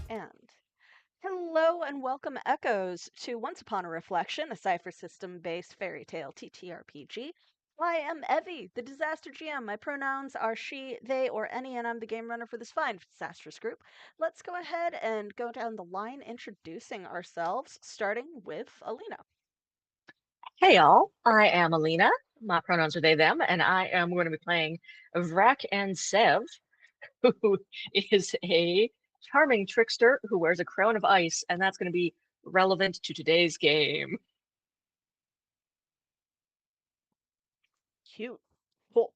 And hello and welcome, Echoes, to Once Upon a Reflection, a Cypher system-based fairy tale TTRPG. I am Evie, the Disaster GM. My pronouns are she, they, or any, and I'm the game runner for this fine disastrous group. Let's go ahead and go down the line introducing ourselves, starting with Alina. Hey y'all, I am Alina. My pronouns are they, them, and I am going to be playing Vrak and Sev, who is a charming trickster who wears a crown of ice, and that's going to be relevant to today's game. Cute. Cool.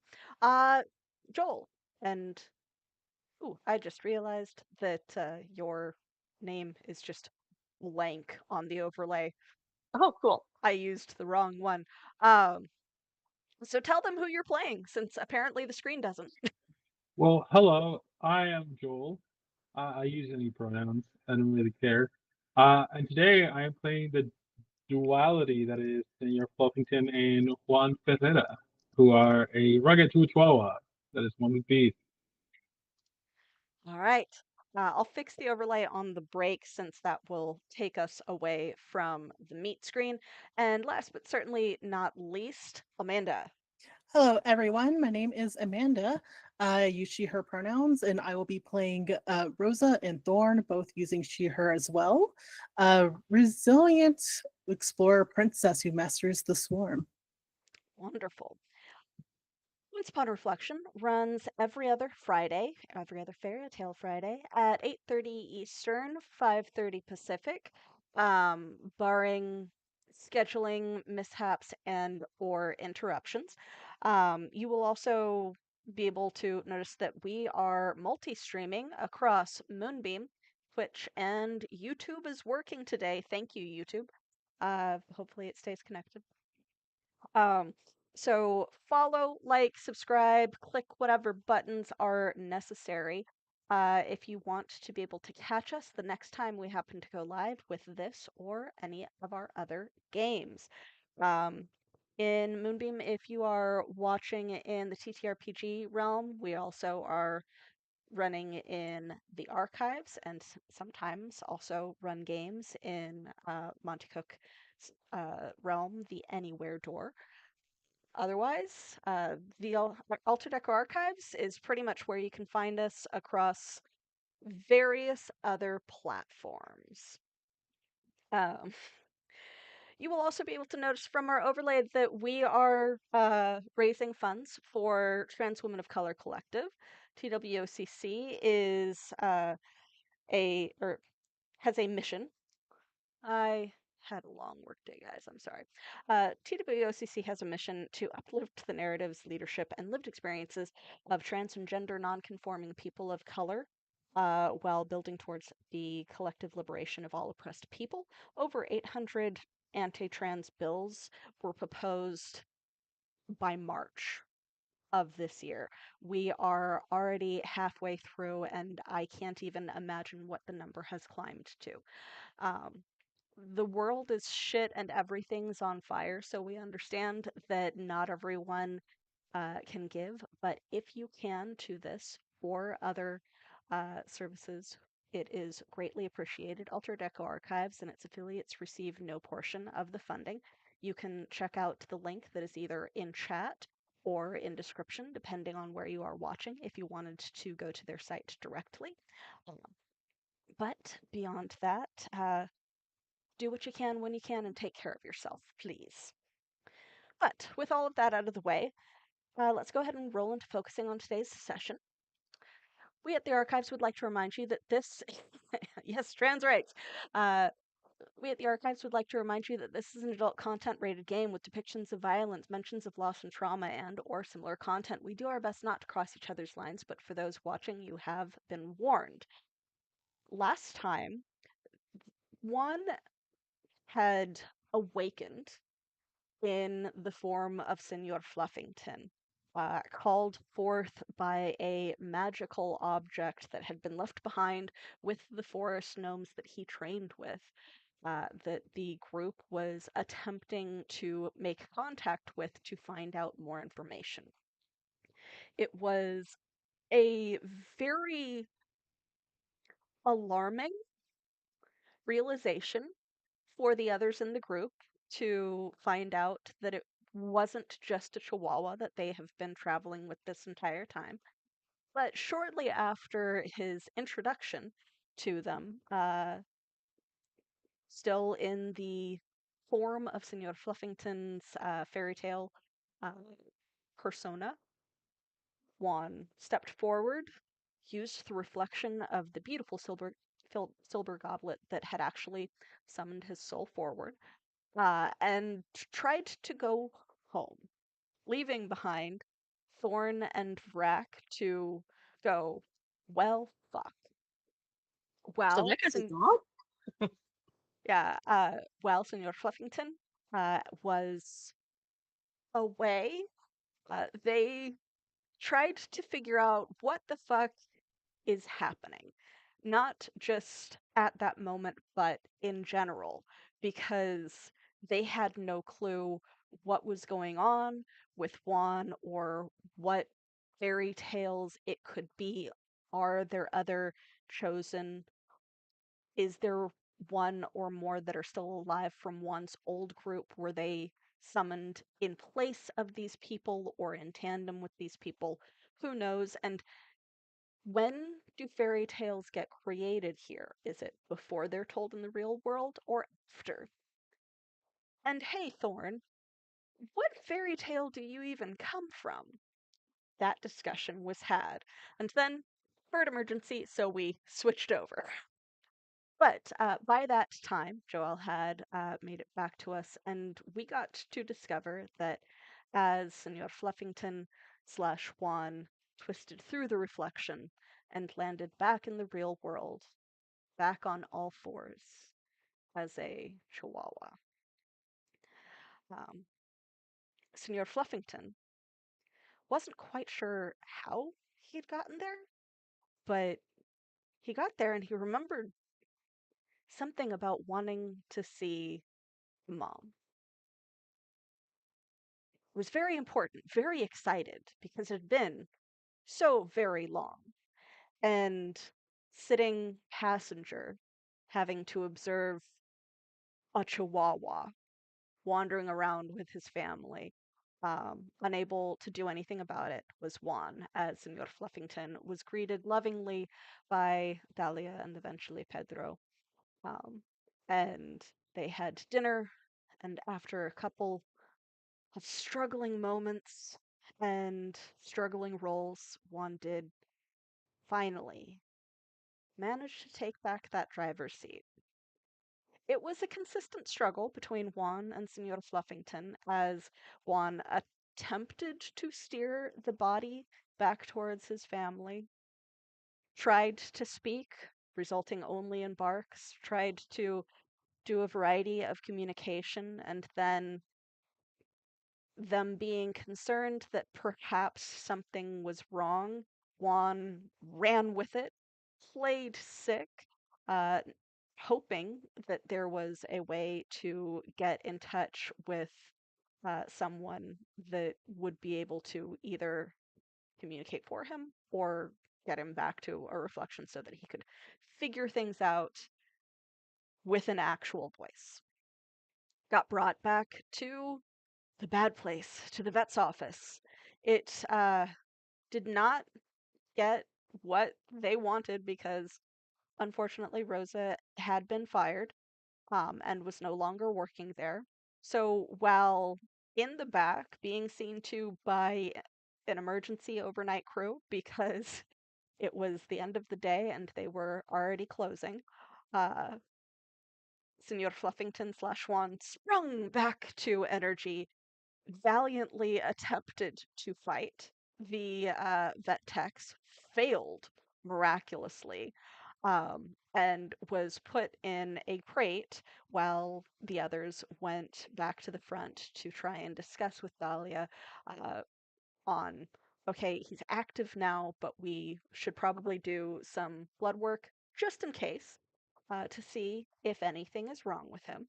Joel, and I just realized that your name is just blank on the overlay. Oh, cool. I used the wrong one. So tell them who you're playing, since apparently the screen doesn't. Well, hello. I am Joel. I use any pronouns. I don't really care. And today I am playing the duality that is Senor Fluffington and Juan Ferreira, who are a rugged Chihuahua that is one with beef. All right. I'll fix the overlay on the break since that will take us away from the meat screen. And last but certainly not least, Amanda. Hello, everyone. My name is Amanda. I use she, her pronouns, and I will be playing Rosa and Thorn, both using she, her as well. A resilient explorer princess who masters the swarm. Wonderful. Once Upon a Reflection runs every other Friday, every other Fairy Tale Friday at 8:30 Eastern, 5:30 Pacific, barring scheduling mishaps and or interruptions. You will also be able to notice that we are multi-streaming across Moonbeam, Twitch, and YouTube is working today. Thank you, YouTube. Hopefully it stays connected. Um, so follow, like, subscribe, click whatever buttons are necessary if you want to be able to catch us the next time we happen to go live with this or any of our other games. Um, in Moonbeam, if you are watching in the TTRPG realm, we also are running in the archives and sometimes also run games in Monte Cook's realm, the Anywhere door. Otherwise, the Alter Deco Archives is pretty much where you can find us across various other platforms. Um, You will also be able to notice from our overlay that we are raising funds for Trans Women of Color Collective. TWOCC is has a mission. I had a long work day, guys. I'm sorry. TWOCC has a mission to uplift the narratives, leadership, and lived experiences of trans and gender nonconforming people of color while building towards the collective liberation of all oppressed people. Over 800 anti-trans bills were proposed by March of this year. We are already halfway through, and I can't even imagine what the number has climbed to. The world is shit and everything's on fire, so we understand that not everyone can give, but if you can to this or other services, it is greatly appreciated. Alter Deco Archives and its affiliates receive no portion of the funding. You can check out the link that is either in chat or in description, depending on where you are watching, if you wanted to go to their site directly. But beyond that, do what you can when you can and take care of yourself, please. But with all of that out of the way, let's go ahead and roll into focusing on today's session. We at the Archives would like to remind you that this, yes, trans rights. We at the Archives would like to remind you that this is an adult content rated game with depictions of violence, mentions of loss and trauma, and or similar content. We do our best not to cross each other's lines, but for those watching, you have been warned. Last time, one had awakened in the form of Senor Fluffington, called forth by a magical object that had been left behind with the forest gnomes that he trained with, that the group was attempting to make contact with to find out more information. It was a very alarming realization for the others in the group to find out that it wasn't just a chihuahua that they have been traveling with this entire time. But shortly after his introduction to them, still in the form of Senor Fluffington's fairy tale uh, persona, Juan stepped forward, used the reflection of the beautiful silver goblet that had actually summoned his soul forward, and tried to go home, leaving behind Thorn and Vrack to go, well, fuck. So Well, that guy's a dog? yeah, while Senor Fluffington was away, they tried to figure out what the fuck is happening. Not just at that moment, but in general, because they had no clue what was going on with Juan or what fairy tales it could be. Are there other chosen? Is there one or more that are still alive from Juan's old group? Were they summoned in place of these people or in tandem with these people? Who knows? And when do fairy tales get created here? Is it before they're told in the real world or after? And hey, Thorn, what fairy tale do you even come from? That discussion was had. And then, bird emergency, so we switched over. But by that time, Joel had made it back to us, and we got to discover that as Senor Fluffington slash Juan twisted through the reflection and landed back in the real world, back on all fours as a chihuahua. Senor Fluffington wasn't quite sure how he'd gotten there, but he got there and he remembered something about wanting to see Mom. Was very important, very excited because it had been so very long. And sitting passenger, having to observe a chihuahua wandering around with his family, unable to do anything about it, was Juan, as Senor Fluffington was greeted lovingly by Dahlia and eventually Pedro. And they had dinner and after a couple of struggling moments and struggling rolls, Juan did finally manage to take back that driver's seat. It was a consistent struggle between Juan and Senor Fluffington as Juan attempted to steer the body back towards his family, tried to speak, resulting only in barks, tried to do a variety of communication, and then them being concerned that perhaps something was wrong, Juan ran with it, played sick, uh, hoping that there was a way to get in touch with someone that would be able to either communicate for him or get him back to a reflection so that he could figure things out with an actual voice. Got brought back to the bad place, to the vet's office. It did not get what they wanted because unfortunately Rosa had been fired and was no longer working there. So while in the back being seen to by an emergency overnight crew because it was the end of the day and they were already closing, uh, Senor Fluffington slash Juan sprung back to energy, valiantly attempted to fight. The vet techs failed miraculously and was put in a crate while the others went back to the front to try and discuss with Dahlia uh, on, okay, he's active now, but we should probably do some blood work just in case to see if anything is wrong with him.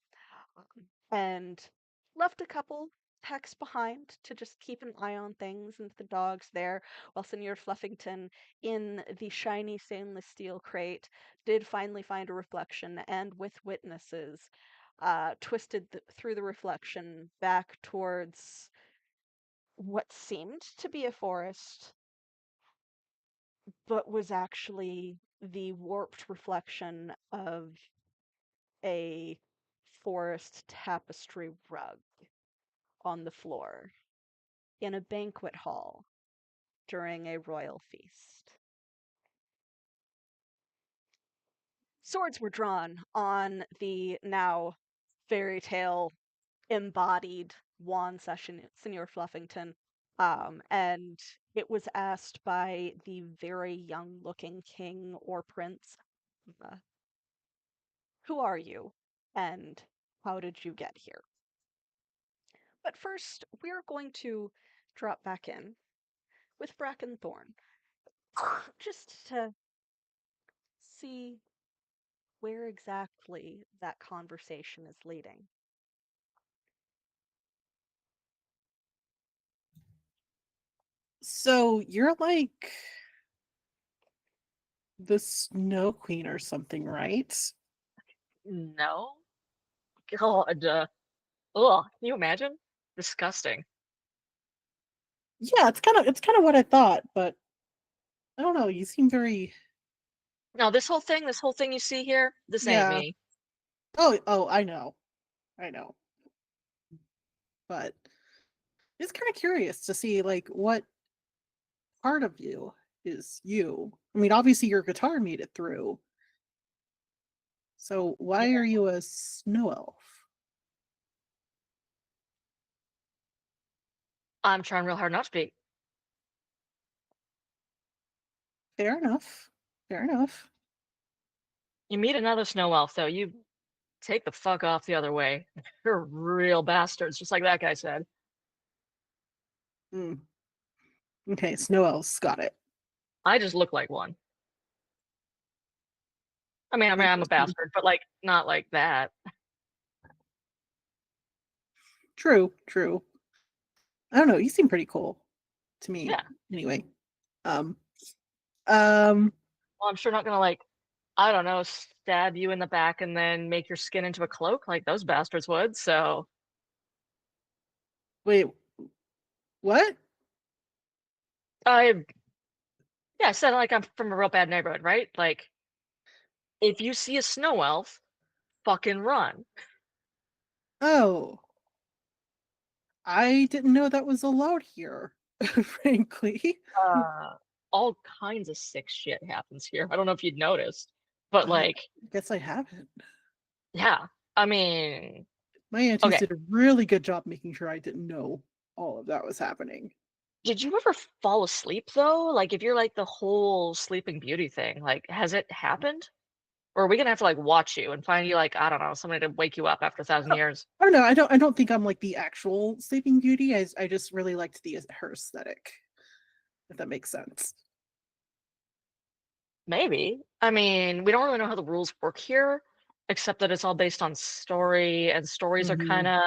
And left a couple texts behind to just keep an eye on things and the dogs there, while Senor Fluffington, in the shiny stainless steel crate, did finally find a reflection and, with witnesses, twisted through the reflection back towards what seemed to be a forest, but was actually the warped reflection of a forest tapestry rug on the floor in a banquet hall during a royal feast. Swords were drawn on the now fairy tale embodied Juan Senor Fluffington, and it was asked by the very young looking king or prince, uh, who are you and how did you get here? But first, we're going to drop back in with Bracken Thorn just to see where exactly that conversation is leading. So you're like the Snow Queen or something, right? No. God. Ugh. Can you imagine? Disgusting. Yeah, it's kind of what I thought, but I don't know. You seem very No, this whole thing you see here, this ain't yeah. me. Oh, I know, but it's kind of curious to see like what part of you is you. I mean, obviously your guitar made it through. So why Yeah. are you a snow elf? I'm trying real hard not to be. Fair enough. Fair enough. You meet another snow elf, though, you take the fuck off the other way. They're real bastards, just like that guy said. Mm. Okay, snow elves, got it. I just look like one. I mean, I'm a Interesting. bastard, but like not like that. True, true. I don't know. You seem pretty cool to me. Yeah. Anyway, um, um, Well, I'm sure not gonna like, I don't know, stab you in the back and then make your skin into a cloak like those bastards would. So wait, what? I, yeah, I said like I'm from a real bad neighborhood, right? Like if you see a snow elf, fucking run. Oh, I didn't know that was allowed here, frankly. All kinds of sick shit happens here. I don't know if you'd noticed, but I like, guess I haven't. yeah. I mean, My aunties okay. did a really good job making sure I didn't know all of that was happening. Did you ever fall asleep though? Like, if you're like the whole Sleeping Beauty thing, like, has it happened? Or are we gonna have to like watch you and find you like, I don't know, somebody to wake you up after 1,000 years? Oh no, I don't think I'm like the actual Sleeping Beauty. I just really liked the her aesthetic, if that makes sense. Maybe. I mean, we don't really know how the rules work here, except that it's all based on story, and stories are kind Hmm. of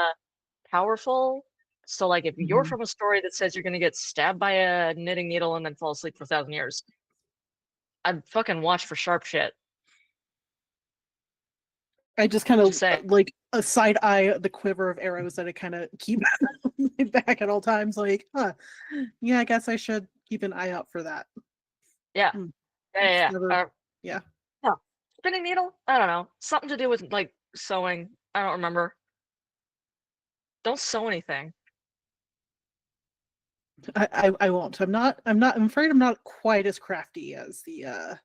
powerful. So, like, if you're Hmm. from a story that says you're gonna get stabbed by a knitting needle and then fall asleep for 1,000 years, I'd fucking watch for sharp shit. I just kind of Just saying. like a side eye the quiver of arrows that I kind of keep back at all times. Like, huh, yeah, I guess I should keep an eye out for that. Yeah. Hmm. Yeah, yeah, Just yeah. never, yeah. Yeah. Spinning needle? I don't know. Something to do with like sewing. I don't remember. Don't sew anything. I won't. I'm afraid I'm not quite as crafty as the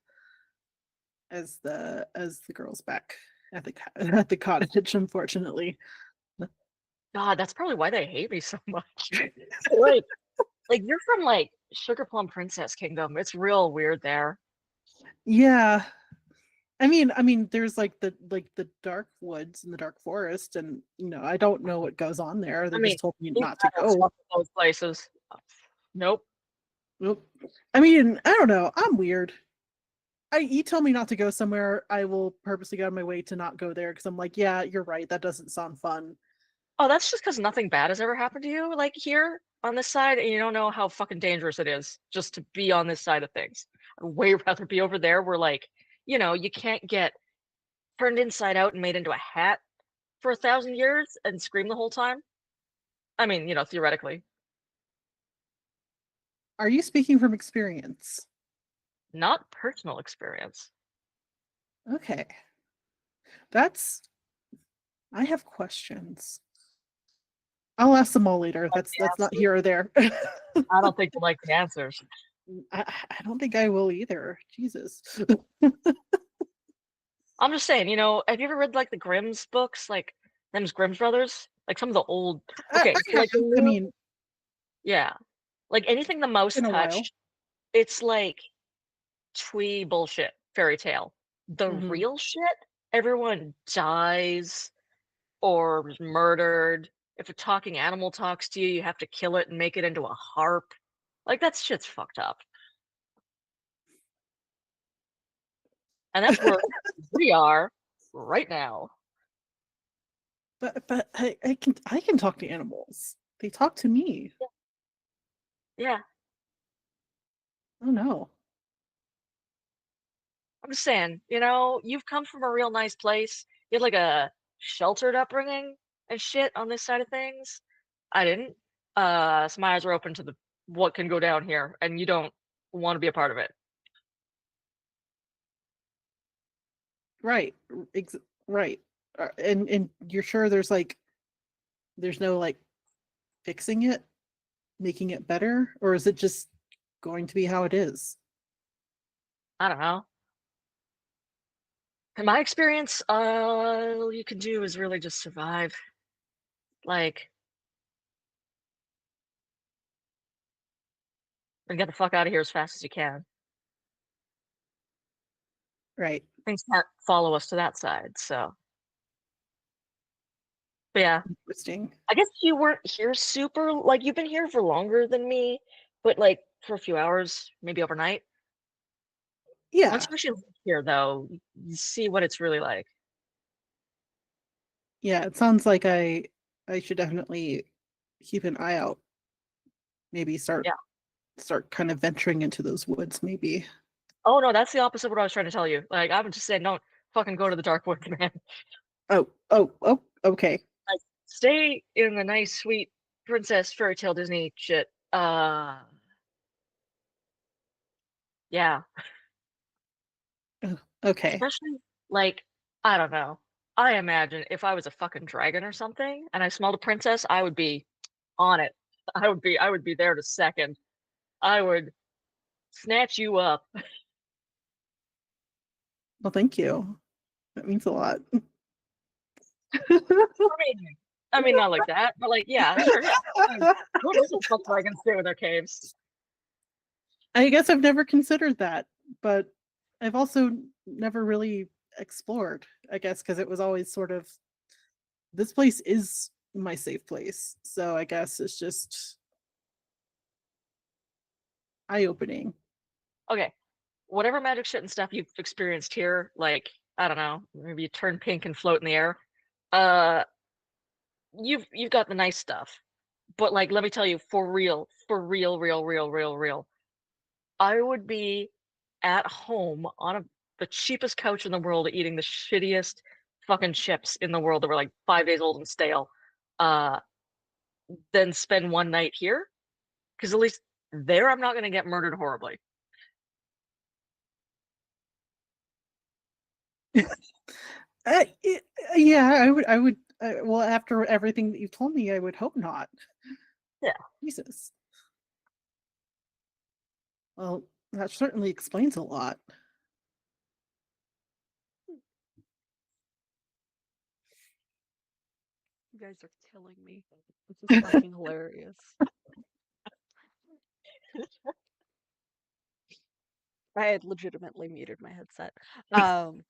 girls back at the at the cottage, unfortunately. God, that's probably why they hate me so much. Like, like you're from like Sugar Plum Princess Kingdom. It's real weird there. Yeah. I mean, there's like the dark woods and the dark forest, and I don't know what goes on there. I They mean, just told me we've not to had go. stuff in those places. Nope. Nope. I mean, I don't know. I'm weird. You tell me not to go somewhere, I will purposely go out of my way to not go there because I'm like, yeah, you're right. That doesn't sound fun. Oh, that's just because nothing bad has ever happened to you, like here on this side, and you don't know how fucking dangerous it is just to be on this side of things. I'd way rather be over there where, like, you can't get turned inside out and made into a hat for 1,000 years and scream the whole time. I mean, theoretically, Are you speaking from experience? not personal experience. Okay. That's I have questions. I'll ask them all later. Like the That's not answers. here or there. I don't think you like the answers. I don't think I will either. Jesus. I'm just saying, have you ever read like the Grimm's books, like them's Grimm's brothers, like some of the old? Okay, I so like the have. I new, mean, yeah, like anything the mouse in a while. touched, it's like twee bullshit fairy tale. The Hmm. real shit, everyone dies or is murdered. If a talking animal talks to you, you have to kill it and make it into a harp. Like that shit's fucked up. And that's where we are right now. But I can talk to animals. They talk to me. Yeah. Oh no. I'm just saying, you've come from a real nice place. You had like a sheltered upbringing and shit on this side of things. I didn't. So my eyes are open to the what can go down here, and you don't want to be a part of it. Right. Right. And you're sure there's no like fixing it, making it better, or is it just going to be how it is? I don't know. In my experience, all you can do is really just survive. Like, and get the fuck out of here as fast as you can. Right. Things can't follow us to that side, so. But yeah, Interesting. I guess you weren't here super, like, you've been here for longer than me, but like for a few hours, maybe overnight. Once Yeah. you actually live here, though, you see what it's really like. Yeah. It sounds like I should definitely keep an eye out. Maybe Yeah. start kind of venturing into those woods. Maybe. Oh no, that's the opposite of what I was trying to tell you. Like, I'm just saying, don't fucking go to the dark woods, man. Oh. Okay. Like, stay in the nice, sweet princess fairy tale Disney shit. Yeah. Okay. Especially like, I don't know. I imagine if I was a fucking dragon or something and I smelled a princess, I would be on it. I would be there to second. I would snatch you up. Well, thank you. That means a lot. I mean, not like that, but like, yeah, sure, yeah. What doesn't fuck dragons do in their caves? I guess I've never considered that, but I've also never really explored, I guess, because it was always sort of this place is my safe place. So I guess it's just eye-opening. Okay, whatever magic shit and stuff you've experienced here, like, I don't know, maybe you turn pink and float in the air. Uh, you've got the nice stuff. But like, let me tell you, for real, real, I would be at home on the cheapest couch in the world eating the shittiest fucking chips in the world that were like 5 days old and stale, uh, than spend one night here. Because at least there I'm not gonna get murdered horribly. Yeah, I would. Well, after everything that you told me, I would hope not. Yeah. Jesus. Well, that certainly explains a lot. You guys are killing me. This is fucking hilarious. I had legitimately muted my headset. Um,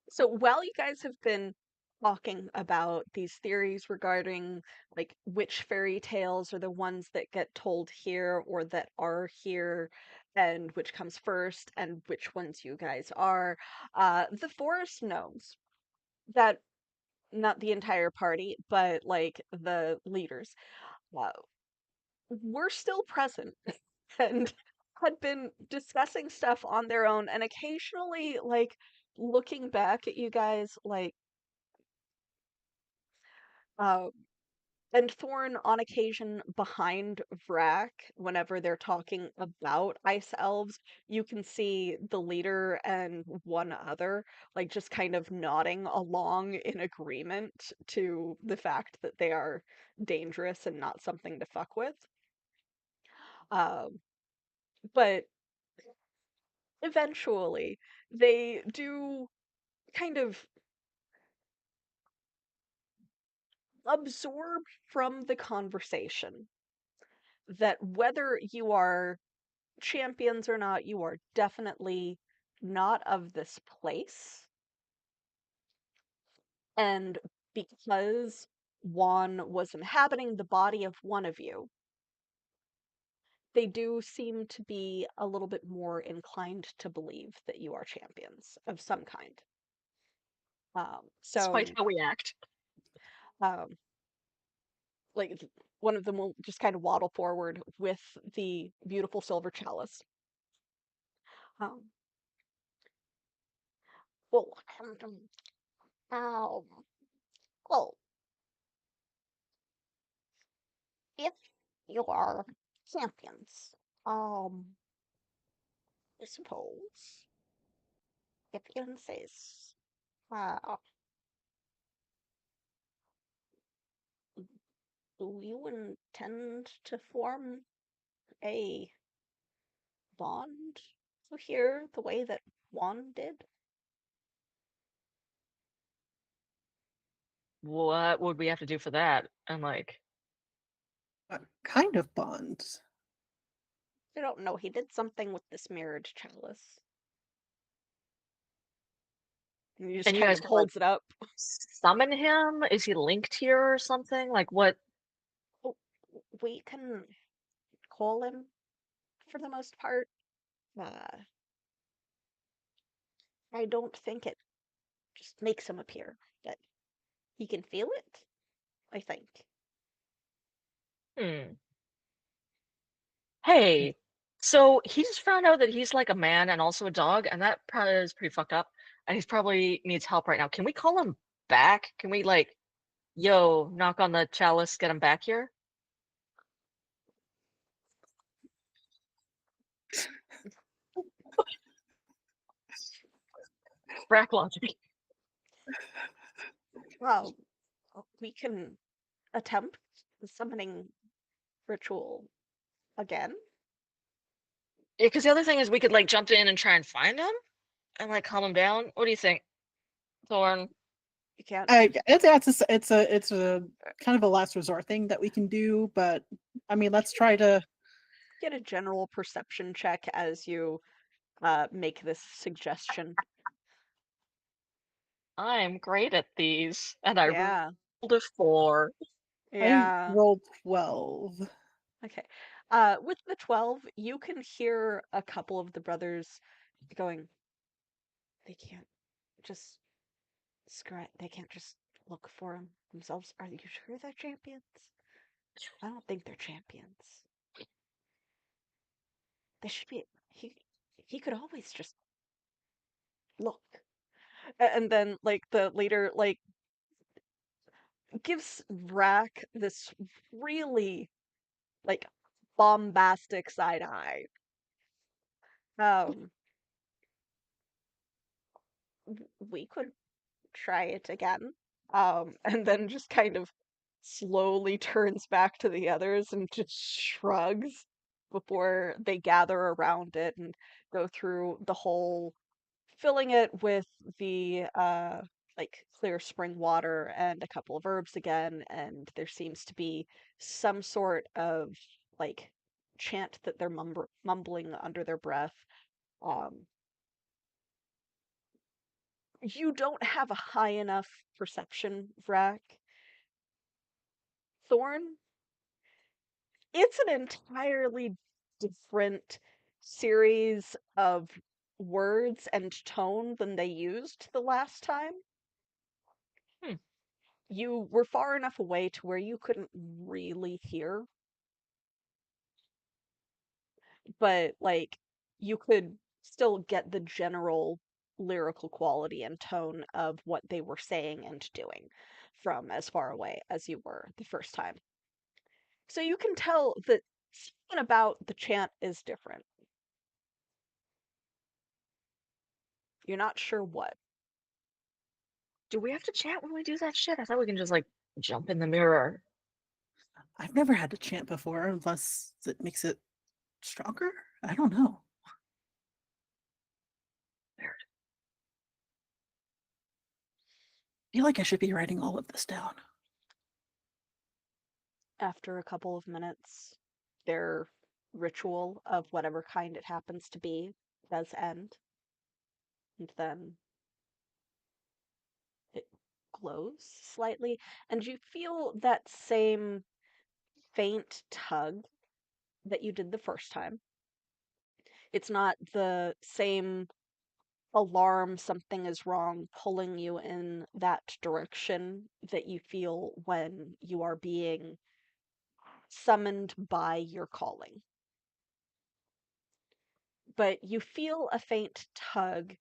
so while you guys have been talking about these theories regarding like which fairy tales are the ones that get told here or that are here and which comes first and which ones you guys are, the forest knows that not the entire party, but like the leaders, uh, were still present and had been discussing stuff on their own and occasionally like looking back at you guys like uh and Thorn on occasion behind Vrak whenever they're talking about ice elves, you can see the leader and one other like just kind of nodding along in agreement to the fact that they are dangerous and not something to fuck with. Um, but eventually they do kind of absorb from the conversation that whether you are champions or not, you are definitely not of this place. And because Juan was inhabiting the body of one of you, they do seem to be a little bit more inclined to believe that you are champions of some kind. Despite So how we act. um, like one of them will just kind of waddle forward with the beautiful silver chalice. Um, well, um, well, if you are champions, I suppose, if you insist, uh, do you intend to form a bond here the way that Juan did? What would we have to do for that? And like, What kind of bond? I don't know. He did something with this mirrored chalice. And he just and you kind guys of can like holds it up. summon him? Is he linked here or something? Like what? Oh, we can call him for the most part. Uh, I don't think it just makes him appear, but he can feel it, I think. Hmm. Hey, so he just found out that he's like a man and also a dog, and that probably is pretty fucked up. And he's probably needs help right now. Can we call him back? Can we like, yo, knock on the chalice, get him back here? Brack logic. Well, we can attempt the summoning ritual again. Yeah, because the other thing is we could like jump in and try and find him and like calm him down. What do you think, Thorn? You can't It's a kind of a last resort thing that we can do, but I mean, let's try to. get a general perception check as you make this suggestion. I'm great at these, and I Yeah, rolled a 4. I yeah. rolled 12. Okay. With the 12, you can hear a couple of the brothers going, they can't just they can't just look for him themselves. Are you sure they're champions? I don't think they're champions. They should be. He could always just look. And then like the leader like gives Vrack this really like bombastic side eye. Um, we could try it again. And then just kind of slowly turns back to the others and just shrugs before they gather around it and go through the whole filling it with the like clear spring water and a couple of herbs again, and there seems to be some sort of like chant that they're mumbling under their breath. Um, you don't have a high enough perception, Vrac. Thorn, it's an entirely different series of words and tone than they used the last time. Hmm. You were far enough away to where you couldn't really hear, but like you could still get the general lyrical quality and tone of what they were saying and doing from as far away as you were the first time. So you can tell that something about the chant is different. You're not sure what. Do we have to chat when we do that shit? I thought we can just like jump in the mirror. I've never had to chant before, unless it makes it stronger. I don't know. Weird. I feel like I should be writing all of this down. After a couple of minutes, their ritual of whatever kind it happens to be does end. And then it glows slightly, and you feel that same faint tug that you did the first time. It's not the same alarm, something is wrong, pulling you in that direction that you feel when you are being summoned by your calling. But you feel a faint tug,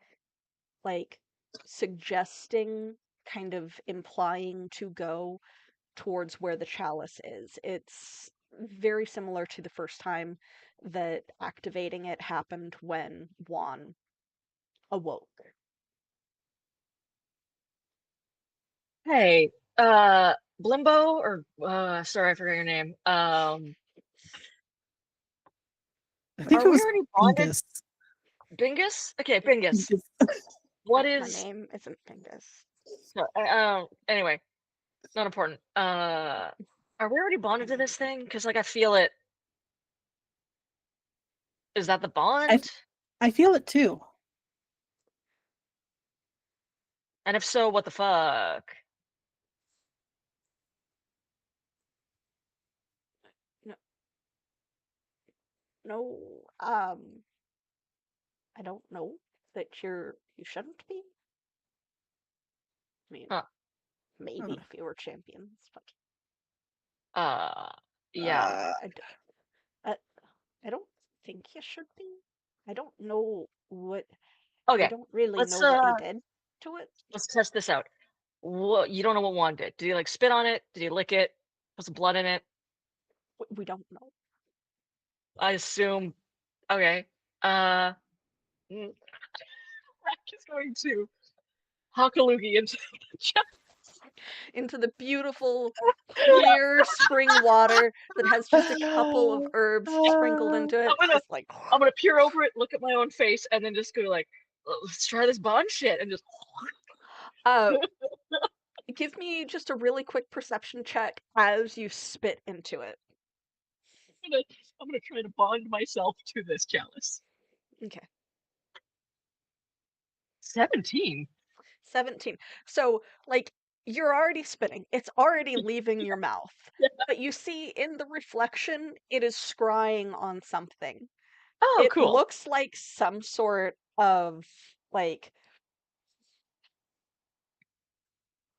like suggesting, kind of implying to go towards where the chalice is. It's very similar to the first time that activating it happened when Juan awoke. Hey, Blimbo, or sorry, I forgot your name. I think Are it we was already bonded? Bingus. Bingus? Okay, Bingus. Bingus. What My is name isn't Pingus. so, anyway, not important. Are we already bonded to this thing? Because like I feel it. Is that the I bond? I feel it too. And if so, what the fuck? No, no, I don't know that you shouldn't be. I mean, Huh. maybe Huh. if you were champions, but Uh, yeah. Uh, I, d- I, I don't think you should be. I don't know what I Okay. don't really Let's know what you did to it. let's test this out. What, you don't know what Juan did? Did he like spit on it? Did he lick it? Put some blood in it? We don't know. I assume. Okay. Uh, mm, Rack is going to Hakalugi into the chest. into the beautiful, clear spring water that has just a couple of herbs sprinkled into it. I'm gonna Just like, I'm gonna peer over it, look at my own face, and then just go like, let's try this bond shit, and just uh, give me just a really quick perception check as you spit into it. I'm gonna try to bond myself to this chalice. Okay. 17. 17. So, like, you're already spitting. It's already leaving your mouth. Yeah. But you see in the reflection, it is scrying on something. Oh, It cool. looks like some sort of, like,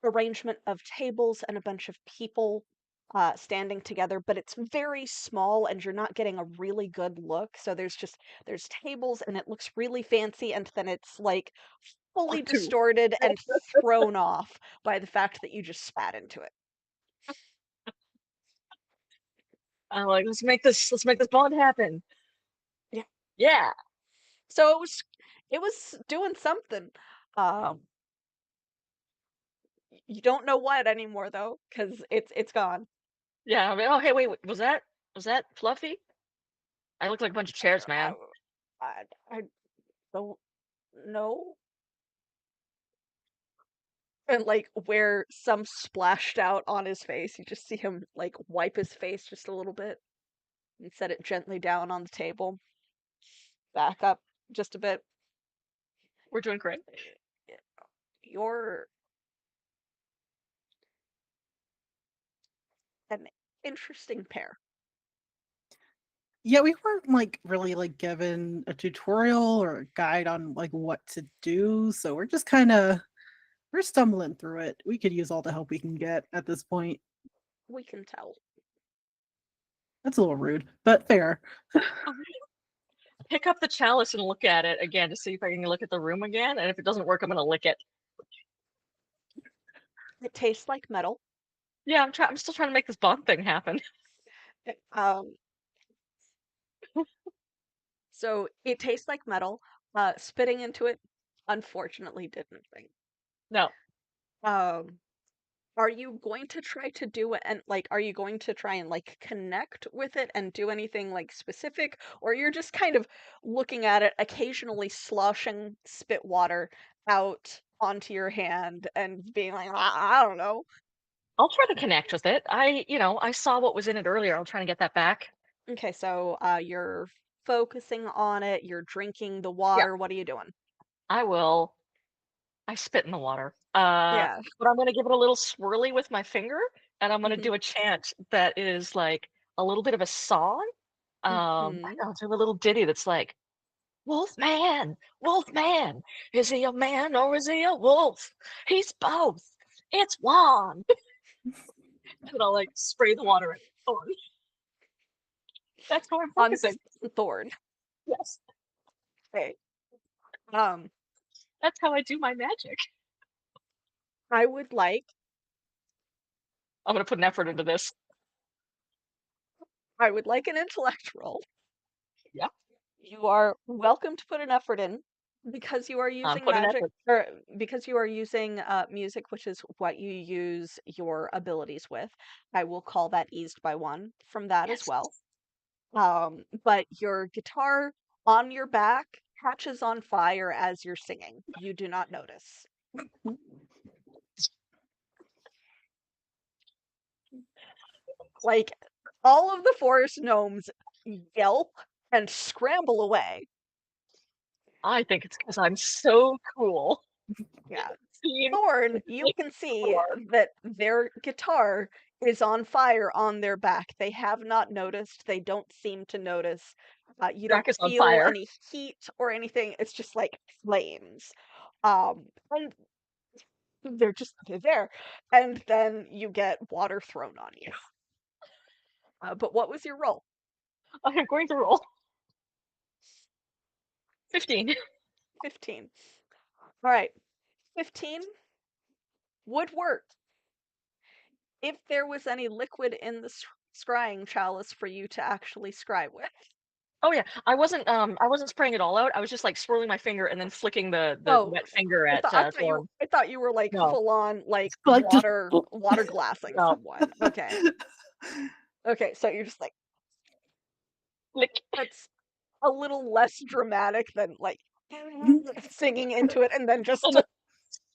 arrangement of tables and a bunch of people standing together, but it's very small and you're not getting a really good look. So there's tables and it looks really fancy, and then it's like fully Fuck too. distorted and thrown off by the fact that you just spat into it. I'm like, let's make this bond happen. Yeah. Yeah. So it was doing something. Um, you don't know what anymore though, because it's gone. Yeah. I mean, oh, hey, wait, was that Fluffy? I look like a bunch of chairs, I man. I don't know. And like where some splashed out on his face, you just see him like wipe his face just a little bit and set it gently down on the table. Back up just a bit. We're doing great. You're an interesting pair. Yeah, we weren't like really like given a tutorial or a guide on like what to do, so we're just kind of we're stumbling through it. We could use all the help we can get at this point. We can tell. That's a little rude, but fair. Pick up the chalice and look at it again to see if I can look at the room again. And if it doesn't work, I'm gonna lick it. It tastes like metal. Yeah, I'm still trying to make this bond thing happen. Um, so it tastes like metal. Spitting into it, unfortunately, didn't thing. No, Um, are you going to try to do it and like are you going to try and like connect with it and do anything like specific, or you're just kind of looking at it, occasionally sloshing spit water out onto your hand and being like, I don't know. I'll try to connect with it. I saw what was in it earlier. I'll try and get that back. Okay, so you're focusing on it, you're drinking the Yeah, water. What are you doing? I will. I spit in the water. Yeah. But I'm gonna give it a little swirly with my finger, and I'm gonna Hmm. do a chant that is like a little bit of a song. I Hmm. don't know, do a little ditty that's like, Wolf man, Wolf man, is he a man or is he a wolf? He's both. It's Juan. And I'll like spray the water at Thorn. That's how I'm On focusing. Thorn. Yes, Okay. Um, that's how I do my magic. I would like I'm gonna put an effort into this. I would like an intellect roll. Yeah, You are welcome to put an effort in because you are I'm using putting magic, effort. or because you are using music, which is what you use your abilities with. I will call that eased by one from that as Yes. well. But your guitar on your back catches on fire as you're singing. You do not notice. Like all of the forest gnomes yelp and scramble away. I think it's because I'm so cool. Yeah. Seen Thorn, the you night can see before. that their guitar is on fire on their back. They have not noticed. They don't seem to notice. You Jack don't is on feel fire. any heat or anything. It's just like flames. And they're there. And then you get water thrown on you. But what was your roll? I am going to roll 15. 15. All right. 15 would work if there was any liquid in the scrying chalice for you to actually scry with. Oh yeah, I wasn't spraying it all out. I was just like swirling my finger and then flicking the Oh, wet finger I at thought I thought you Thorn. I thought you were like No, full on like Like just water glassing no, someone. Okay. Okay, so you're just like lick. that's a little less dramatic than like singing into it and then just And then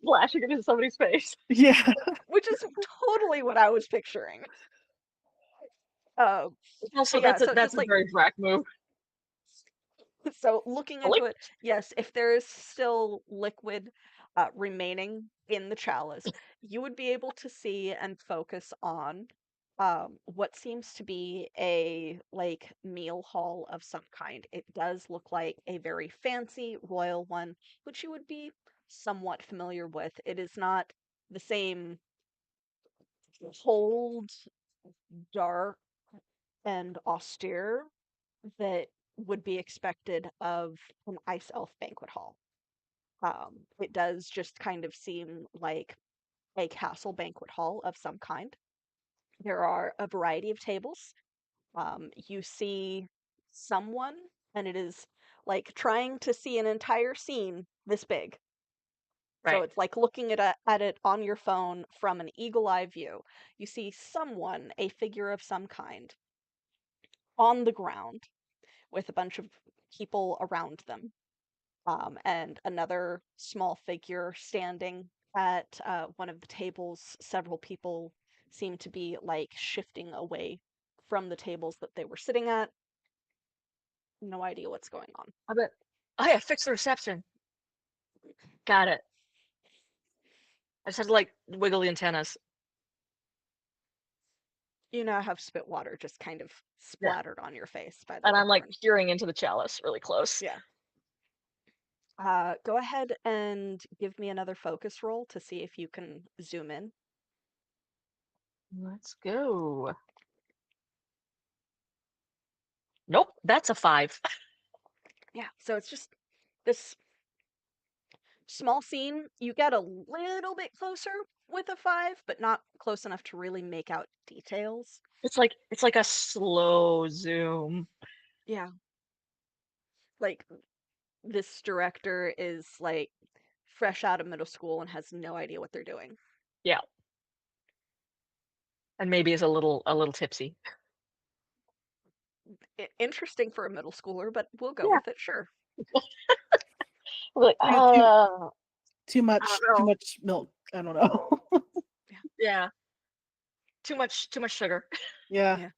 splashing it in somebody's face. yeah. which is totally what I was picturing. Um, Also, but yeah, so that's just a like very Drac move. so looking Lick. into it, yes, if there is still liquid remaining in the chalice, you would be able to see and focus on what seems to be a like meal hall of some kind. It does look like a very fancy royal one, which you would be somewhat familiar with. It is not the same cold, dark, and austere that would be expected of an ice elf banquet hall. It does just kind of seem like a castle banquet hall of some kind. There are a variety of tables. You see someone, and it is like trying to see an entire scene this big. So Right. it's like looking at it on your phone from an eagle eye view. You see someone, a figure of some kind, on the ground with a bunch of people around them, and another small figure standing at one of the tables. Several people seem to be like shifting away from the tables that they were sitting at. No idea what's going on. I bet. Oh yeah, fix the reception. Got it. I just had to like wiggle the antennas. You now have spit water just kind of Yeah. splattered on your face, by the And way, I'm like Thorn. peering into the chalice really close. Yeah. Go ahead and give me another focus roll to see if you can zoom in. Let's go. Nope, that's a 5. Yeah, so it's just this small scene. You get a little bit closer with a 5, but not close enough to really make out details. It's like a slow zoom. Yeah. Like this director is like fresh out of middle school and has no idea what they're doing. Yeah. And maybe is a little tipsy. Interesting for a middle schooler, but we'll go Yeah. with it, sure. Like, Yeah, too I don't know. much milk. I don't know. Yeah. Too much sugar. Yeah. Yeah.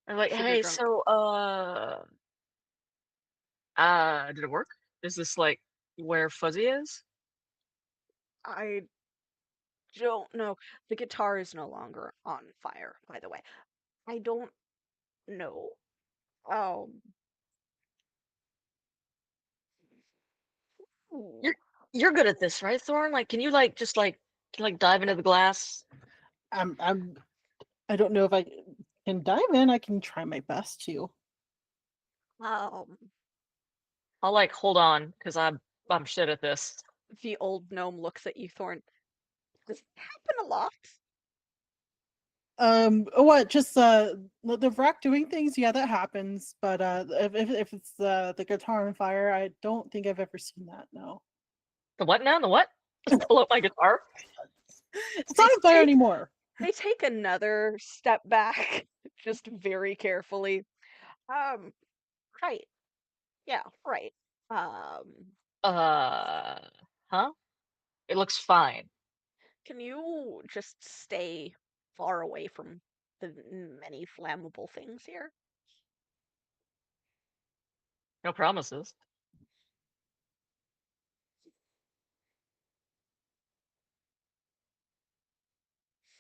I'm like, Sugar hey, drunk. so did it work? Is this like where Fuzzy is? I don't know. The guitar is no longer on fire, by the way. I don't know. Um, You're you're good at this, right, Thorn? Like, can you like just like dive into the glass? I'm I don't know if I can dive in. I can try my best to. um, I'll like hold on because I'm shit at this. the old gnome looks at you, Thorn. Does it happen a lot? What? Just the wreck doing things. Yeah, that happens. But if it's the guitar on fire, I don't think I've ever seen that. No, The what now? The what? Just pull out my guitar. it's not on fire Take anymore. they take another step back, just very carefully. Um, right. Yeah, right. Um, Uh, huh? It looks fine. can you just stay far away from the many flammable things here? No promises.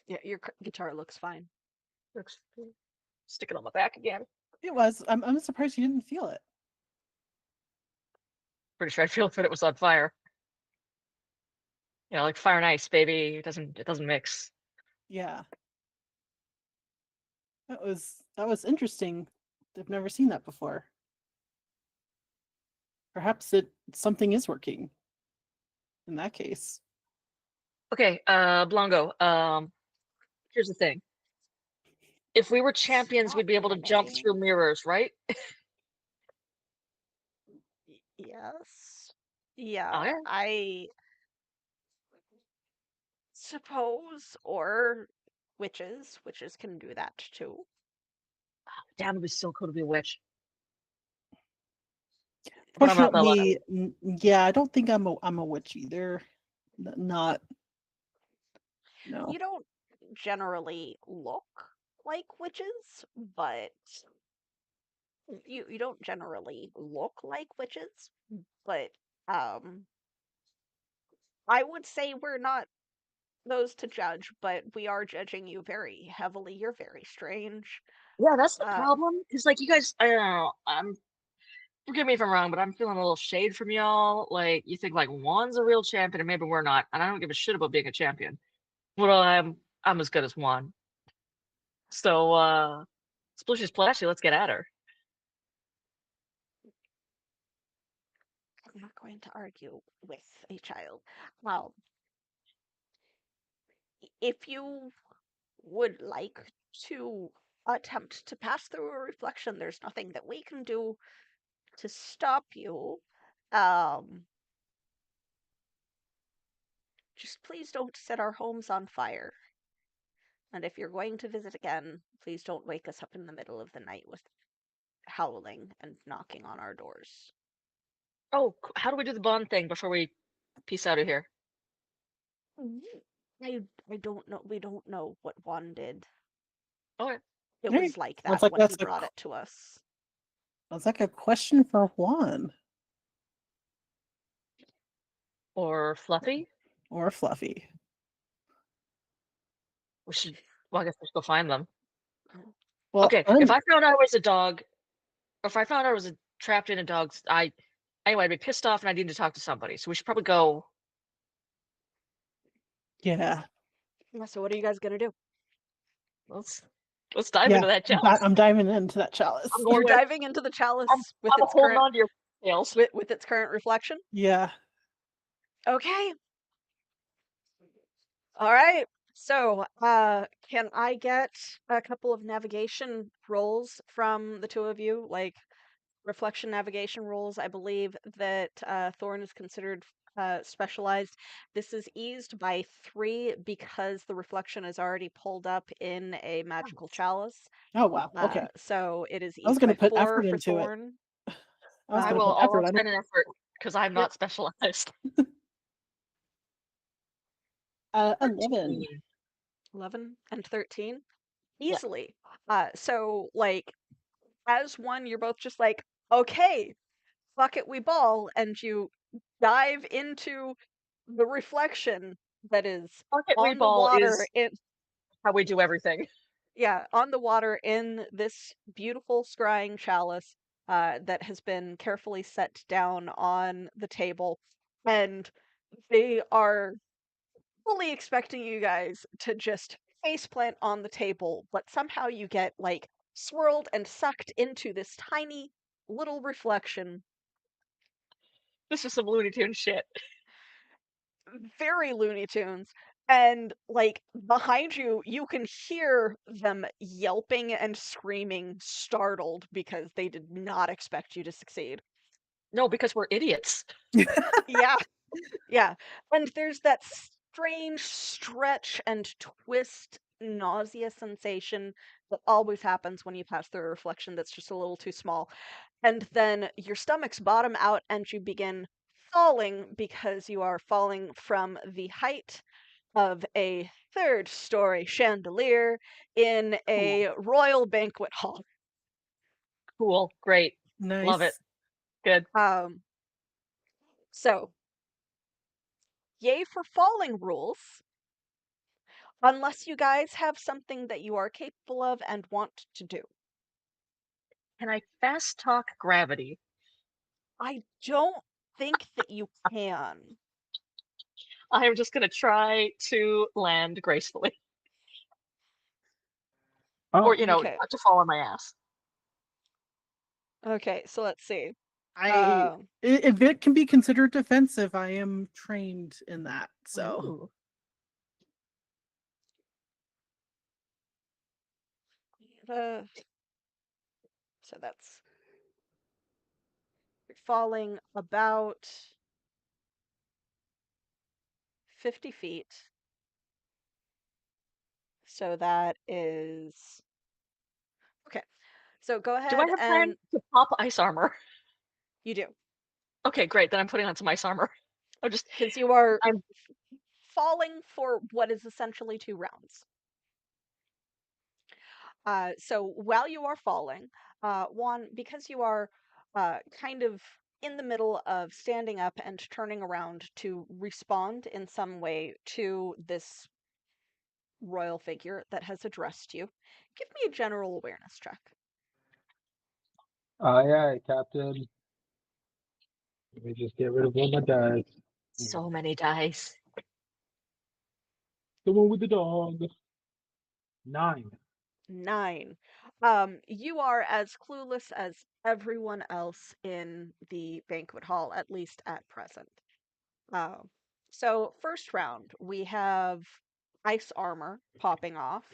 Yeah, your guitar looks fine. Looks stick it on my back again. It was. I'm surprised you didn't feel it. Pretty sure I feel that it was on fire. You know, like fire and ice, baby. It doesn't mix. Yeah, that was interesting. I've never seen that before. Perhaps something is working in that case. Okay, Blongo. Here's the thing. If we were champions, we'd be able to jump through mirrors, right? Yes. Yeah, Okay. I suppose, or witches. Witches can do that too. Damn, it'd be so cool to be a witch. But I'm not that lucky. Fortunately, yeah, I don't think I'm a witch either. Not no. You don't generally look like witches, but you don't generally look like witches, but I would say we're not those to judge, but we are judging you very heavily. You're very strange. Yeah, that's the Uh, problem. Cause like you guys, I don't know. Forgive me if I'm wrong, but I'm feeling a little shade from y'all. Like you think like Juan's a real champion, and maybe we're not, and I don't give a shit about being a champion. Well, I'm as good as Juan. So splishy splashy, let's get at her. I'm not going to argue with a child. Well, if you would like to attempt to pass through a reflection, there's nothing that we can do to stop you. Um, just please don't set our homes on fire. And if you're going to visit again, please don't wake us up in the middle of the night with howling and knocking on our doors. Oh, how do we do the bond thing before we peace out of here? I don't know. We don't know what Juan did. Okay. It Hey, was like sounds that like when he that's brought it to us. sounds like a question for Juan Or Fluffy? or Fluffy. We should. Well, I guess we should go find them. Well, Okay, if I found out I was a dog, or if I found out I was trapped in a dog's, anyway, I'd be pissed off and I need to talk to somebody. So we should probably go. yeah, Yeah, so what are you guys gonna do? Let's dive yeah, into that challenge. I'm diving into that chalice. I'm going You're with. diving into the chalice with I'm its holding current on to your tails. with its current reflection. Yeah. Okay. All right. So, can I get a couple of navigation rolls from the two of you? Like reflection navigation rolls. I believe that Thorn is considered specialized. This is eased by 3 because the reflection is already pulled up in a magical chalice. Oh wow. Okay. So it is I was eased gonna by put 4 effort for into it. Thorn. I was I gonna will. put I'll effort. I don't. spend an effort because I'm Yep. not specialized. 11. 11 and 13 Yeah. easily. So like as one, you're both just like, okay, fuck it, we ball, and you dive into the reflection that is Pocket on the Weeball water is in how we do everything. yeah, on the water in this beautiful scrying chalice that has been carefully set down on the table. And they are fully expecting you guys to just faceplant on the table, but somehow you get like swirled and sucked into this tiny little reflection. This is some Looney Tunes shit. Very Looney Tunes. And like behind you, you can hear them yelping and screaming, startled because they did not expect you to succeed. No, because we're idiots. Yeah, yeah. And there's that strange stretch and twist nausea sensation that always happens when you pass through a reflection that's just a little too small. And then your stomachs bottom out and you begin falling because you are falling from the height of a 3rd-story chandelier in a royal banquet hall. Cool. Great. Love it. Nice. Good. So, yay for falling rules, unless you guys have something that you are capable of and want to do. Can I fast talk gravity? I don't think that you can. I am just going to try to land gracefully. Or, Oh, Okay. not to fall on my ass. Okay, so let's see. If it can be considered defensive, I am trained in that. So Ooh. So that's you're falling about 50 feet. So that is okay. So go Do I ahead have and plans to pop ice armor? you do, Okay, great. Then I'm putting on some ice armor. I'm just, because you are I'm falling for what is essentially 2 rounds. So while you are falling, Juan, because you are kind of in the middle of standing up and turning around to respond in some way to this royal figure that has addressed you, give me a general awareness check. Aye, aye, Captain. Let me just get rid of all my dice. so many dice. The one with the dog. 9. 9. You are as clueless as everyone else in the banquet hall, at least at present. Uh, so first round, we have ice armor popping off.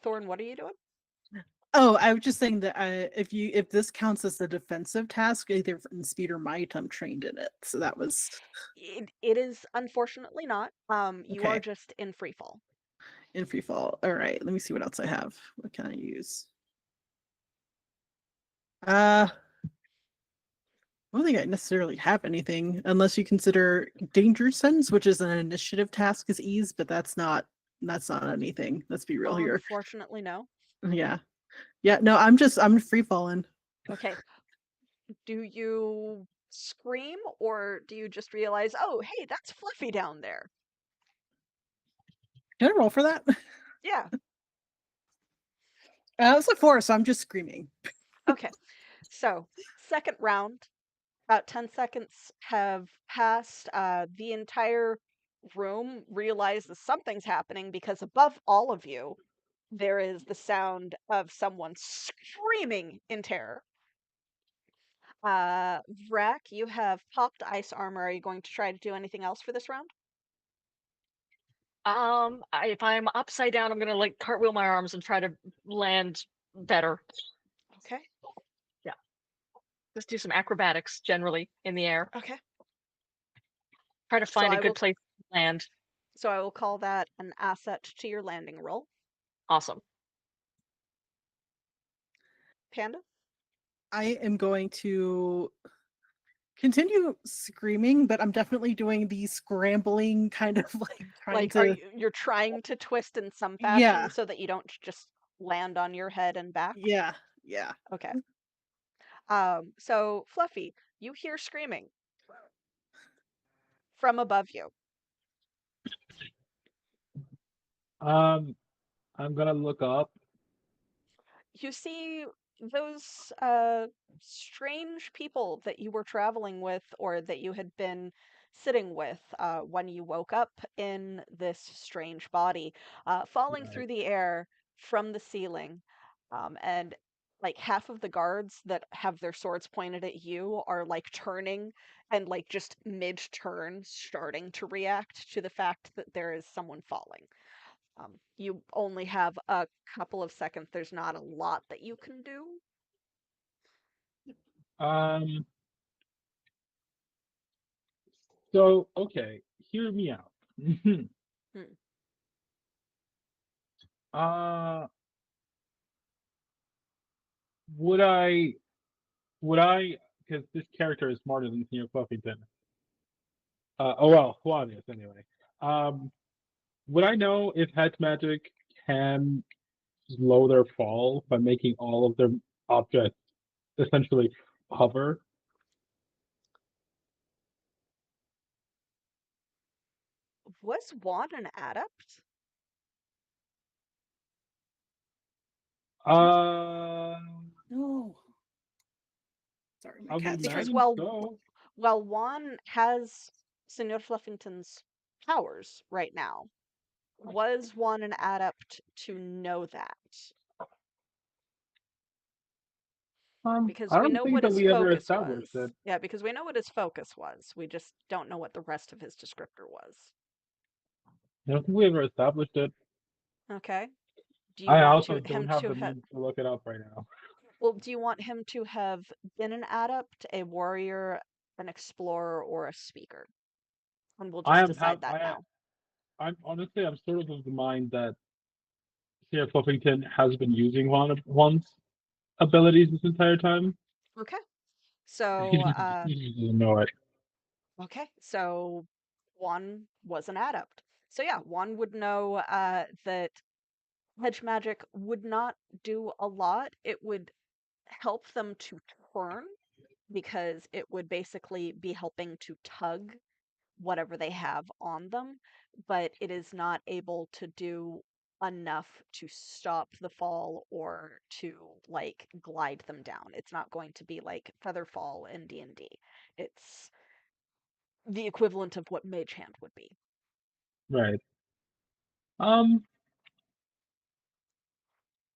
Thorn, what are you doing? Oh, I was just saying that if this counts as a defensive task, either in speed or might, I'm trained in it. So that was It is unfortunately not. You are okay. just in free fall. In free fall. All right, let me see what else I have. What can I use? I don't think I necessarily have anything, unless you consider danger sense, which is an initiative task as ease, but that's not anything. Let's be real here. Unfortunately, no. Yeah. Yeah, no, I'm free falling. Okay. Do you scream or do you just realize, oh, hey, that's Fluffy down there? Can I roll for that? Yeah. It's a 4, so I'm just screaming. Okay. So, second round, about 10 seconds have passed. The entire room realizes something's happening because above all of you, there is the sound of someone screaming in terror. Vrak, you have popped ice armor. Are you going to try to do anything else for this round? If I'm upside down, I'm gonna like cartwheel my arms and try to land better. Okay. Yeah, just do some acrobatics generally in the air. Okay. Try to So find a I good will place to land. so I will call that an asset to your landing roll. Awesome. Panda? I am going to continue screaming, but I'm definitely doing the scrambling kind of like trying Like, are to you're trying to twist in some fashion yeah, so that you don't just land on your head and back? yeah, yeah. Okay. So Fluffy, you hear screaming from above you. I'm gonna look up. You see those strange people that you were traveling with or that you had been sitting with when you woke up in this strange body falling Right. through the air from the ceiling. And like half of the guards that have their swords pointed at you are like turning and like just mid-turn starting to react to the fact that there is someone falling. You only have a couple of seconds. There's not a lot that you can do. Um. So okay, hear me out. Hmm. uh, would I? Would I? Because this character is smarter than Senior Fluffington. Oh well, Juan is anyway. Um, would I know if Head's magic can slow their fall by making all of their objects essentially hover? Was Juan an adept? Uh, No. Sorry, my I would cat's trying. Because imagine so. while Juan has Senor Fluffington's powers right now, was Juan an adept to know that? Because I we don't know think what that his we ever focus established was. it. Yeah, because we know what his focus was. We just don't know what the rest of his descriptor was. I don't think we ever established it. Okay. Do you I want also don't him have to the have? means to look it up right now. Well, do you want him to have been an adept, a warrior, an explorer, or a speaker? And we'll I just am have decide that I now. I'm honestly I'm sort of the mind that Sierra Fluffington has been using one's abilities this entire time. Okay. He So, just, he just doesn't know it. okay. So one was an adept. So yeah, one would know that hedge magic would not do a lot. It would help them to turn because it would basically be helping to tug whatever they have on them, but it is not able to do enough to stop the fall or to like glide them down. It's not going to be like feather fall in D&D. It's the equivalent of what mage hand would be. Right. Um.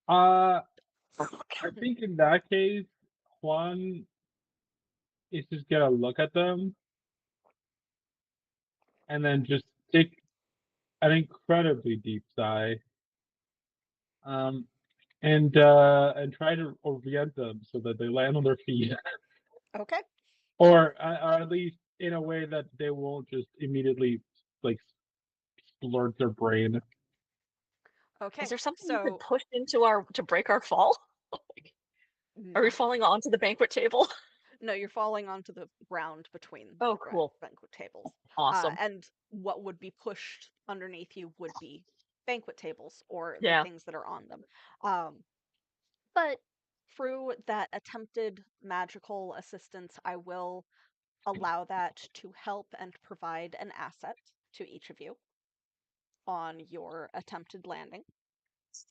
Uh. I think in that case, Juan is just gonna look at them and then just take an incredibly deep sigh. Um. And try to orient them so that they land on their feet, Okay. or at least in a way that they won't just immediately like splurt their brain. Is Okay. there something you could So push into our to break our fall? Are we no. falling onto the banquet table? No, you're falling onto the ground between Oh, the cool. banquet tables. Awesome. And what would be pushed underneath you would be banquet tables or the Yeah. things that are on them. Um, but through that attempted magical assistance, I will allow that to help and provide an asset to each of you on your attempted landing.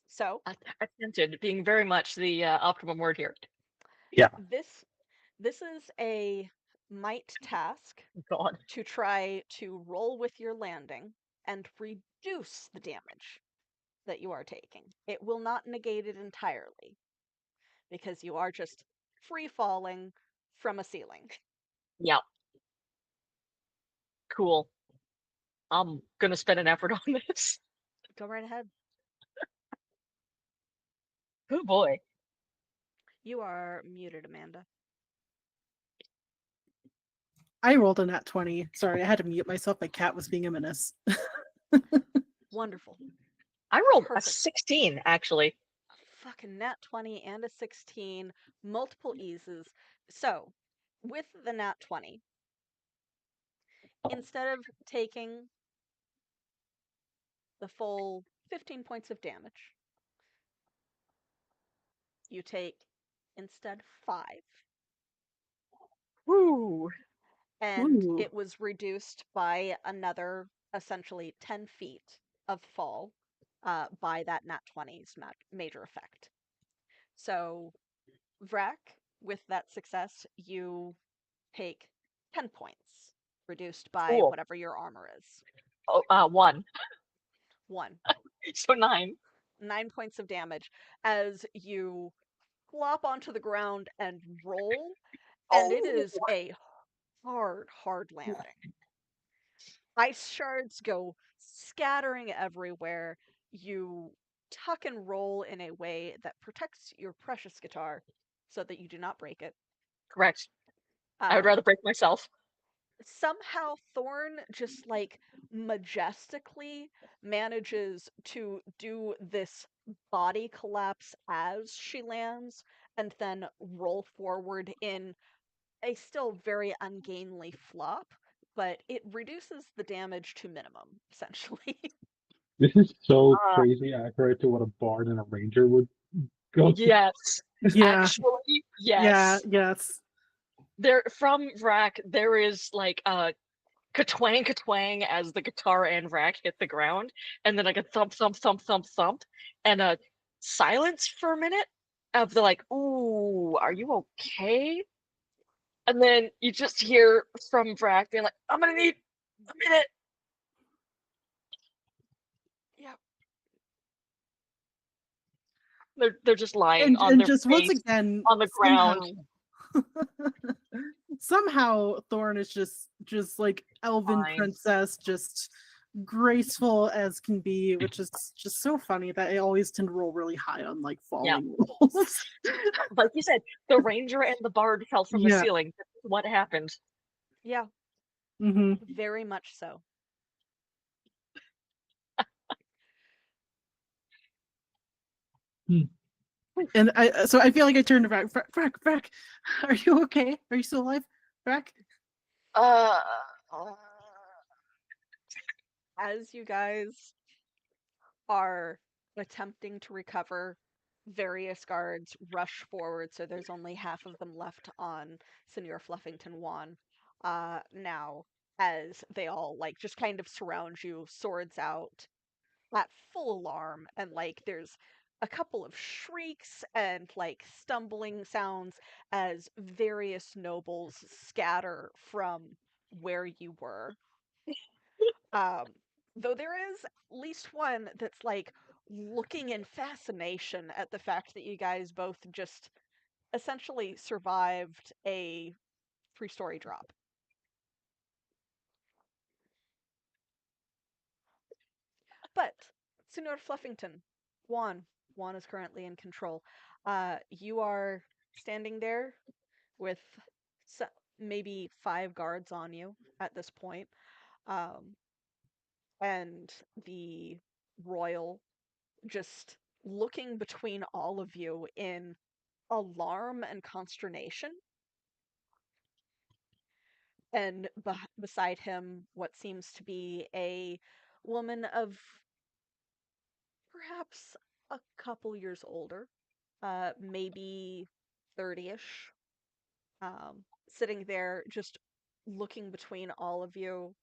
So Attempted being very much the optimum word here. Yeah. this is a might task God. to try to roll with your landing and reduce the damage that you are taking. It will not negate it entirely because you are just free falling from a ceiling. Yeah. Cool. I'm gonna spend an effort on this. Go right ahead. Oh boy. You are muted, Amanda. I rolled a nat 20. Sorry, I had to mute myself. My cat was being a menace. Wonderful. I rolled a Perfect. 16 actually. A fucking nat 20 and a 16, multiple eases. So, with the nat 20, instead of taking the full 15 points of damage, you take instead 5. Woo. And Ooh. it was reduced by another essentially 10 feet of fall by that nat 20's major effect. So, Vrak, with that success, you take 10 points, reduced by Cool. whatever your armor is. Oh, 1. 1. So 9. 9 points of damage as you flop onto the ground and roll, and it Oh. is a hard landing. Ice shards go scattering everywhere. You tuck and roll in a way that protects your precious guitar so that you do not break it. Correct. I would Um, rather break myself. somehow Thorn just like majestically manages to do this body collapse as she lands and then roll forward in a still very ungainly flop, but it reduces the damage to minimum, essentially. This is so Uh, crazy accurate to what a bard and a ranger would go through. yes. Yeah, Actually, yeah, yes. yes. There from Vrak, there is like a ka-twang ka-twang as the guitar and Vrak hit the ground, and then like a thump thump thump thump thump, and a silence for a minute of the like, ooh, are you okay? And then you just hear from Vrak being like, I'm gonna need a minute. Yeah. They're just lying on And their just once face again, on the ground. somehow Thorn is just like elven Fine. princess, just graceful as can be, which is just so funny that I always tend to roll really high on like Yeah. falling rolls. Like you said, the ranger and the bard fell from the Yeah. ceiling. This is what happened. Yeah, hmm very much so. And so I feel like I turned to Brack, are you okay? Are you still alive, Brack? Uh, As you guys are attempting to recover, various guards rush forward, so there's only half of them left on Senor Fluffington 1. Now, as they all like just kind of surround you, swords out, at full alarm, and like there's a couple of shrieks and like stumbling sounds as various nobles scatter from where you were. Um, though there is at least one that's like looking in fascination at the fact that you guys both just essentially survived a 3-story drop. But Senor Fluffington, Juan, Juan is currently in control. You are standing there with maybe 5 guards on you at this point, um, and the royal just looking between all of you in alarm and consternation. And beside him, what seems to be a woman of perhaps a couple years older, maybe 30-ish, sitting there just looking between all of you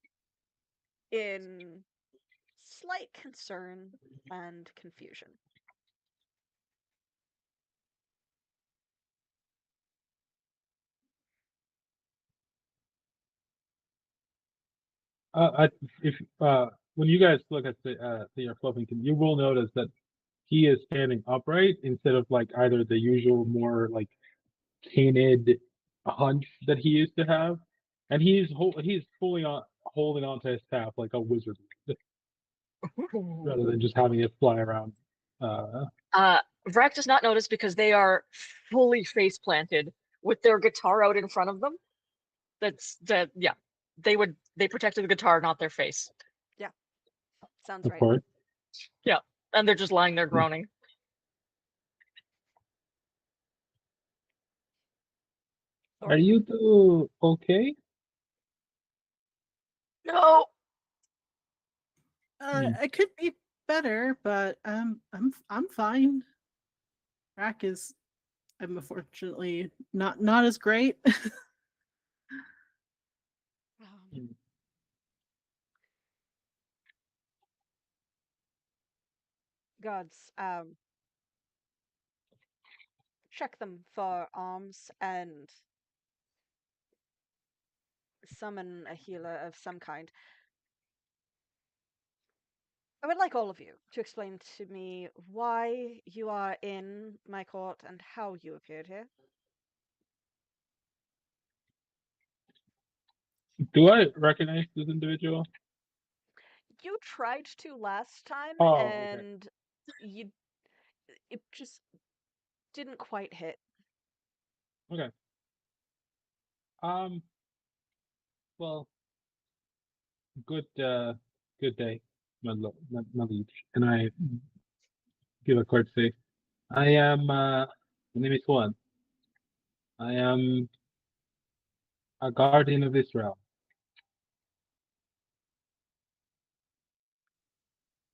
in slight concern and confusion. I, if when you guys look at the Fluffington, you will notice that he is standing upright instead of like either the usual more like painted hunch that he used to have, and he's fully on holding on to his staff like a wizard, rather than just having it fly around. Uh, Vrek does not notice because they are fully face planted with their guitar out in front of them. Yeah. They protected the guitar, not their face. Yeah, sounds of right. course. Yeah. And they're just lying there groaning. Are Thorn? you two okay? No. I could be better, but I'm fine. Brack is I'm unfortunately not as great. Um, gods, check them for arms and summon a healer of some kind. I would like all of you to explain to me why you are in my court and how you appeared here. Do I recognize this individual? You tried to last time Oh, okay. and you it just didn't quite hit. Okay. Um. Well, good day, my liege. And I give a courtesy. I am. My name is Juan. I am a guardian of Israel.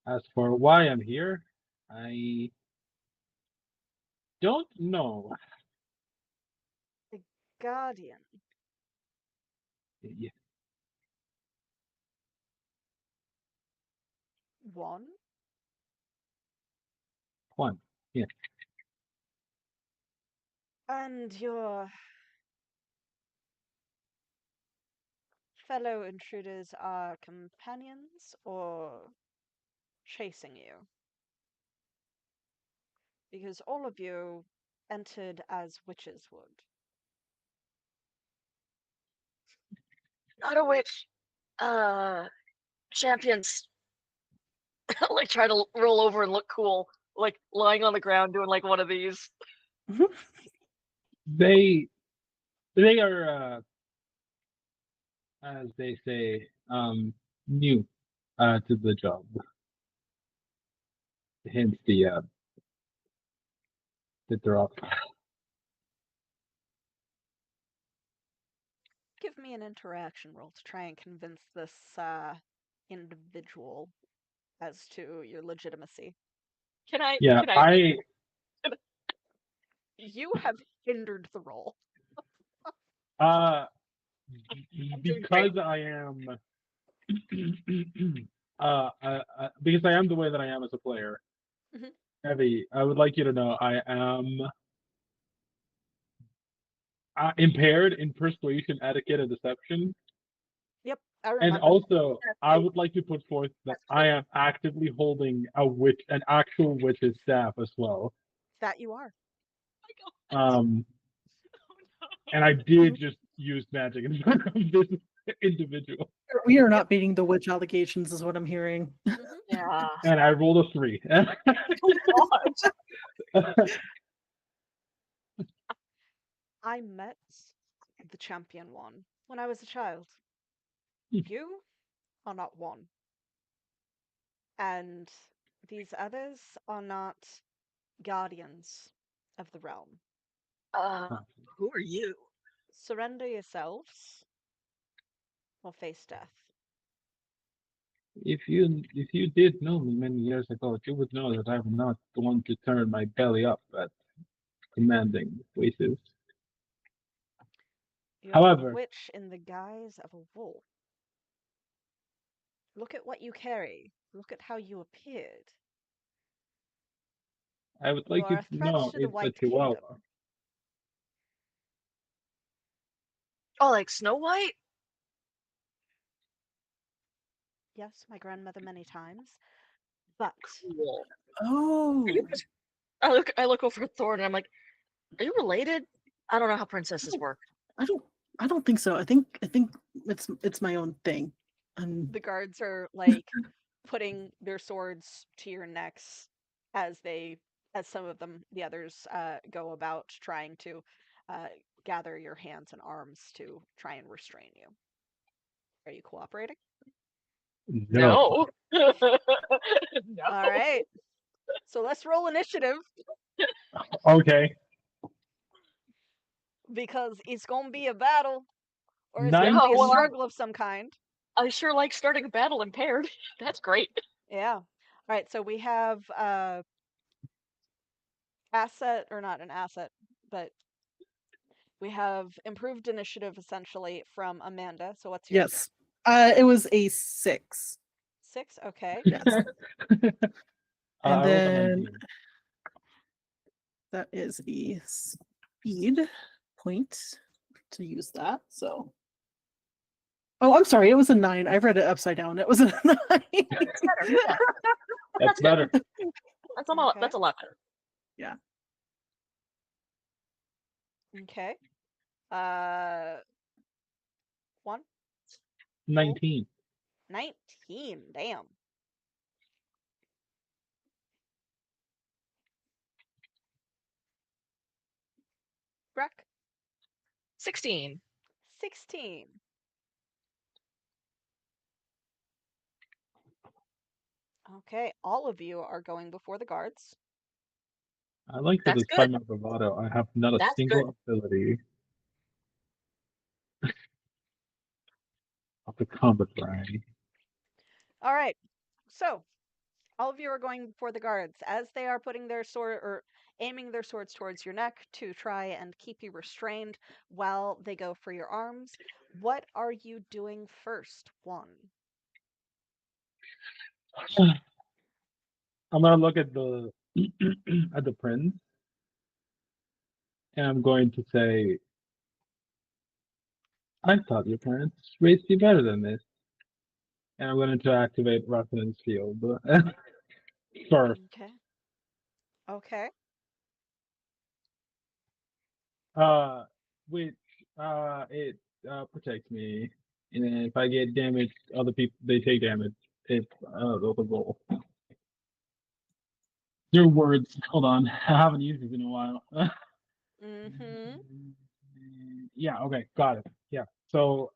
As for why I'm here, I don't know. The Guardian. Yeah, One? Juan. Yeah. And your fellow intruders are companions or chasing you? Because all of you entered as witches would. Not a witch. Uh, champions like try to roll over and look cool, like lying on the ground doing like one of these. They are as they say, new to the job. Hence the drop. Give me an interaction roll to try and convince this individual as to your legitimacy. Can I? Yeah, Can I? You have hindered the roll. uh I'm doing great. because I am because I am the way that I am as a player. Mhm. Heavy, I would like you to know I am impaired in persuasion, etiquette, and deception. Yep, I And remember. also, I would like to put forth that I am actively holding an actual witch's staff as well. That you are. Um, and I did just use magic in front of this individual, We are not beating the witch allegations, is what I'm hearing. Mhm. Yeah. and I rolled a 3. Oh, God. I met the champion one when I was a child. Hmm. You are not one. And these others are not guardians of the realm. Uh, who are you? Surrender yourselves or face death. If you did know me many years ago, you would know that I'm not the one to turn my belly up at commanding voices. You're a However, witch in the guise of a wolf. Look at what you carry. Look at how you appeared. I would You like you are to a threat know to the it's a White chihuahua. Kingdom. Oh, like Snow White? Yes, my grandmother many times. But Cool. Oh, I look over at Thor and I'm like, are you related? I don't know how princesses work. I don't. I don't think so. I think it's my own thing. the guards are like putting their swords to your necks as some of them, the others, go about trying to uh, gather your hands and arms to try and restrain you. Are you cooperating? No. No. No. All right. So let's roll initiative Okay. because it's going to be a battle or it's going Yeah, to be a well, 19. struggle of some kind. I sure like starting a battle impaired. That's great. Yeah. All right. So we have asset, or not an asset, but we have improved initiative essentially from Amanda. So what's yours? Yes. It was a 6. 6. Okay. Yes. And I rolled a then 19. that is the speed point to use that. So. Oh, I'm sorry. It was a 9. I read it upside down. It was a 9. That's better. Yeah, That's better. Okay. That's a lot better. Yeah. Okay. 1, 19. 19. Damn. Breck, 16. 16. Okay. All of you are going before the guards. I like that That's despite good. my bravado, I have not a That's good. single ability of the combat variety. All right. So all of you are going before the guards as they are putting their sword or aiming their swords towards your neck to try and keep you restrained while they go for your arms. What are you doing first? One. I'm gonna look at the at the prince, and I'm going to say, I thought your parents raised you better than this. And I'm going to activate Reference Field first, Okay. Okay. uh, which it protects me. And then if I get damaged, other people they take damage. It's the goal. Your words. Hold on. I haven't used these in a while. Mm-hmm. Yeah. Okay. Got it. Yeah. So,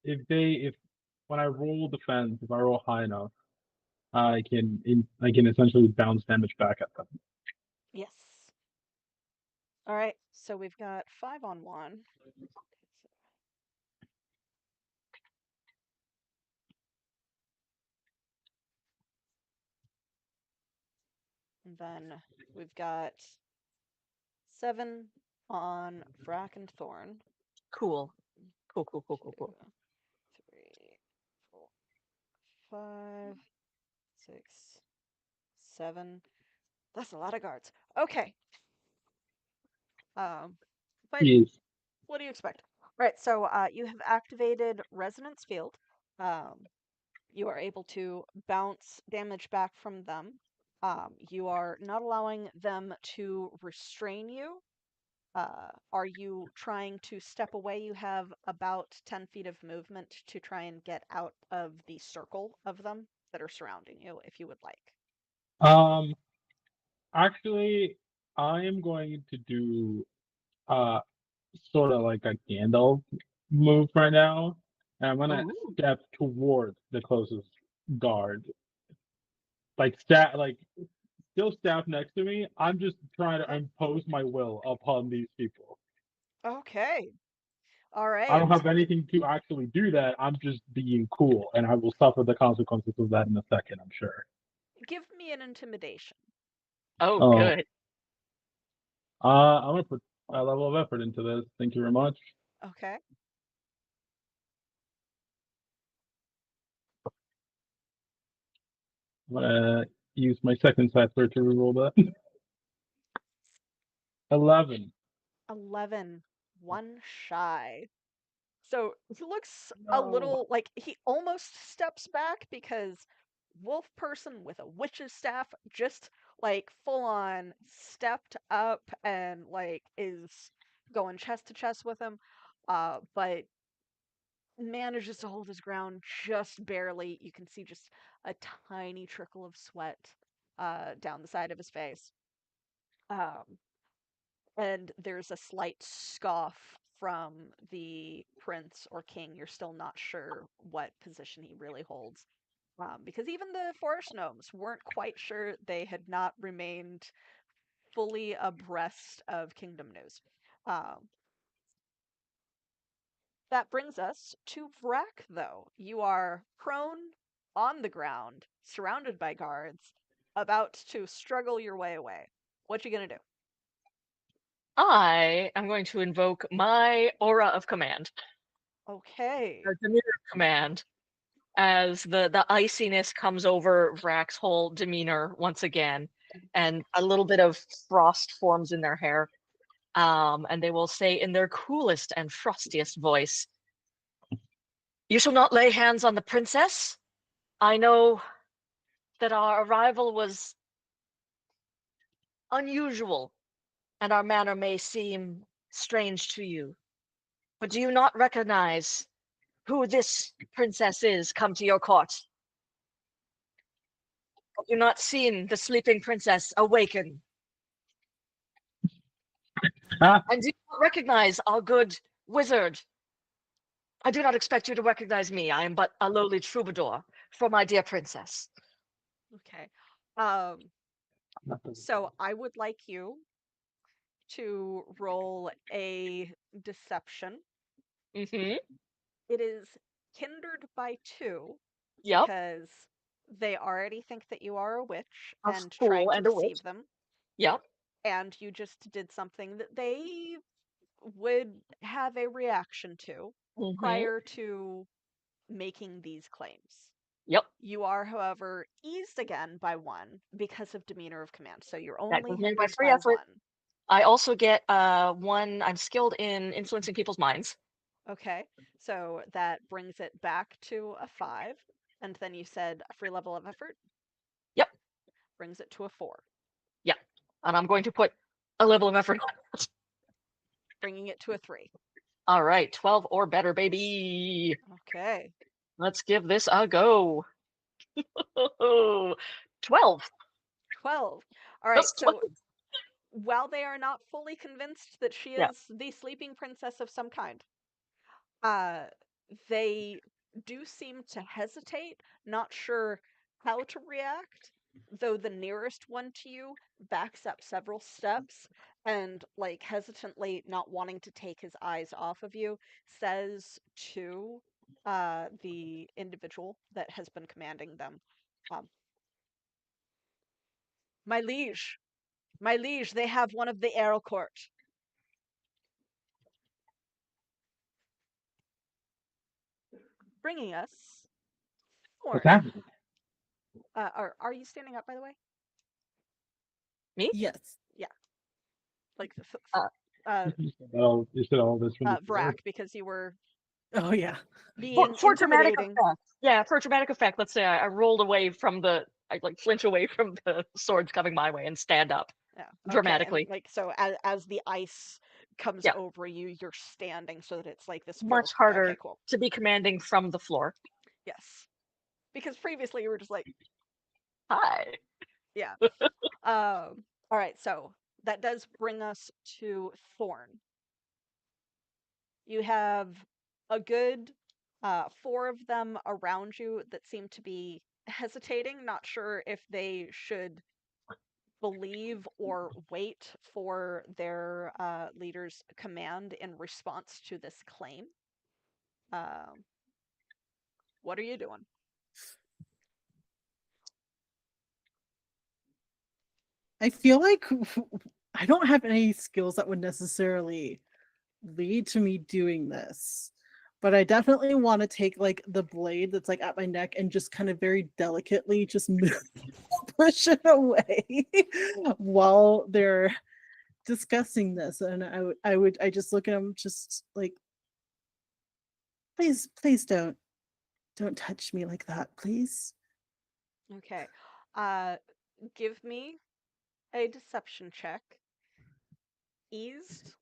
if when I roll defense, if I roll high enough, I can essentially bounce damage back at them. Yes. All right. So we've got 5-on-1. And then we've got 7 on Vrack and Thorn. Cool. Cool. 2, 3, 4, 5, 6, 7. That's a lot of guards. Okay. But Yes. what do you expect? Right. So you have activated Resonance Field. Um, you are able to bounce damage back from them. You are not allowing them to restrain you. Are you trying to step away? You have about 10 feet of movement to try and get out of the circle of them that are surrounding you, if you would like. Um. Actually, I am going to do uh sort of like a Gandalf move right now, and I'm gonna Ooh. step towards the closest guard, like still staff next to me. I'm just trying to Okay. impose my will upon these people. Okay. All I don't right. have anything to actually do that. I'm just being cool, and I will suffer the consequences of that in a second, I'm sure. Give me an intimidation. Oh, Oh, good. I'm gonna put a level of effort into this. Thank you very much. Okay. I'm gonna use my second Cypher to reroll that. 11. 11. One shy. So he looks a No. little like he almost steps back because wolf person with a witch's staff just like full on stepped up and like is going chest to chest with him, but manages to hold his ground just barely. You can see just a tiny trickle of sweat down the side of his face. Um, and there's a slight scoff from the prince or king. You're still not sure what position he really holds. Because even the forest gnomes weren't quite sure, they had not remained fully abreast of kingdom news. Um, that brings us to Vrack, though. You are prone on the ground, surrounded by guards, about to struggle your way away. What you gonna do? I am going to invoke my aura of command, Okay. or demeanor of command, as the iciness comes over Vrax's whole demeanor once again, and a little bit of frost forms in their hair. And they will say in their coolest and frostiest voice, "You shall not lay hands on the princess. I know that our arrival was unusual, and our manner may seem strange to you. But do you not recognize who this princess is come to your court? Have you not seen the sleeping princess awaken? Ah, And do you not recognize our good wizard? I do not expect you to recognize me. I am but a lowly troubadour for my dear princess." Okay. Um, so I would like you to roll a deception. Mm-hmm. It is hindered by 2 Yep. because they already think that you are a witch A and trying fool to and a witch. deceive them, Yep. and you just did something that they would have a reaction to Mm-hmm. prior to making these claims. Yep. You are, however, eased again by 1 because of demeanor of command, so you're That only gives me my hindered free by effort. 1. I also get one. I'm skilled in influencing people's minds. Okay, so that brings it back to a 5, and then you said a free level of effort Yep. brings it to a 4, Yep. And I'm going to put a level of effort on it. bringing it to a 3. All right, 12 or better, baby. Okay, Let's give this a go. 12. 12. All right, Just so please. while they are not fully convinced that she Yeah. is the sleeping princess of some kind, uh, they do seem to hesitate, not sure how to react, though the nearest one to you backs up several steps and, like, hesitantly not wanting to take his eyes off of you, says to the individual that has been commanding them, um, my liege, they have one of the arrow court. Bringing us What's Thorn. happening? Are you standing up, by the way? Me? Yes. Yeah, like You said all this from before. Vrak, because you were Oh yeah. being For dramatic intimidating. effect. Yeah, for dramatic effect, let's say I rolled away from I like flinch away from the swords coming my way and stand up Yeah. Okay. And dramatically. like so, as the ice comes Yeah, over you, you're standing so that it's like this full. much Okay, harder cool. to be commanding from the floor. Yes, because previously you were just like, Hi. yeah. All right. So that does bring us to Thorn. You have a good 4 of them around you that seem to be hesitating, not sure if they should believe or wait for their leader's command in response to this claim. Um, what are you doing? I feel like I don't have any skills that would necessarily lead to me doing this. But I definitely want to take like the blade that's like at my neck and just kind of very delicately just push it away while they're discussing this. And I just look at them just like, please don't touch me like that, please. Okay. Uh, give me a deception check, eased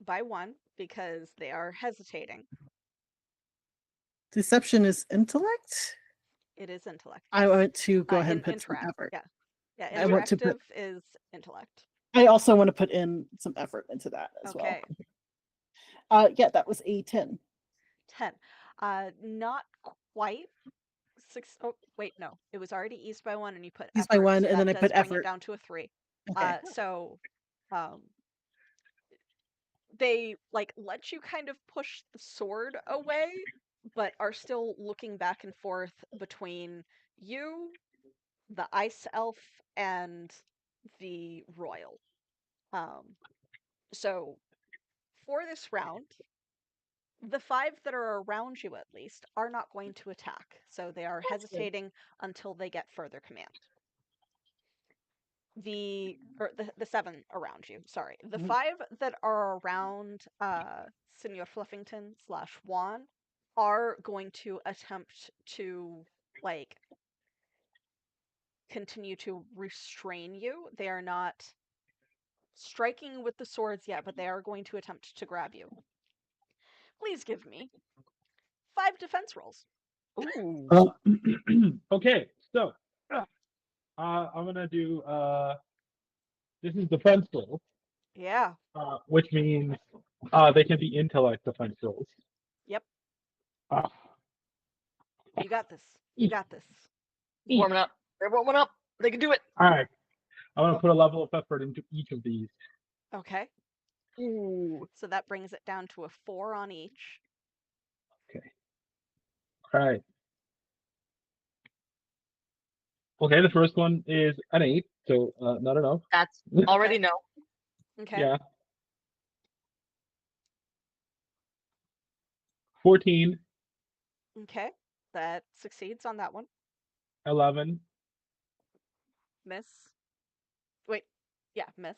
by 1 because they are hesitating. Deception is intellect. It is intellect. I Yes. want to go ahead and put some Interact. effort. Yeah. Yeah. I want to Interactive is intellect. I also want to put in some effort into that as Okay. well. Yeah, that was a 10. 10. Not quite 6. Oh, wait, no. It was already eased by 1 and you put Eased by effort, 1, so and then that I does put bring it effort. down to a 3. Okay. So they like let you kind of push the sword away, but are still looking back and forth between you, the ice elf, and the royal. So for this round, the 5 that are around you at least are not going to attack, so they are hesitating until they get further command. The 7 around you, sorry. The 5 that are around Senor Fluffington / Juan are going to attempt to like continue to restrain you. They are not striking with the swords yet, but they are going to attempt to grab you. Please give me 5 defense rolls. Ooh. Okay, so I'm gonna do this is defense roll, Yeah. which means they can be intellect defense rolls. Yep. Uh, You got this. You got this. Warming up. They're warming up. They can do it. all right, I'm gonna put a level of effort into each of these. Okay. Ooh. So that brings it down to a 4 on each. Okay. All right. Okay, the first one is an 8, so not enough. That's already no. Okay. Yeah. 14, Okay. That succeeds on that one. 11, Miss. Wait. Yeah, miss.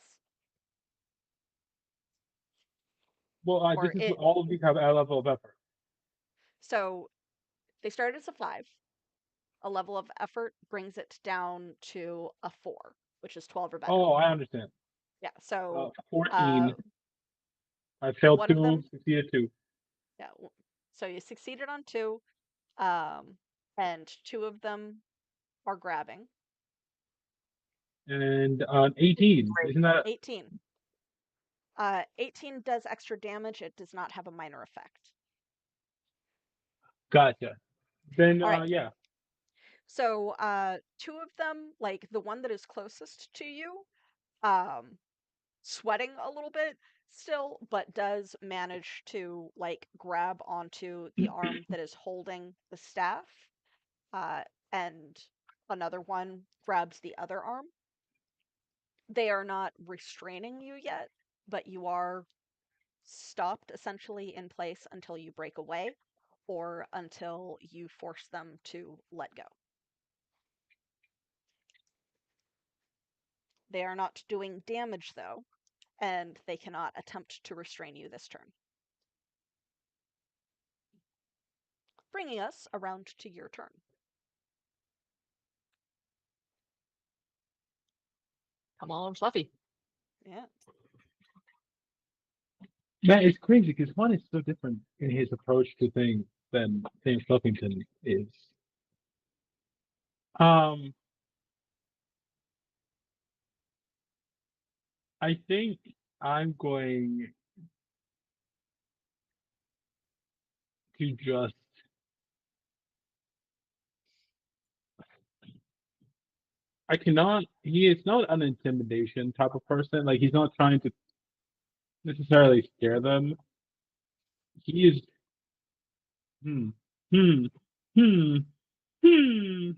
well, Or this is it. all of these have a level of effort. So they started as a 5. A level of effort brings it down to a 4, which is 12 or better. Oh, I understand. Yeah. So 14, I failed one of 2, them. succeeded 2. Yeah. So you succeeded on 2, and 2 of them are grabbing. And 18. Great. Isn't that 18. 18 does extra damage. It does not have a minor effect. gotcha? Then All right. yeah. So, two of them, like the one that is closest to you, um, sweating a little bit still, but does manage to like grab onto the arm that is holding the staff, uh, and another one grabs the other arm. They are not restraining you yet, but you are stopped essentially in place until you break away or until you force them to let go. They are not doing damage though, and they cannot attempt to restrain you this turn. Bringing us around to your turn. Come on, Fluffy. Yeah. Man, it's crazy because one is so different in his approach to things than Sam Fluffington is. Um, I think I'm going to just. I cannot. He is not an intimidation type of person. Like he's not trying to necessarily scare them. He is. Hmm. Hmm. Hmm. Hmm.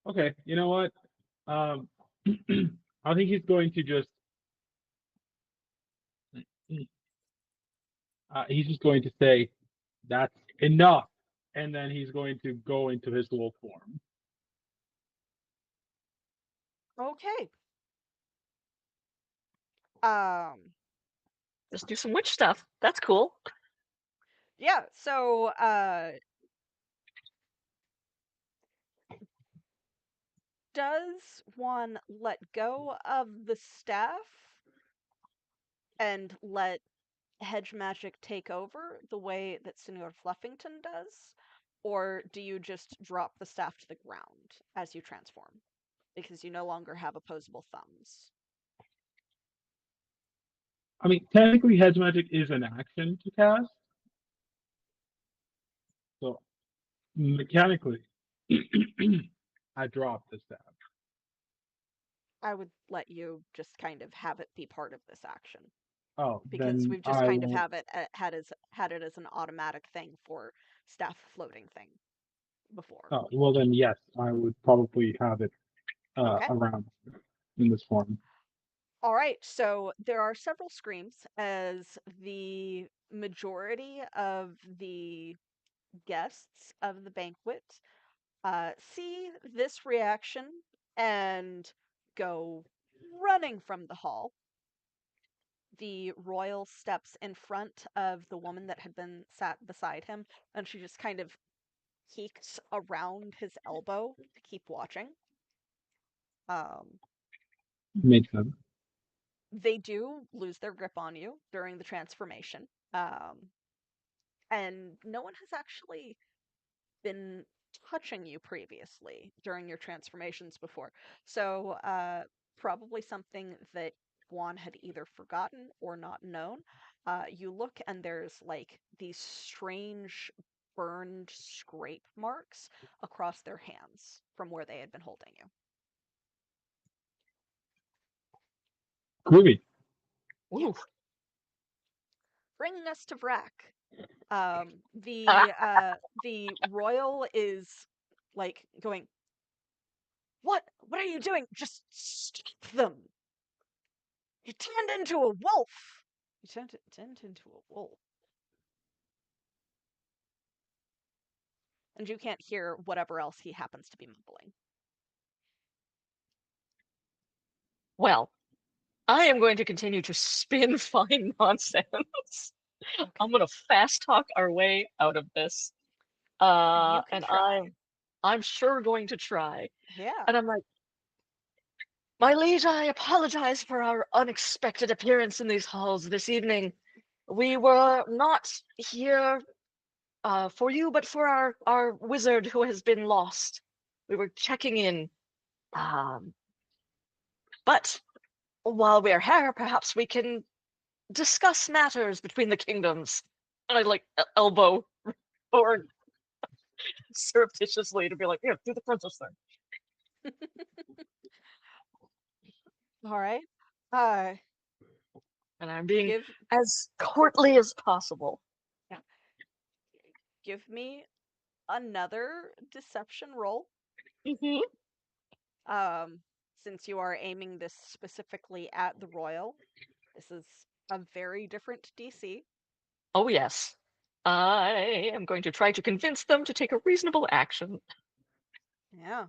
Okay. You know what? Um, I think he's going to just. He's just going to say, "That's enough," and then he's going to go into his wolf form. Okay. Um, Just do some witch stuff. That's cool. yeah, so does one let go of the staff and let hedge magic take over the way that Senor Fluffington does? Or do you just drop the staff to the ground as you transform? Because you no longer have opposable thumbs. I mean, technically, hedge magic is an action to cast, so mechanically, I drop the staff. I would let you just kind of have it be part of this action. Oh, Because then we've just I kind of will. have it had it as an automatic thing for staff floating thing before. Oh, well, then yes, I would probably have it Okay. around in this form. All right. So there are several screams as the majority of the guests of the banquet see this reaction and go running from the hall. The royal steps in front of the woman that had been sat beside him, and she just kind of peeks around his elbow to keep watching. Um, Makes sense. they do lose their grip on you during the transformation, and no one has actually been touching you previously during your transformations before. So, probably something that Guan had either forgotten or not known. You look and there's like these strange burned scrape marks across their hands from where they had been holding you. Groovy. Yeah. Ooh. Bringing us to Vrak. Ah, The royal is like going, what are you doing? Just stop them. You turned into a wolf. You turned into a wolf. And you can't hear whatever else he happens to be mumbling. well, I am going to continue to spin fine nonsense. Okay. I'm gonna fast talk our way out of this. You can And try. I'm sure going to try. Yeah. And I'm like, my liege, I apologize for our unexpected appearance in these halls this evening. We were not here for you, but for our wizard who has been lost. We were checking in. But while we are here, perhaps we can discuss matters between the kingdoms. And I like elbow or surreptitiously to be like, yeah, do the princess thing. All right. Uh, And I'm being give as courtly as possible. give me another deception roll. Mm-hmm. Since you are aiming this specifically at the royal, this is a very different DC. Oh, yes. I am going to try to convince them to take a reasonable action, Yeah.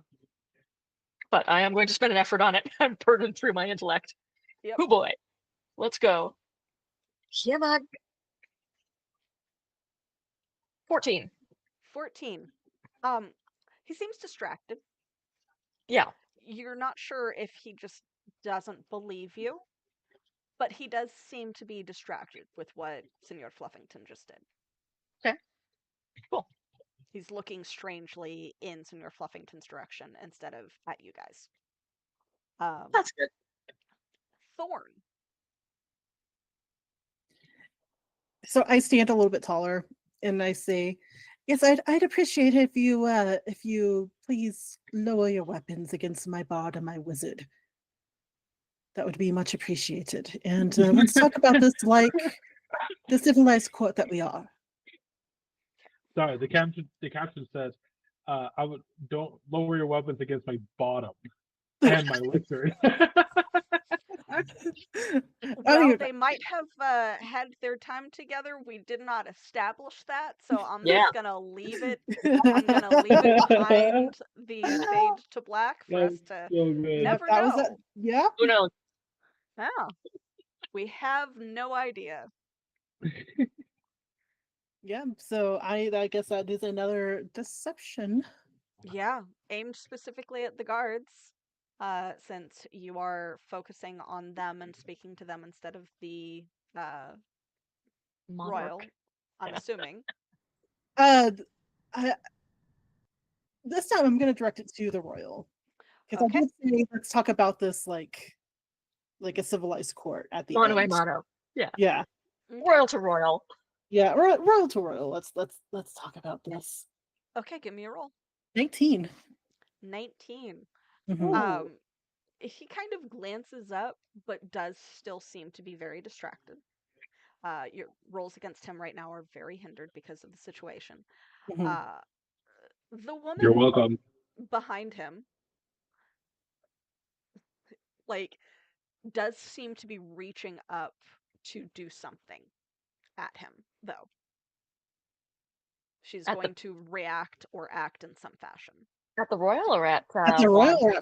but I am going to spend an effort on it. I'm burdened through my intellect. Yep. Oh boy. Let's go. Yemag. 14. 14. He seems distracted. Yeah. You're not sure if he just doesn't believe you, but he does seem to be distracted with what Senor Fluffington just did. Okay. Cool. He's looking strangely in Senor Fluffington's direction instead of at you guys. That's good. Thorn. So I stand a little bit taller and I say, "Yes, I'd appreciate it if you please lower your weapons against my bard and my wizard. That would be much appreciated. And let's talk about this like the civilized court that we are." Sorry, the caption says, don't lower your weapons against my bottom and my wizard. Well, they might have had their time together. We did not establish that, so I'm Yeah. just gonna leave it. I'm gonna leave it behind the fade to black for us to So good. never that was it. know. Yeah. Who knows? Yeah. We have no idea. Yeah. So I guess that is another deception. Yeah, aimed specifically at the guards, since you are focusing on them and speaking to them instead of the Monarch. royal, I'm Yeah. assuming. I, this time I'm going to direct it to the royal because Okay. I did say let's talk about this like a civilized court at the One-way end. motto. Yeah. Yeah. Okay. Royal to royal. Yeah. Royal to royal. Let's talk about this. Okay, give me a roll. 19. 19. Mhm. He kind of glances up, but does still seem to be very distracted. Your rolls against him right now are very hindered because of the situation. Mhm. The woman You're welcome. behind him, like, does seem to be reaching up to do something at him, though. She's At going to react or act in some fashion. the royal or at At the royal Juan? or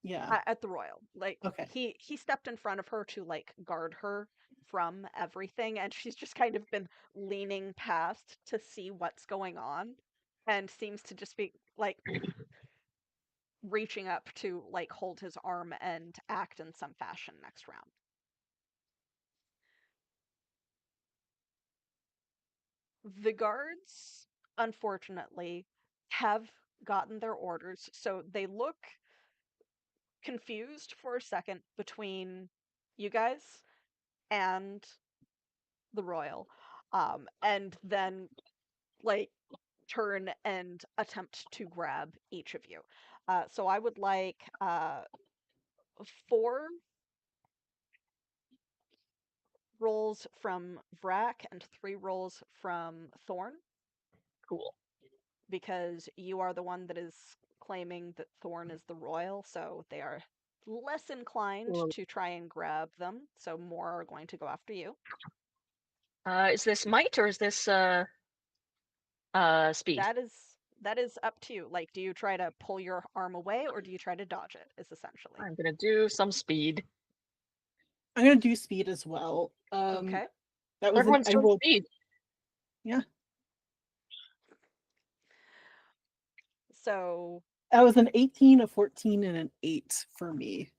yeah. At the royal. Like, Okay. he stepped in front of her to, like, guard her from everything, and she's just kind of been leaning past to see what's going on, and seems to just be, like, reaching up to, like, hold his arm and act in some fashion next round. The guards, unfortunately, have gotten their orders, so they look confused for a second between you guys and the royal, and then, like, turn and attempt to grab each of you. So I would like 4 rolls from Vrac and 3 rolls from Thorn, Cool. because you are the one that is claiming that Thorn is the royal, so they are less inclined Cool. to try and grab them, so more are going to go after you. Is this might or is this speed? That is up to you. Like, do you try to pull your arm away or do you try to dodge it, is essentially. I'm gonna do some speed. I'm gonna do speed as well. Okay. That was Everyone's I doing rolled. speed. Yeah. So, That was an 18, a 14, and an 8 for me.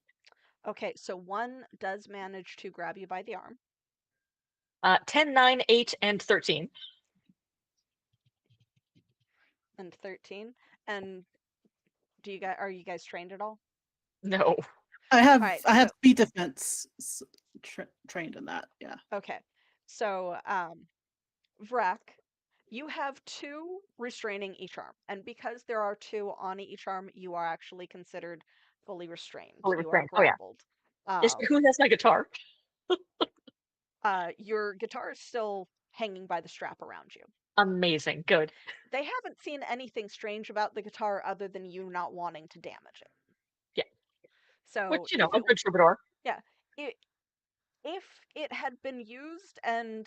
okay, so 1 does manage to grab you by the arm. 10, 9, 8, and 13. and 13. And are you guys trained at all? No. I All have right, I so have speed defense trained in that. Yeah. okay. So Vrak, you have two restraining each arm, and because there are two on each arm, you are actually considered fully restrained. Fully You are restrained. Oh yeah. grappled. Who has my guitar? Your guitar is still hanging by the strap around you. Amazing. Good. They haven't seen anything strange about the guitar other than you not wanting to damage it. Yeah. So Which, you know, if a it, good troubadour. yeah, it, if it had been used and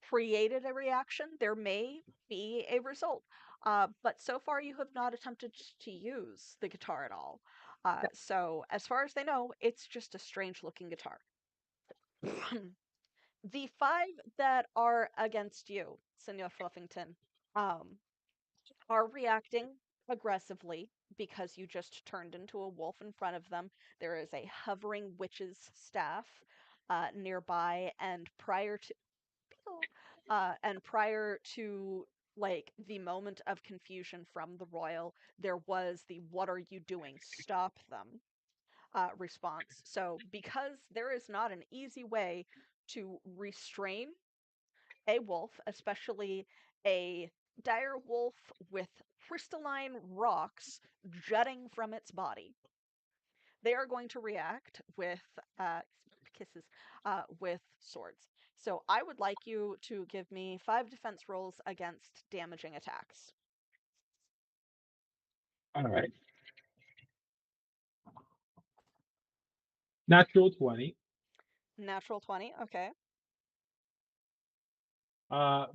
created a reaction, there may be a result. But so far, you have not attempted to use the guitar at all. No. So, as far as they know, it's just a strange looking guitar. The five that are against you, Senor Fluffington, um, are reacting aggressively because you just turned into a wolf in front of them. There is a hovering witch's staff nearby, and prior to like the moment of confusion from the royal, there was the "What are you doing? Stop them!" Response. So because there is not an easy way to restrain a wolf, especially a dire wolf with crystalline rocks jutting from its body, they are going to react with kisses with swords. So I would like you to give me 5 defense rolls against damaging attacks. All right. Natural 20. Natural 20, okay.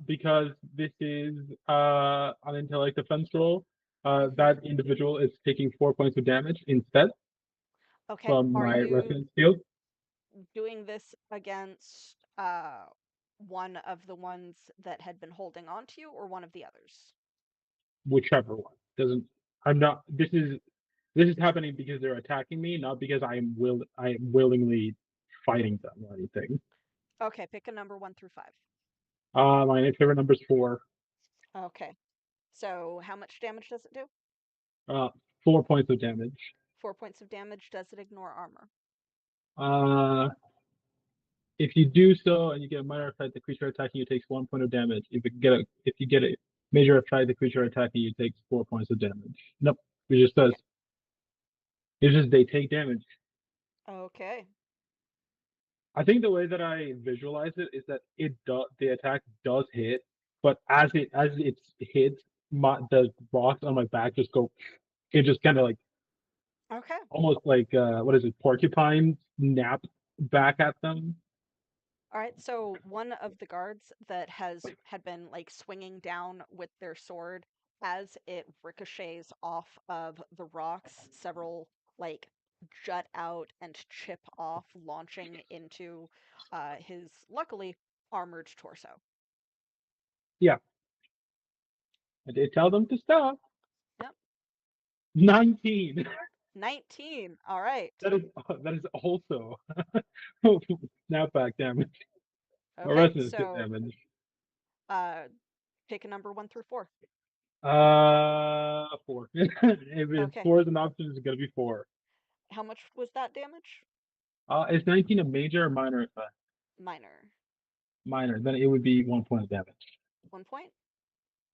Because this is an intellect defense roll, Hmm. that individual is taking 4 points of damage instead Okay, from are my you resonance field, doing this against one of the ones that had been holding on to you or one of the others? whichever one. Doesn't I'm not. This is happening because they're attacking me, not because I am willingly fighting them or anything. Okay, pick a number 1 through 5. My favorite number is 4. Okay. So how much damage does it do? Uh, 4 points of damage. 4 points of damage. Does it ignore armor? Uh, if you do so and you get a minor effect, the creature attacking you takes 1 point of damage. If you get a major effect, the creature attacking you takes 4 points of damage. Nope, it just says Okay. it's just they take damage. Okay. I think the way that I visualize it is that the attack does hit, but as it hits, the rocks on my back just go. It just kind of like Okay. almost like what is it, porcupine snap back at them. All right. So one of the guards that had been like swinging down with their sword as it ricochets off of the rocks, several like jut out and chip off, launching into his luckily armored torso. Yeah, I did tell them to stop. Yep. 19. 19. All right. That is also snapback damage or Okay. resonance hit So damage. uh pick a number 1 through 4. 4. If Okay. 4 is an option, it's gonna be 4. How much was that damage? Is 19 a major or minor effect? Minor. Minor. Then it would be 1 point of damage. 1 point.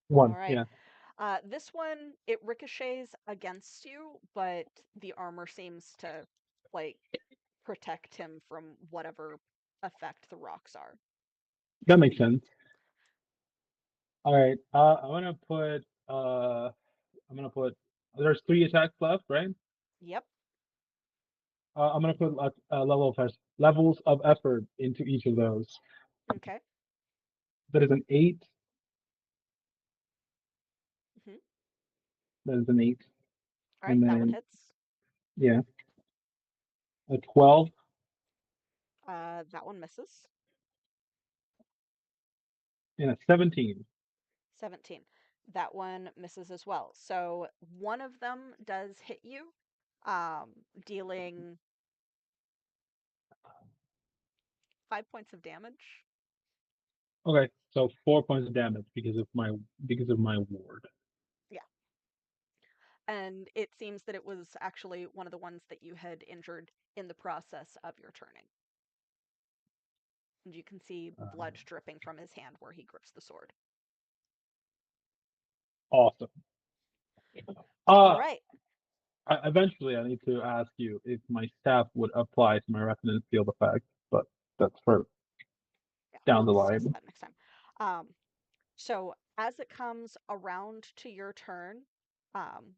All One. right. Yeah. This one, it ricochets against you, but the armor seems to, like, protect him from whatever effect the rocks are. That makes sense. All right. I'm gonna put. There's 3 attacks left, right? Yep. I'm gonna put levels of effort into each of those. Okay. That is an 8. Hmm. That is an 8, All right, and that one then hits. yeah, a 12 That one misses. and a 17. 17. That one misses as well. So one of them does hit you, um, dealing 5 points of damage. Okay, so 4 points of damage because of my ward. Yeah. And it seems that it was actually one of the ones that you had injured in the process of your turning. And you can see blood dripping from his hand where he grips the sword. Awesome. All right. Eventually, I need to ask you if my staff would apply to my resonance field effect, but that's for Yeah, down the we'll discuss line. that next time. So as it comes around to your turn, um,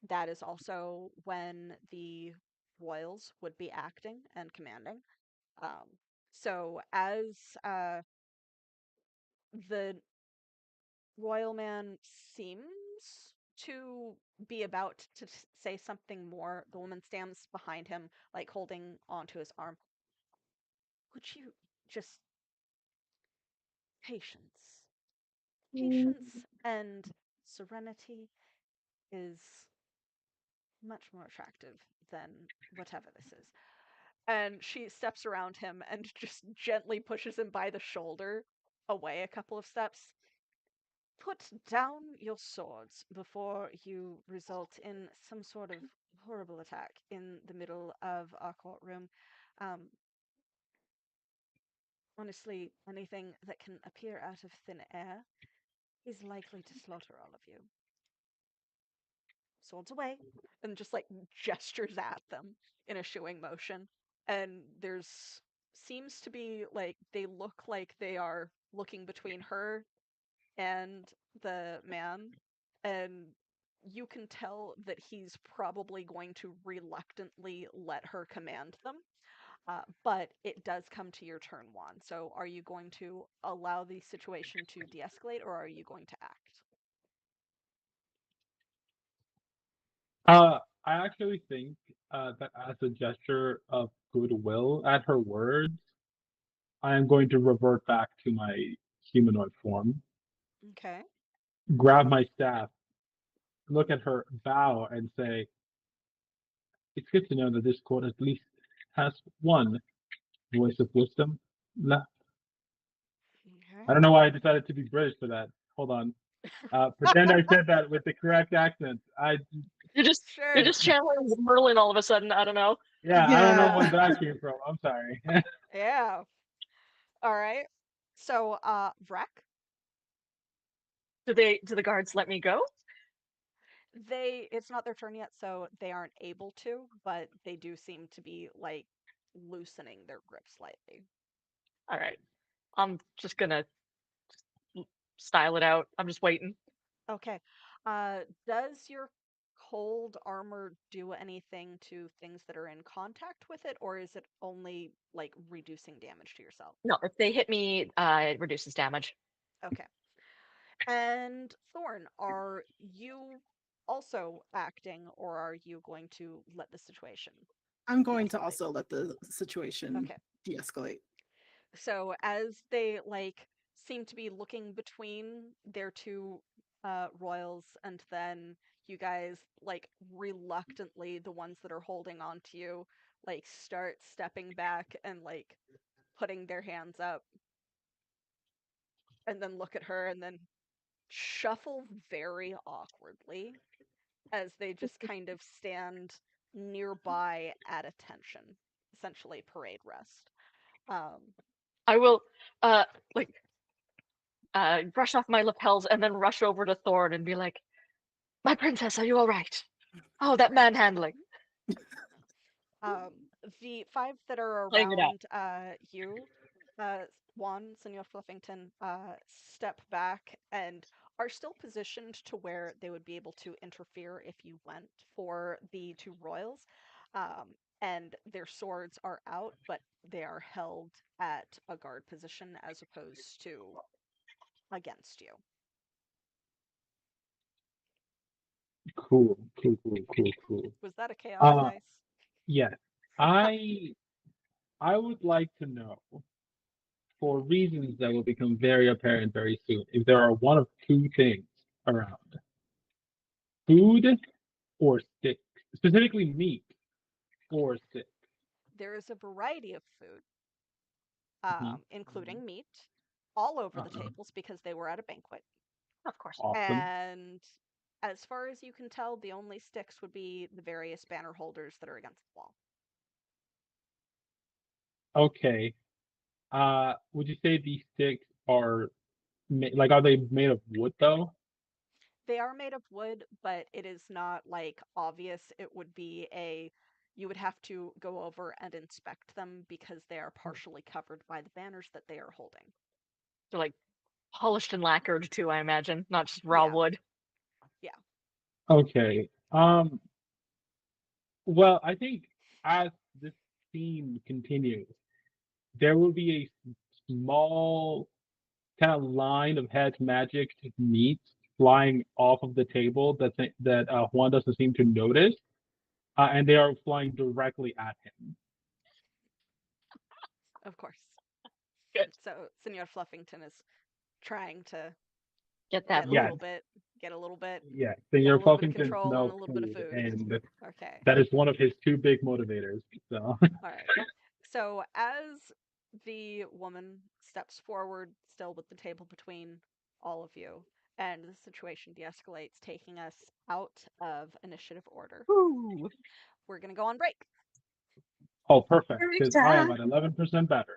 that is also when the royals would be acting and commanding. Um, so as the royal man seems to be about to say something more, the woman stands behind him, like holding onto his arm. Would you just patience? Patience and serenity is much more attractive than whatever this is. And she steps around him and just gently pushes him by the shoulder away a couple of steps. Put down your swords before you result in some sort of horrible attack in the middle of our courtroom. Um, Honestly, anything that can appear out of thin air is likely to slaughter all of you. Swords away, and just like gestures at them in a shooing motion. And there's seems to be like they look like they are looking between her and the man, and you can tell that he's probably going to reluctantly let her command them. But it does come to your turn, Juan. So are you going to allow the situation to de escalate or are you going to act? I actually think that as a gesture of goodwill at her words, I am going to revert back to my humanoid form, Okay. grab my staff, look at her, bow, and say, "It's good to know that this court at least has one voice of wisdom left." Okay. I don't know why I decided to be British for that. Hold on. Pretend I said that with the correct accent. You're just you're Sure. just channeling Merlin all of a sudden. I don't know. Yeah, I don't know Yeah. where that came from. I'm sorry. Yeah. All right. So, Vrek, Do the guards let me go? it's not their turn yet, so they aren't able to, but they do seem to be like loosening their grip slightly. All right. I'm just gonna style it out. I'm just waiting. Okay. Does your cold armor do anything to things that are in contact with it, or is it only like reducing damage to yourself? No, if they hit me, it reduces damage. Okay. And Thorn, are you also acting, or are you going to let the situation I'm going to de-escalate? also let the situation Okay. de-escalate. So as they like seem to be looking between their two royals, and then you guys like reluctantly, the ones that are holding on to you, like start stepping back and like putting their hands up, and then look at her, and then shuffle very awkwardly as they just kind of stand nearby at attention, essentially parade rest. Um, I will uh like brush off my lapels and then rush over to Thorn and be like, "My princess, are you all right? Oh, that manhandling." um, the five that are Playing it out. around you, uh, Juan, Senor Fluffington, step back and are still positioned to where they would be able to interfere if you went for the two royals. And their swords are out, but they are held at a guard position as opposed to against you. Cool, cool, cool, cool, cool. Was that a chaos Uh, dice? yes. I I would like to know, for reasons that will become very apparent very soon, if there are one of two things around: food or sticks, specifically meat or sticks. There is a variety of food, Mhm. including meat. all over the Uh-uh. tables because they were at a banquet. Of course. Awesome. And as far as you can tell, the only sticks would be the various banner holders that are against the wall. Okay. Would you say these sticks are like are they made of wood though? They are made of wood, but it is not like obvious. It would be you would have to go over and inspect them because they are partially covered by the banners that they are holding. They're like polished and lacquered too, I imagine, not just raw Yeah, wood. yeah. Okay. Well, I think as this scene continues, there will be a small kind of line of hedge magic meats flying off of the table that Juan doesn't seem to notice, and they are flying directly at him. Of course. Good. So Senor Fluffington is trying to Get that get a Yes, little bit, get a little bit, yes. get a Senor little bit of Fluffington control and smells a little bit of food, food. and Okay. that is one of his two big motivators. So, All right. So as the woman steps forward, still with the table between all of you, and the situation de-escalates, taking us out of initiative order, Ooh. we're gonna go on break. oh, perfect, Break because I am time. at 11% battery.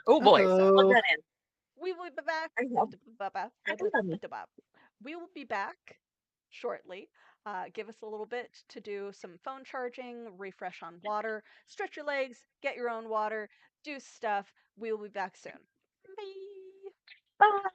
Oh boy. Plug Uh-oh. that in. We will be back. I know. We will be back shortly. Give us a little bit to do some phone charging, refresh on water, stretch your legs, get your own water, do stuff. We will be back soon. Bye. Bye.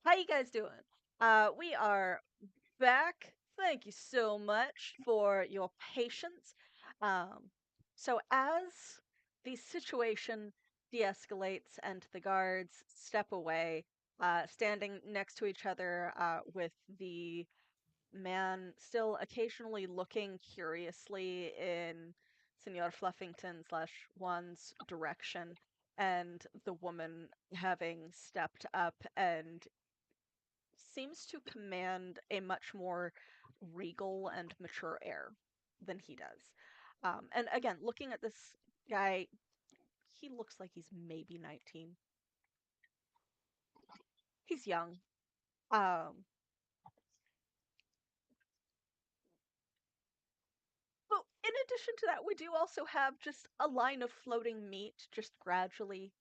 How you guys doing? We are back. Thank you so much for your patience. So as the situation de-escalates and the guards step away, standing next to each other, with the man still occasionally looking curiously in Senor Fluffington slash Juan's direction, and the woman having stepped up and seems to command a much more regal and mature air than he does. And again, looking at this guy, he looks like he's maybe 19. He's young. Um, but in addition to that, we do also have just a line of floating meat just gradually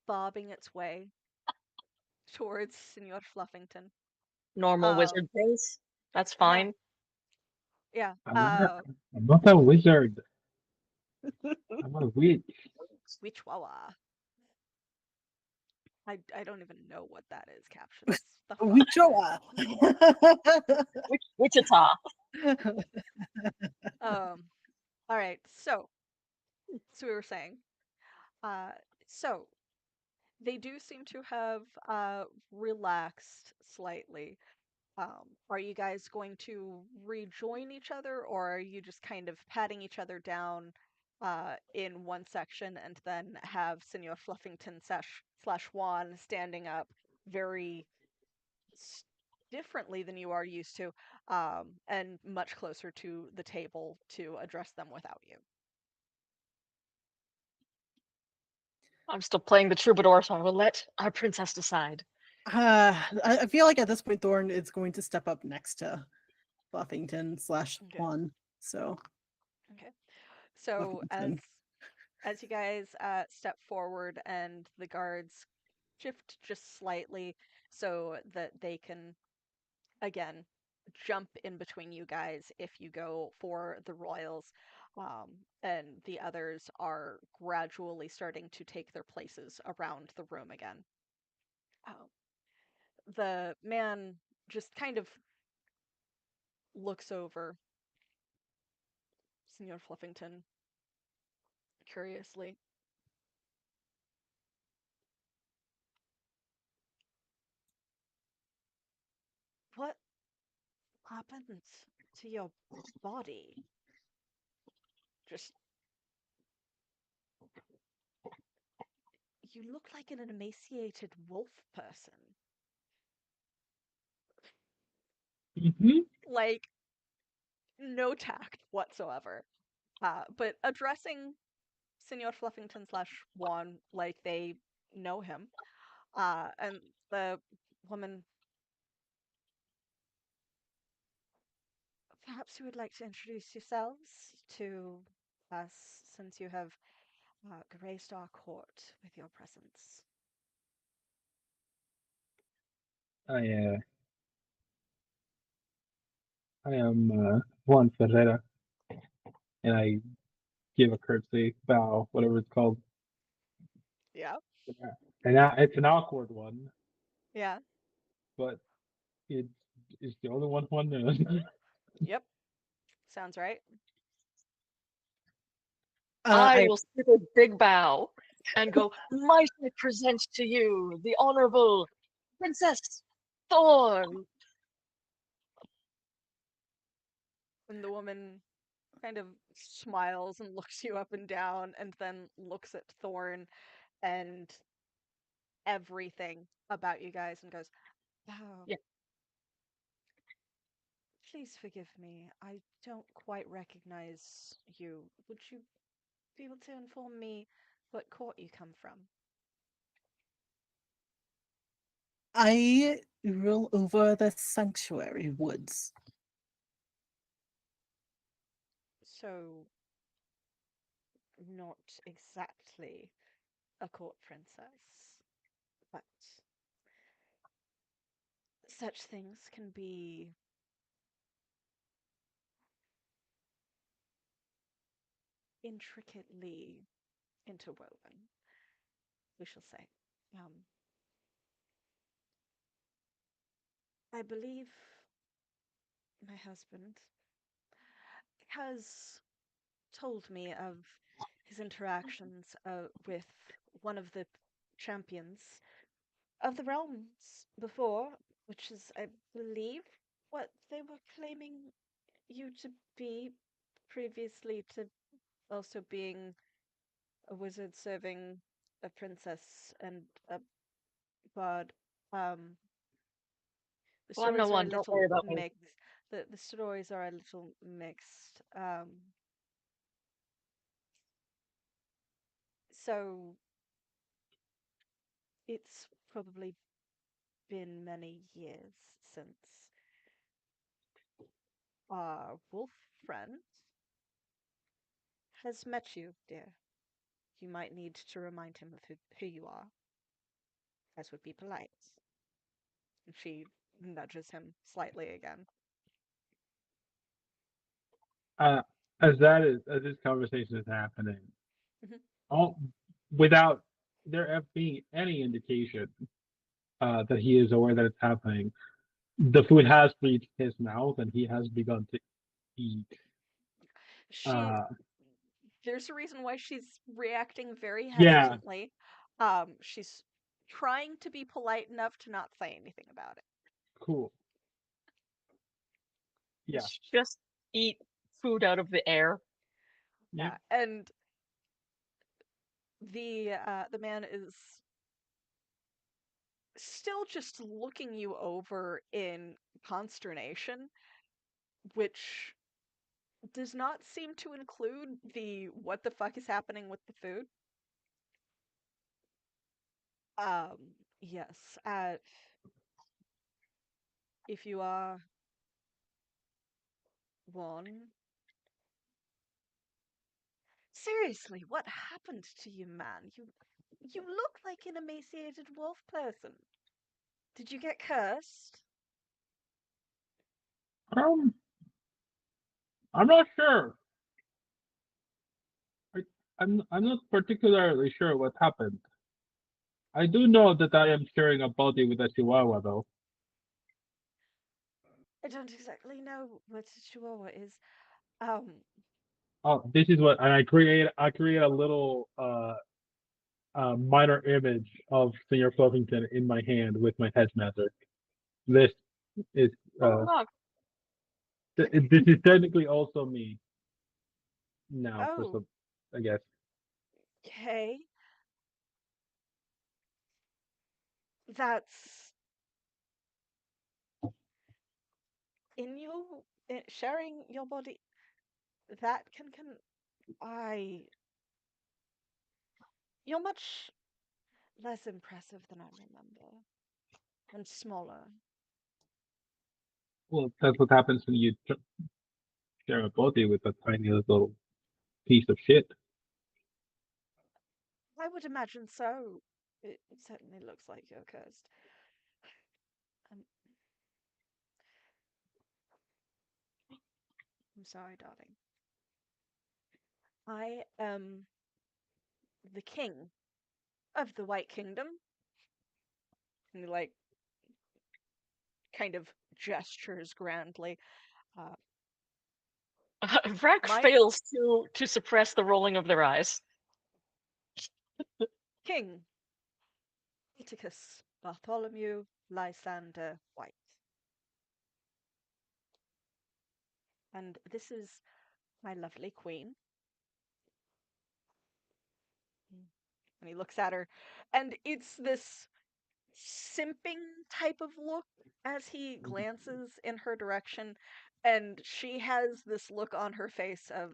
bobbing its way towards Senor Fluffington. Normal Um, wizard face. That's yeah, fine. yeah. I'm not a wizard. I'm a witch. Wichwawa. I don't even know what that is, captions. The fuck? Wichoa. Wichita. All right. So we were saying, uh, so they do seem to have relaxed slightly. Are you guys going to rejoin each other, or are you just kind of patting each other down in one section and then have Senor Fluffington slash Juan standing up very differently than you are used to, and much closer to the table to address them without you? I'm still playing the troubadour, so I will let our princess decide. I feel like at this point, Thorn is going to step up next to Buffington slash Okay. Juan. So, Okay. So Buffington. as you guys step forward and the guards shift just slightly so that they can again jump in between you guys if you go for the royals, and the others are gradually starting to take their places around the room again. Um, the man just kind of looks over Senor Fluffington curiously. What happened to your body? Just, you look like an emaciated wolf person. Mm-hmm. Like, no tact whatsoever. But addressing Senor Fluffington slash Juan like they know him. And the woman, perhaps you would like to introduce yourselves to us since you have graced our court with your presence. I I am Juan Ferreira, and I give a curtsy, bow, whatever it's called. Yeah, And it's an awkward one, yeah, but it is the only one knows. yep, sounds right. I I will skip a big bow and go, might I present to you the Honorable Princess Thorn. And the woman kind of smiles and looks you up and down and then looks at Thorn and everything about you guys and goes, "Oh, Yeah, please forgive me. I don't quite recognize you. Would you be able to inform me what court you come from?" I rule over the sanctuary woods. So, not exactly a court princess, but such things can be intricately interwoven, we shall say. Um, I believe my husband has told me of his interactions with one of the champions of the realms before, which is, I believe, what they were claiming you to be previously to also being a wizard serving a princess and a bard. Um, the Well, I'm no stories are a one. Don't worry little about me. mixed. The stories are a little mixed. So it's probably been many years since our wolf friend has met you, dear. You might need to remind him of who you are, as would be polite. And she nudges him slightly again. Uh, as this conversation is happening, Mhm. all without there being any indication that he is aware that it's happening, the food has reached his mouth and he has begun to eat. She, Uh, there's a reason why she's reacting very yeah, hesitantly. She's trying to be polite enough to not say anything about it. cool. Yeah, Just eat food out of the air. yep. Yeah, and the man is still just looking you over in consternation, which does not seem to include the what the fuck is happening with the food. Yes, if you are one. Seriously, what happened to you, man? You look like an emaciated wolf person. Did you get cursed? Um, I'm not sure. I, I'm not particularly sure what happened. I do know that I am sharing a body with a chihuahua, though. I don't exactly know what a chihuahua is. Um, Oh, this is what, and I create a little minor image of Senior Fluffington in my hand with my hedge magic. This is Oh, look. this is technically also me now for oh, some, I guess. okay. That's in you sharing your body. That can I. You're much less impressive than I remember, and smaller. Well, that's what happens when you share a body with a tiny little piece of shit. I would imagine so. It certainly looks like you're cursed. Um, I'm sorry, darling. I am the king of the White Kingdom. And he, like, kind of gestures grandly. Uh, Vrek my fails to suppress the rolling of their eyes. king, Atticus Bartholomew Lysander White. And this is my lovely queen. And he looks at her, and it's this simping type of look as he glances in her direction, and she has this look on her face of,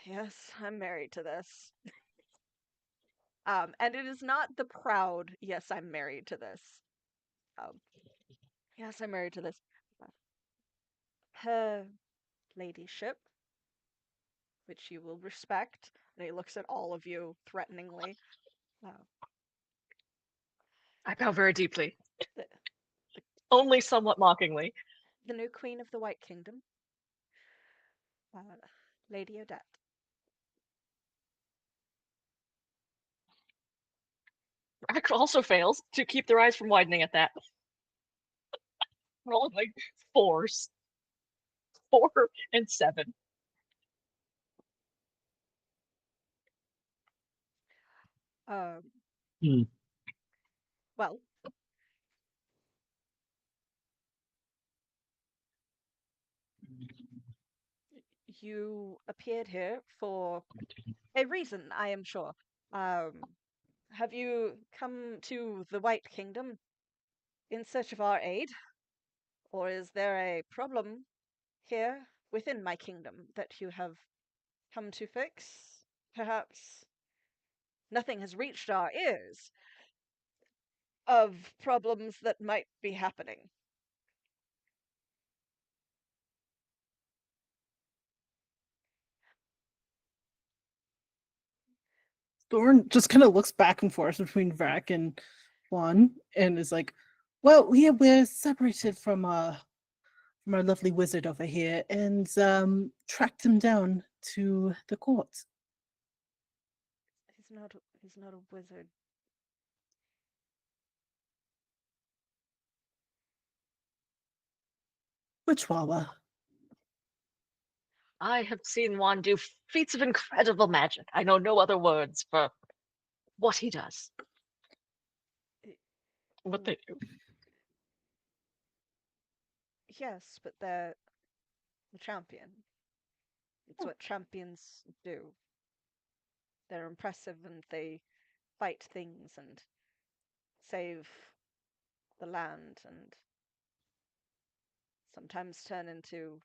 yes, I'm married to this. And it is not the proud, yes, I'm married to this. Um, yes, I'm married to this. Her ladyship, which you will respect, and he looks at all of you threateningly. Uh, I bow very deeply, the, only somewhat mockingly. the new queen of the White Kingdom, uh, Lady Odette. Vrek also fails to keep their eyes from widening at that. Rolling like fours. 4 and 7. Um, Hmm. well, you appeared here for a reason, I am sure. Um, have you come to the White Kingdom in search of our aid, or is there a problem here within my kingdom that you have come to fix? Perhaps nothing has reached our ears of problems that might be happening. Thorn just kind of looks back and forth between Vrac and Juan and is like, well, we're separated from our lovely wizard over here and tracked him down to the court. He's not a wizard. Which Wawa? I have seen Juan do feats of incredible magic. I know no other words for what he does. I- What they do. Yes, but they're the champion. It's what champions do. They're impressive and they fight things and save the land and sometimes turn into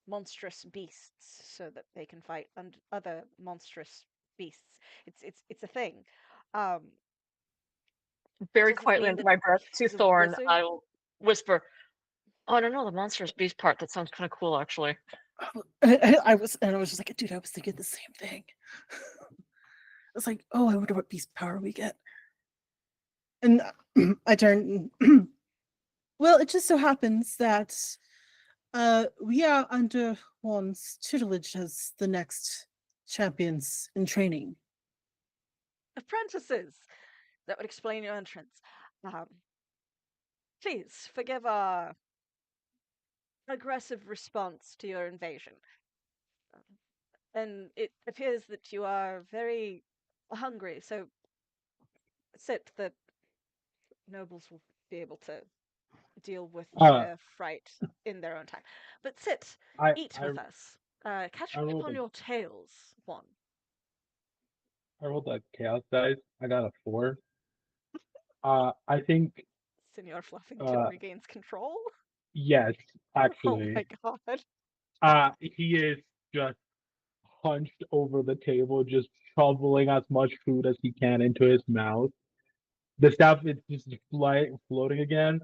monstrous beasts so that they can fight other monstrous beasts. It's a thing. Um, it Very doesn't quietly mean under that my breath to he's a Thorn, wizard. I'll whisper, oh, I don't know the monstrous beast part. That sounds kind of cool, actually. I was just like, dude, I was thinking the same thing. I was like, oh, I wonder what beast power we get. And I turn. Well, it just so happens that we are under Juan's tutelage as the next champions in training. Apprentices! That would explain your entrance. Um, please forgive our aggressive response to your invasion. And it appears that you are very hungry, so sit. The nobles will be able to deal with Uh, their fright in their own time. But sit, I eat I with us. Catch I me rolled upon a your tails, one. I rolled a chaos dice. I got a 4. I think Senor Fluffington uh regains control. yes, Oh actually. my god. He is just hunched over the table, just shoveling as much food as he can into his mouth. The stuff is just floating again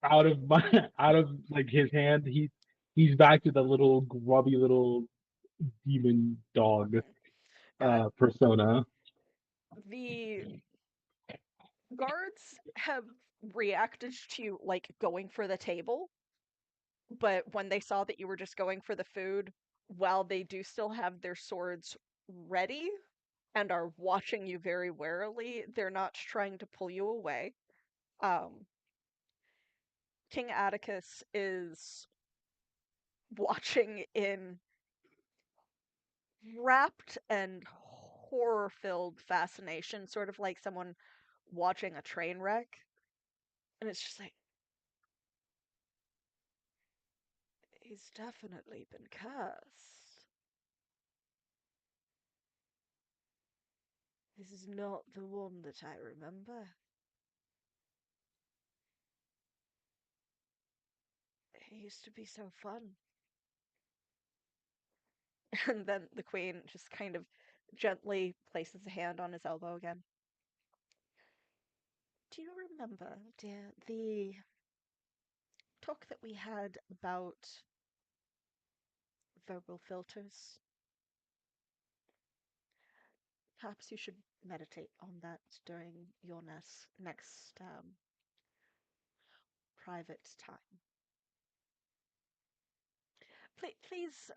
out of my out of like his hand. He's back to the little grubby little demon dog Uh, persona. the guards have reacted to you like going for the table, but when they saw that you were just going for the food, while they do still have their swords ready and are watching you very warily, they're not trying to pull you away. Um, King Atticus is watching in rapt and horror-filled fascination, sort of like someone watching a train wreck. And it's just like, he's definitely been cursed. This is not the one that I remember. He used to be so fun. And then the queen just kind of gently places a hand on his elbow again. Do you remember, dear, the talk that we had about verbal filters? Perhaps you should meditate on that during your next private time. Please,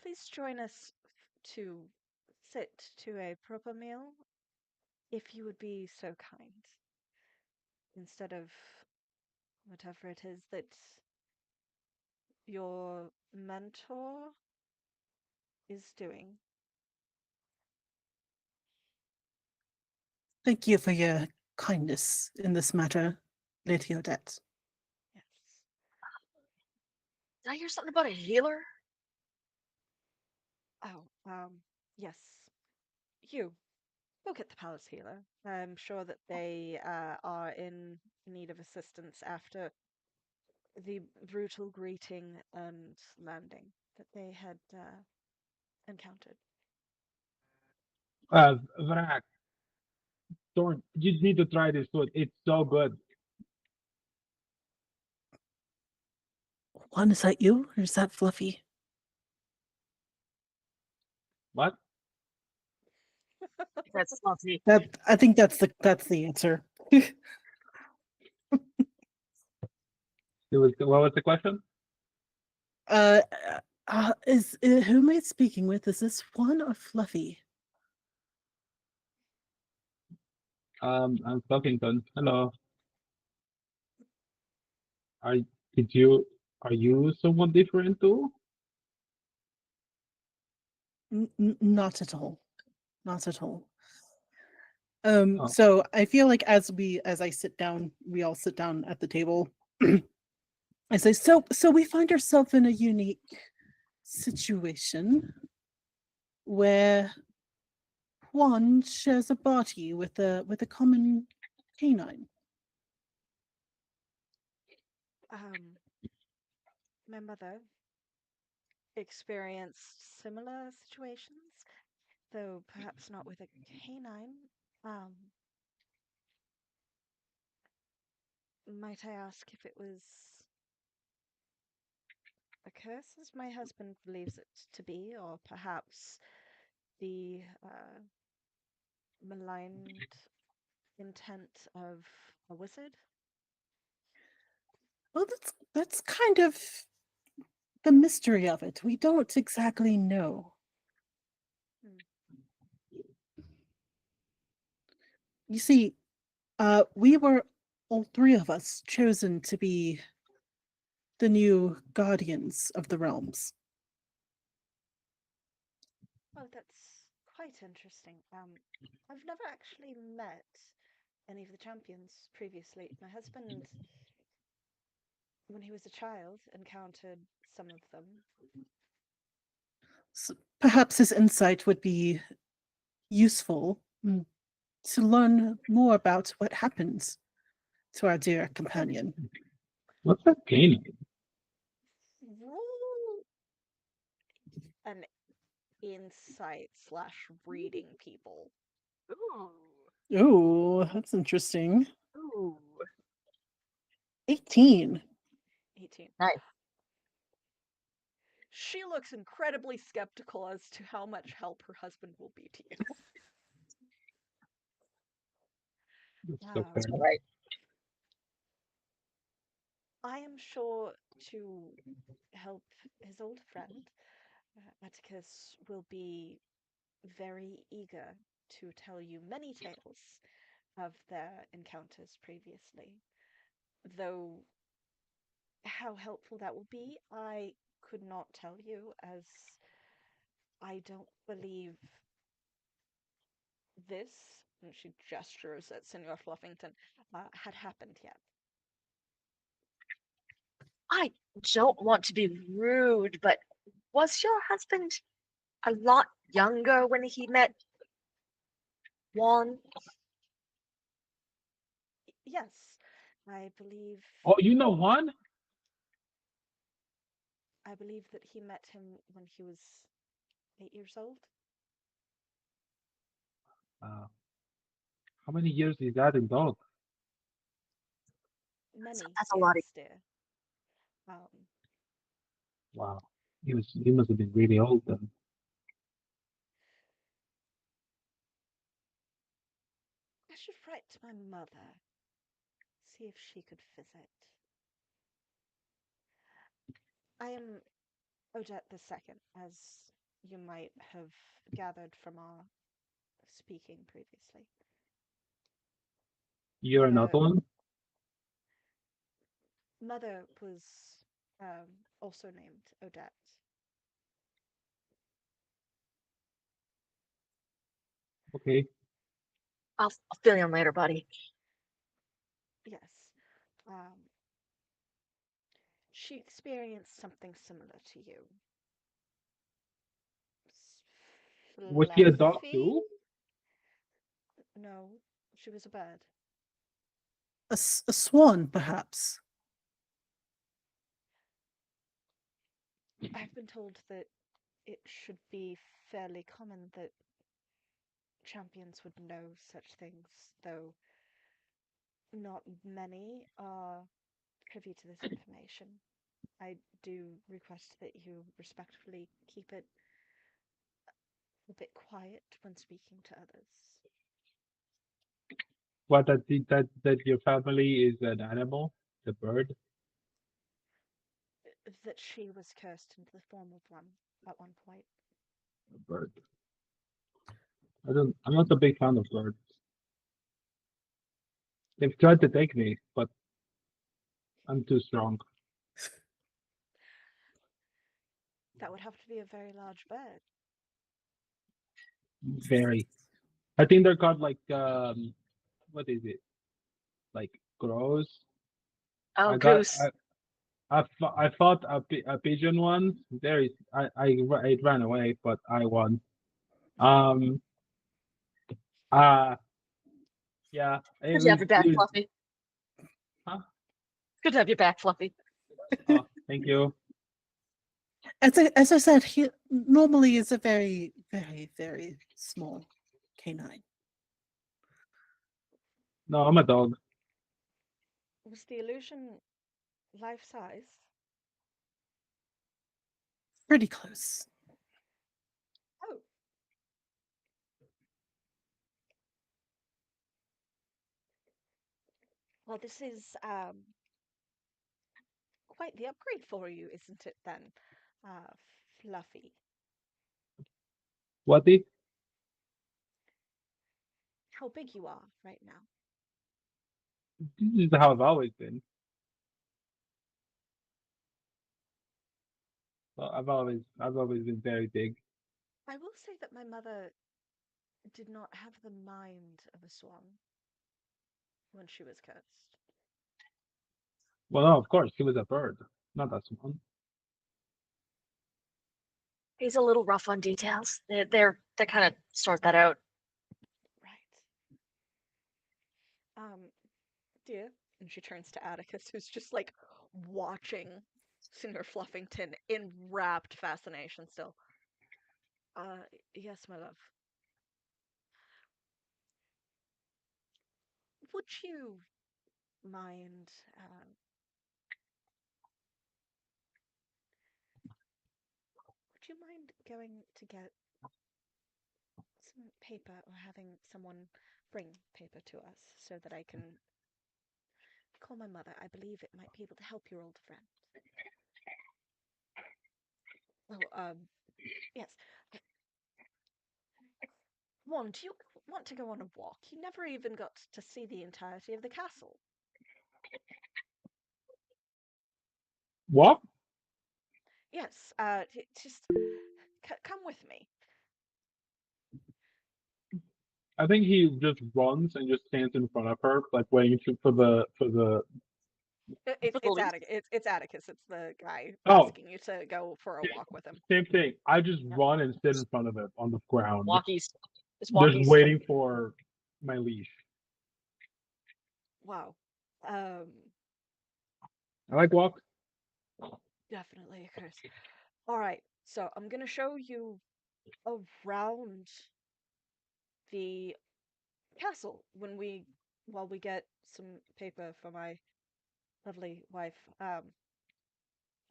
please join us to sit to a proper meal. If you would be so kind, instead of whatever it is that your mentor is doing. Thank you for your kindness in this matter, Lady Odette. Yes. Did I hear something about a healer? Oh, yes. You go get the palace healer. I'm sure that they are in need of assistance after the brutal greeting and landing that they had encountered. Vrak, Thorn, you need to try this food. It's so good. Juan, is that you or is that Fluffy? What? That's fluffy. That I think that's the answer. What was the question? uh, is who am I speaking with? Is this Juan or Fluffy? I'm Fluffington. Hello. Are did you are you someone different too? Not at all. Not at all. Oh, So I feel like as I sit down, we all sit down at the table. I say, so we find ourselves in a unique situation where Juan shares a body with a common canine. Um, my mother experienced similar situations, though perhaps not with a canine. Um, might I ask if it was a curse, as my husband believes it to be, or perhaps the maligned intent of a wizard? Well, that's kind of the mystery of it. We don't exactly know. Hmm. You see, we were all three of us chosen to be the new guardians of the realms. Oh, that's quite interesting. I've never actually met any of the champions previously. My husband, when he was a child, encountered some of them. So perhaps his insight would be useful to learn more about what happens to our dear companion. what's that cane? Roll an insight slash reading people. Ooh. Oh, that's interesting. Ooh. 18. 18. Nice. She looks incredibly skeptical as to how much help her husband will be to you. That's so Um, That's fair. all right. I am sure to help his old friend, Atticus will be very eager to tell you many tales of their encounters previously. Though how helpful that will be, I could not tell you, as I don't believe this, and she gestures at Senor Fluffington, had happened yet. I don't want to be rude, but was your husband a lot younger when he met Juan? Yes, I believe Oh, you know one? I believe that he met him when he was 8 years old. Uh, how many years is that in dog? Many That's a lot of. years, dear. Um, Wow. He must have been really old then. I should write to my mother, see if she could visit. I am Odette the Second, as you might have gathered from our speaking previously. You're not Mother, one? mother was also named Odette. Okay. I'll fill you in later, buddy. Yes. She experienced something similar to you. Was she a dog Fluffy? too? No, she was a bird. A swan, perhaps. I've been told that it should be fairly common that champions would know such things, though not many are privy to this information. I do request that you respectfully keep it a bit quiet when speaking to others. What, that your family is an animal? The bird? That she was cursed into the form of one at one point. A bird. I'm not a big fan of birds. They've tried to take me, but I'm too strong. That would have to be a very large bird. Very. I think they're called like what is it? Like crows. Oh, I got Goose. I fought a pigeon once. There is it ran away, but I won. Um uh yeah, Good to have your back, it was Fluffy. huh? Good to have your back, Fluffy. Oh, thank you. As I said, he normally is a very, very, very small canine. No, I'm a dog. Was the illusion life size? Pretty close. Oh, well, this is quite the upgrade for you, isn't it then, uh, Fluffy? What is How big you are right now. this is how I've always been. Well, I've always been very big. I will say that my mother did not have the mind of a swan when she was cursed. Well, no, of course, he was a bird, not a swan. He's a little rough on details. They kind of sort that out. Right. Dear, and she turns to Atticus, who's just like watching Senior Fluffington in rapt fascination still. Uh, yes, my love. Would you mind, would you mind going to get some paper or having someone bring paper to us so that I can call my mother? I believe it might be able to help your old friend. Oh, yes. One, do you want to go on a walk? You never even got to see the entirety of the castle. What? Yes, just come with me. I think he just runs and just stands in front of her, like waiting for the. It's Police. Atticus. It's Atticus. It's the guy Oh, asking you to go for a walk with him. same thing. I just Yep. run and sit in front of it on the ground, Walkies. Just just walkies. waiting for my leash. Wow. Um, I like walks. definitely a curse. All right. So I'm gonna show you around the castle while we get some paper for my lovely wife.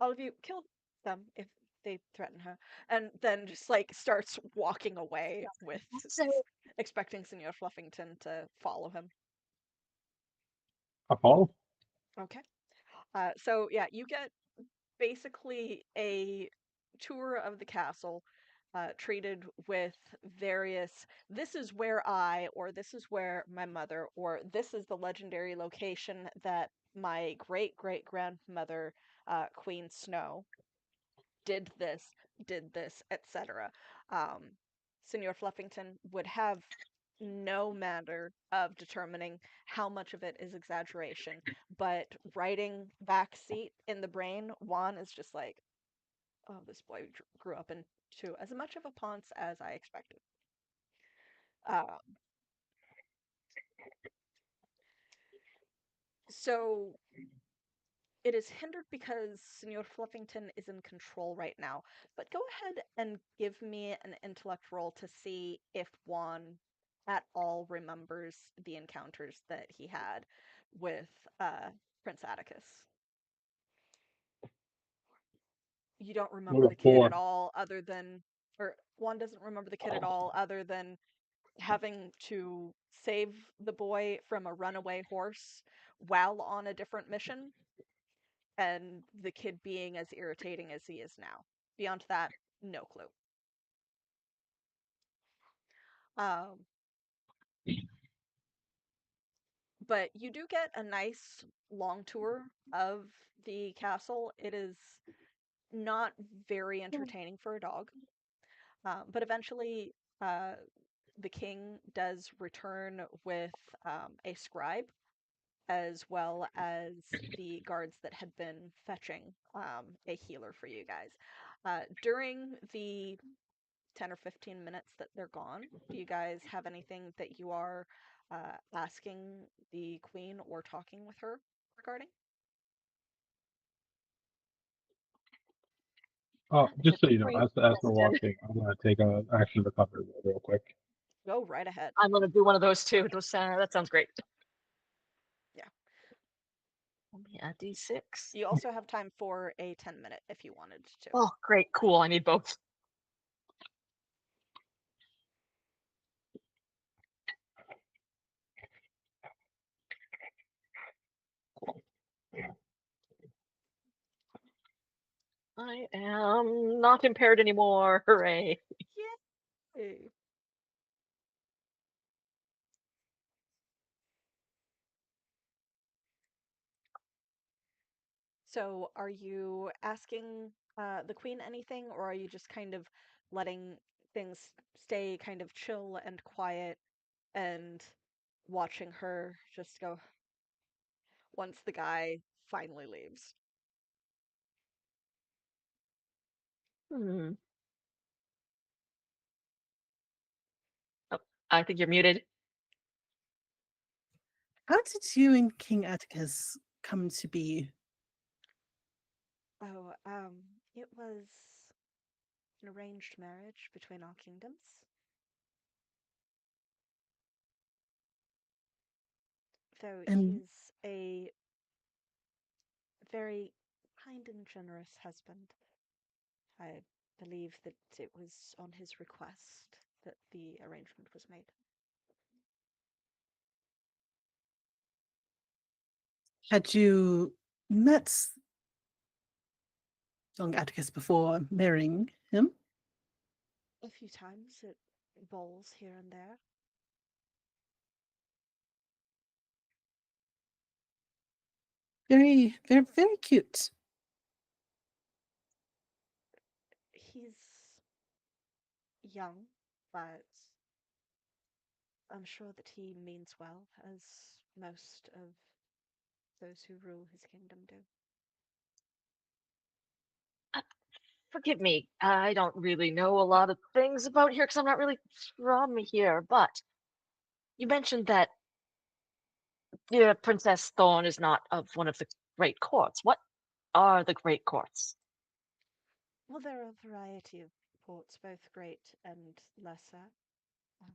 All of you kill them if they threaten her, and then just like starts walking away with So expecting Senor Fluffington to follow him. A fall. Okay. So yeah, you get basically a tour of the castle. treated with various, this is where I, or this is where my mother, or this is the legendary location that my great great grandmother, Queen Snow, did this, etc. Um, Senor Fluffington would have no manner of determining how much of it is exaggeration, but writing backseat in the brain, Juan is just like, oh, this boy grew up into as much of a ponce as I expected. Uh, so it is hindered because Senor Fluffington is in control right now. But go ahead and give me an intellect roll to see if Juan at all remembers the encounters that he had with Prince Atticus. You don't remember What the a kid at four. all, other than, or Juan doesn't remember the kid at all, other than having to save the boy from a runaway horse while on a different mission, and the kid being as irritating as he is now. Beyond that, no clue. Um, but you do get a nice long tour of the castle. It is not very entertaining for a dog, but eventually uh, the king does return with a scribe, as well as the guards that had been fetching a healer for you guys. During the 10 or 15 minutes that they're gone, do you guys have anything that you are asking the queen or talking with her regarding? Oh, just It's so a you know, great as we're question. walking, I'm gonna take a action recovery real quick. Go right ahead. I'm gonna do one of those too. That sounds great. Yeah. Let me add D6. You also have time for a 10-minute if you wanted to. Oh, great, cool. I need both. I am not impaired anymore. Hooray. Yay! So, are you asking the queen anything, or are you just kind of letting things stay kind of chill and quiet and watching her just go once the guy finally leaves? Hmm. Oh, I think you're muted. How did you and King Atticus come to be? Oh, it was an arranged marriage between our kingdoms. Though And he's a very kind and generous husband. I believe that it was on his request that the arrangement was made. had you met young Atticus before marrying him? A few times at balls here and there. Very, very, very cute. He's young, but I'm sure that he means well, as most of those who rule his kingdom do. Uh, Forgive me. I don't really know a lot of things about here because I'm not really from here, but you mentioned that Princess Thorn is not of one of the great courts. What are the great courts? Well, there are a variety of ports, both great and lesser. Um,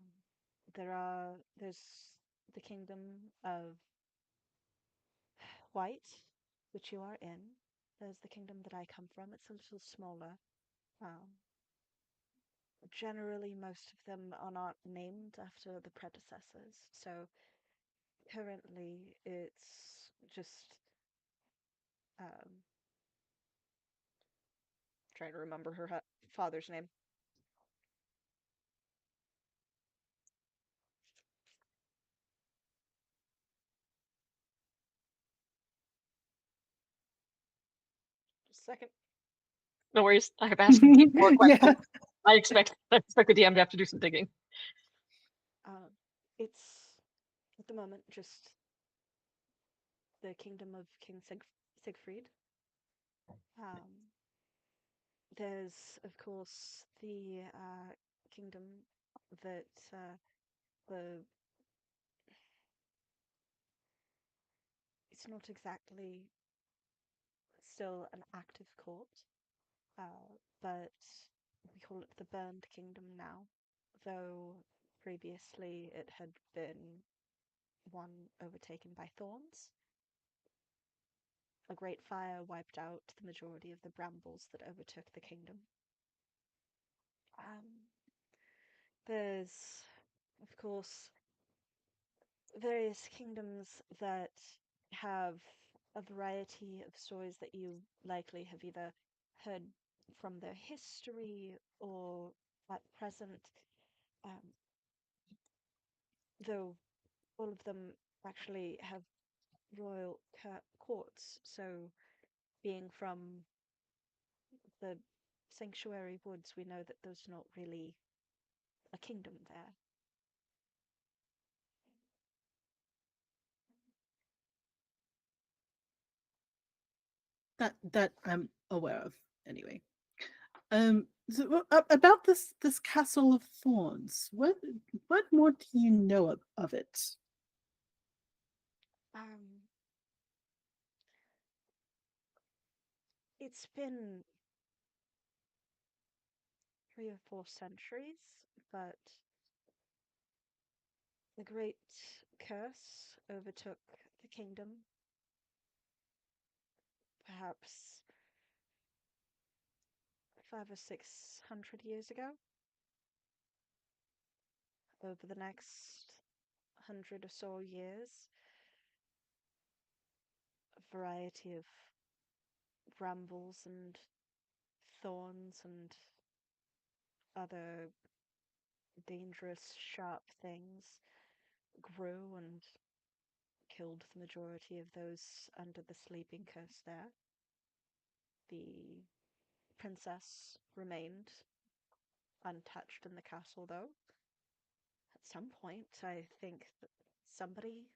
there's the kingdom of White, which you are in. There's the kingdom that I come from. It's a little smaller. Um, Generally, most of them are not named after the predecessors. So currently, it's just trying to remember her father's name. second. No worries. I have asked more Yeah. questions. I expect the DM to have to do some digging. It's at the moment just the kingdom of King Siegfried. Um, there's of course the kingdom that the it's not exactly still an active court, but we call it the Burned Kingdom now, though previously it had been one overtaken by thorns. A great fire wiped out the majority of the brambles that overtook the kingdom. There's, of course, various kingdoms that have a variety of stories that you likely have either heard from their history or at present, um, though all of them actually have royal courts. So, being from the sanctuary woods, we know that there's not really a kingdom there. That I'm aware of anyway. So, about this castle of thorns, what more do you know of it? It's been 3 or 4 centuries, but the great curse overtook the kingdom perhaps 500 or 600 years ago. Over the next 100 or so years, a variety of brambles and thorns and other dangerous, sharp things grew and killed the majority of those under the sleeping curse there. The princess remained untouched in the castle, though. At some point, I think that somebody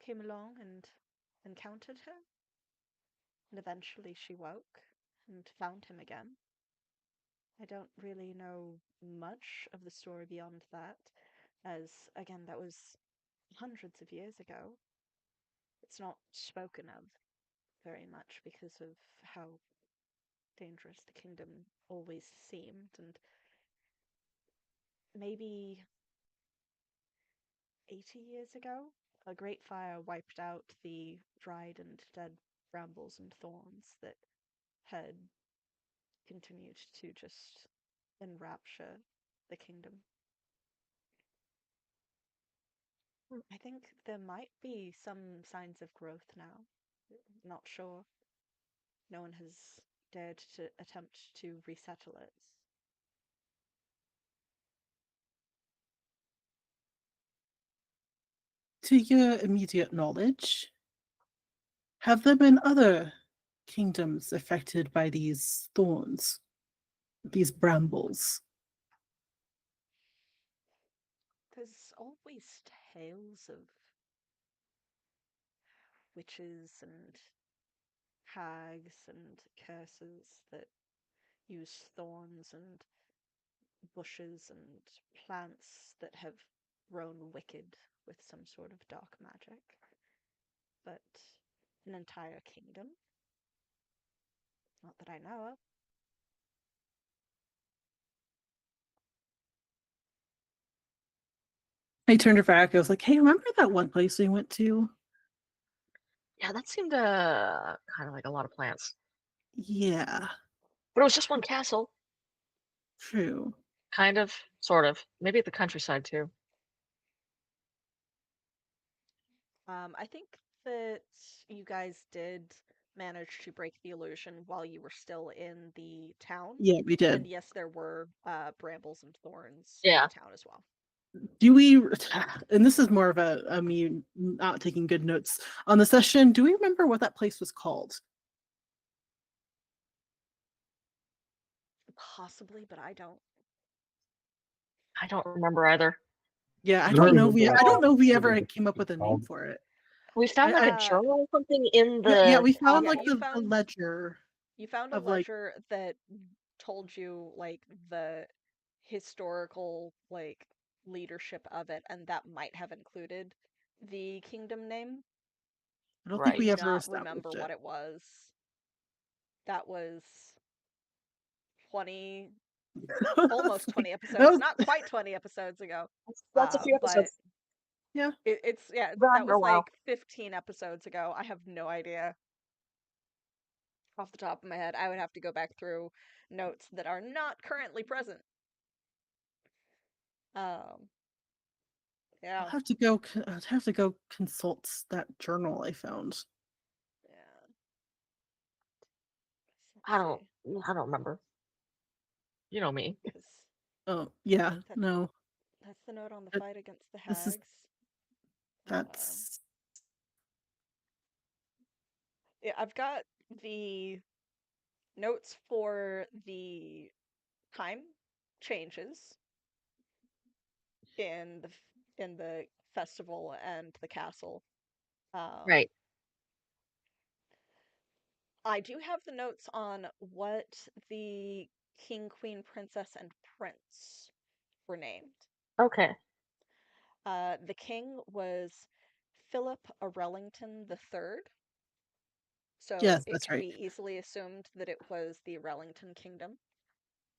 came along and encountered her, and eventually she woke and found him again. I don't really know much of the story beyond that, as, again, that was hundreds of years ago. It's not spoken of very much because of how dangerous the kingdom always seemed, and maybe 80 years ago, a great fire wiped out the dried and dead brambles and thorns that had continued to just enrapture the kingdom. I think there might be some signs of growth now. Not sure. No one has dared to attempt to resettle it. To your immediate knowledge, have there been other kingdoms affected by these thorns, these brambles? There's always tales of witches and hags and curses that use thorns and bushes and plants that have grown wicked with some sort of dark magic. But an entire kingdom? Not that I know of. I turned to Frack. I was like, "Hey, remember that one place we went to?" Yeah, that seemed kind of like a lot of plants. Yeah, But it was just one castle. true. Kind of, sort of. Maybe at the countryside too. I think that you guys did manage to break the illusion while you were still in the town. Yeah, we And did. yes, there were brambles and thorns in Yeah. the town as well. Do we? And this is more of a me not taking good notes on the session. Do we remember what that place was called? Possibly, but I don't. I don't remember either. Yeah, I I don't don't know. remember I don't know if we what ever the came up book with a is name called. for it. We found like a Uh, journal or something in Yeah, the we found Yeah, like you the found ledger you found a of like ledger that told you like the historical like leadership of it, and that might have included the kingdom name. I don't I think right. do we ever not remember established it. what it was. That was 20, almost 20 That episodes, was, not quite 20 episodes ago. That's a few But episodes. yeah. yeah, Gone that for a was while. like 15 episodes ago. I have no idea off the top of my head. I would have to go back through notes that are not currently present. Um, yeah, I'd have to go consult that journal I found. yeah. I Let's don't. see, I don't remember. You know me. because Oh, yeah. that No. that's the note on the That, fight against the this is hags. Um, that's yeah, I've got the notes for the time changes in the festival and the castle. Um, Right. I do have the notes on what the king, queen, princess, and prince were named. Okay. The king was Philip Arellington III, so yes, it that's can right. be easily assumed that it was the Arellington kingdom.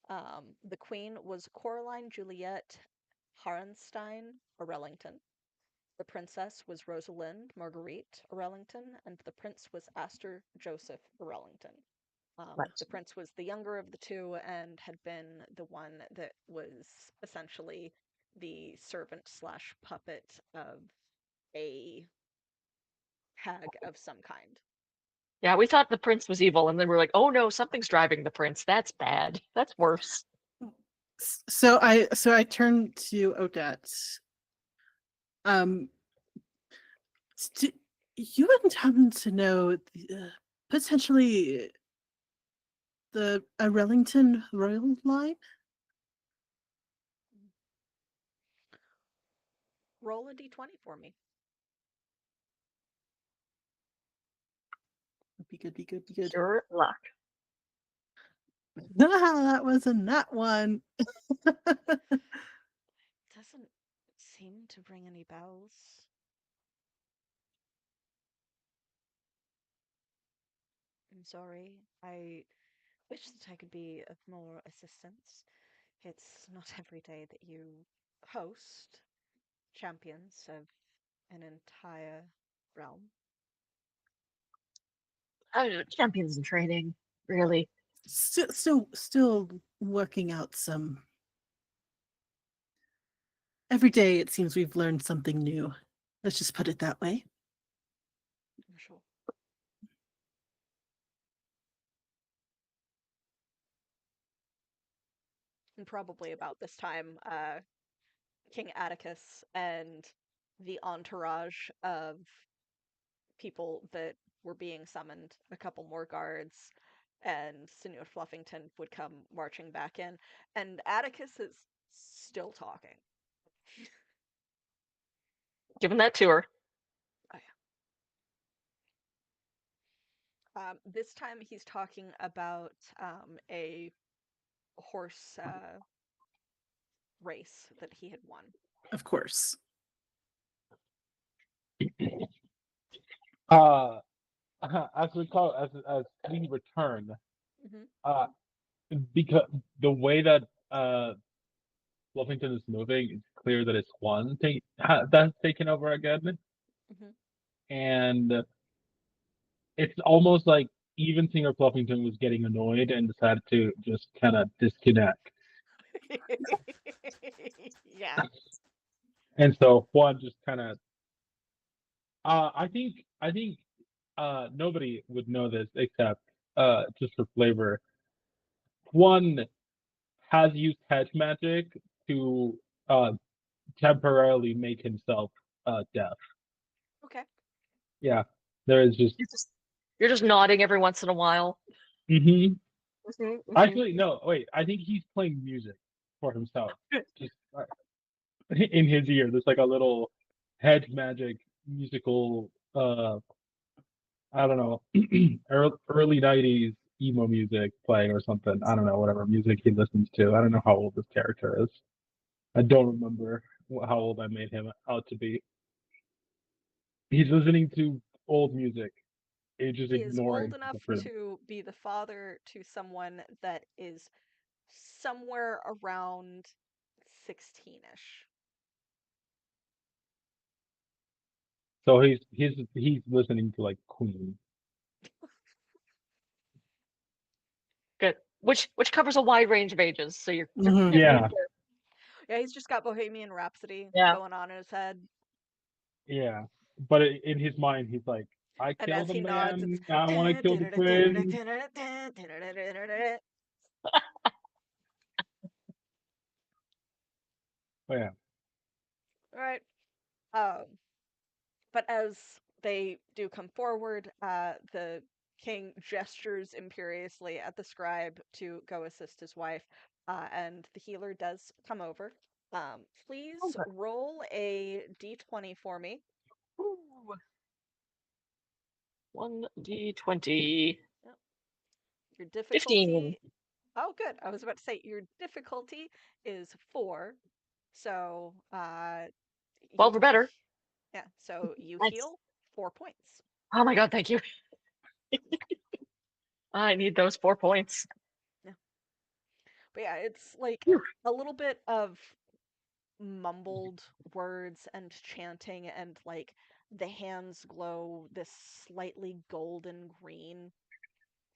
The queen was Coraline Juliette Harenstein Arellington. The princess was Rosalind Marguerite Arellington, and the prince was Astor Joseph Arellington. Right. The prince was the younger of the two and had been the one that was essentially the servant slash puppet of a hag of some kind. Yeah, we thought the prince was evil, and then we're like, oh no, something's driving the prince. That's bad. That's worse. So I turned to Odette. Um, do you wouldn't happen to know potentially the Rellington royal line? Roll a d20 for me. Be good, be good, be good. Pure luck. That wasn't that one. Doesn't seem to ring any bells. I'm sorry. I wish that I could be of more assistance. It's not every day that you host champions of an entire realm. Champions in training, really. Still working out some. Every day it seems we've learned something new. Let's just put it that way. I'm sure. And probably about this time, King Atticus and the entourage of people that were being summoned, a couple more guards, and Senor Fluffington would come marching back in. And Atticus is still talking. Given that to her. Oh, yeah. This time he's talking about a horse race that he had won. Of course. Uh, as we call as we return, Mm-hmm. uh, because the way that Fluffington is moving, it's clear that it's one thing that's taken over again, Mm-hmm. and it's almost like even Singer Fluffington was getting annoyed and decided to just kind of disconnect. Yeah. And so Juan just kind of, I think nobody would know this except just for flavor. Juan has used hedge magic to uh, temporarily make himself deaf. Okay. Yeah, there is just. You're just nodding every once in a while. Mm-hmm. Actually, no. Wait, I think he's playing music for himself. Just in his ear, there's like a little head magic musical. I don't know, early '90s emo music playing or something. I don't know, whatever music he listens to. I don't know how old this character is. I don't remember how old I made him out to be. He's listening to old music. He's just He is old ignoring enough the rhythm. to be the father to someone that is somewhere around 16ish. So he's listening to like Queen. Good. Which covers a wide range of ages, so you're Mhm. good. Yeah, Yeah, he's just got Bohemian Rhapsody Yeah. going on in his head. yeah. But in his mind, he's like, I And killed as a he nods, it's man. I want to kill the twins. Oh yeah. all right. Um, but as they do come forward, the king gestures imperiously at the scribe to go assist his wife, and the healer does come over. Please Okay. roll a d20 for me. Ooh. 1d20. Yep. Your 15. difficulty. Oh, good. I was about to say your difficulty is 4. So, 12 or better. yeah, so you Nice. heal 4 points. Oh my god, thank you. I need those 4 points. Yeah. But yeah, it's like Phew. a little bit of mumbled words and chanting, and like the hands glow this slightly golden green